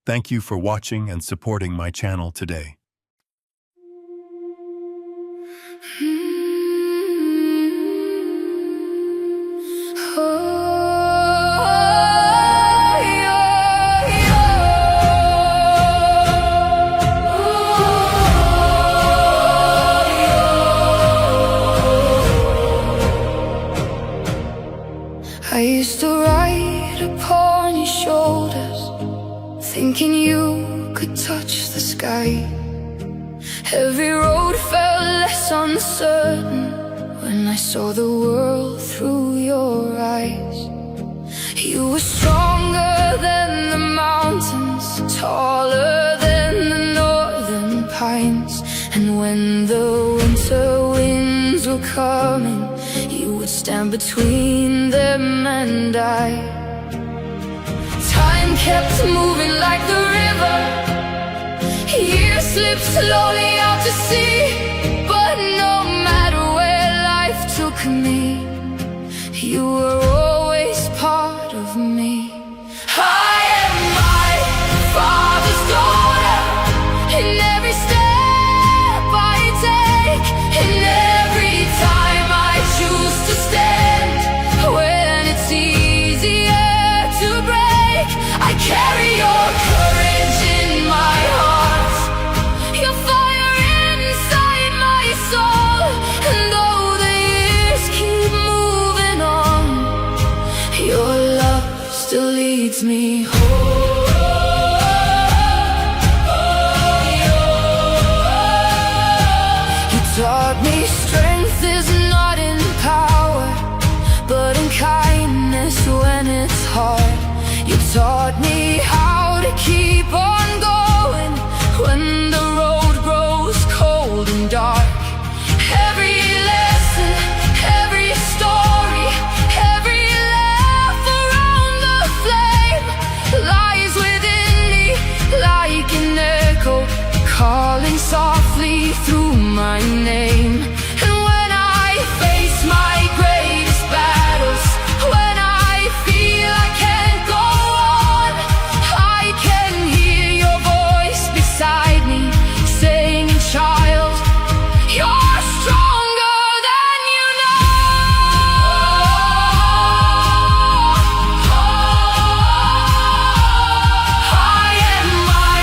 Thank you for watching and supporting my channel today. I used to ride upon your shoulders, thinking you could touch the sky. Every road felt less uncertain when I saw the world through your eyes. You were stronger than the mountains, taller than the northern pines. And when the winter winds were coming, you would stand between them and I. Time kept moving like the river, years slipped slowly out to sea. But no matter where life took me, you were always part of me. I am my Father's daughter, in every step I take, in every time I choose to stand. When it's easier to break, I carry your courage in my heart, your fire inside my soul. And though the years keep moving on, your love still leads me home. You taught me strength is not in power, but in kindness when it's hard. You taught me how to keep on going when the road grows cold and dark. Every lesson, every story, every laugh around the flame lies within me like an echo, calling softly through my name. And when I face my greatest battles, when I feel I can't go on, I can hear your voice beside me saying, child, you're stronger than you know. I am my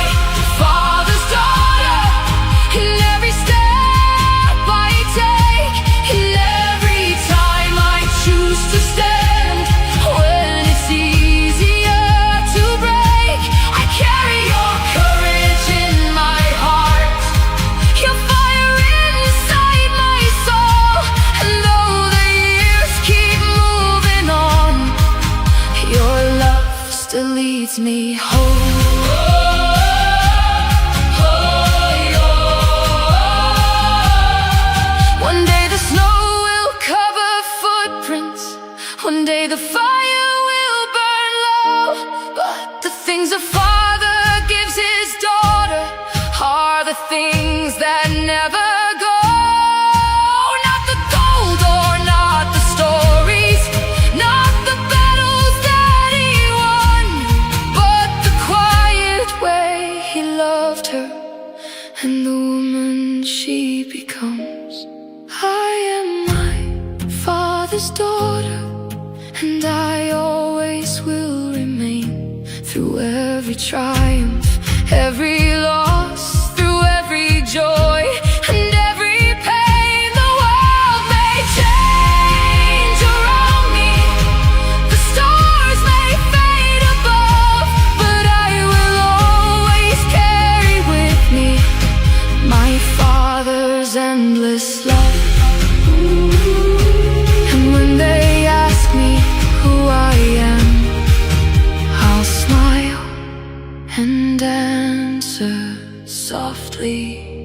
Father's daughter, in every step I take, in every time I choose to stand. When it's easier to break, I carry your courage in my heart, your fire inside my soul. And though the years keep moving on, your love still leads me home. One day the snow will cover footprints, one day the fire will burn low. But the things a father gives his daughter are the things that never go. Not the gold or not the stories, not the battles that he won, but the quiet way he loved her and the woman she becomes. I am my Father's daughter, and I always will remain. Through every triumph, every loss, through every joy and every pain, the world may change around me, the stars may fade above, but I will always carry with me my Father's endless love. And when they ask me who I am, I'll smile and answer softly.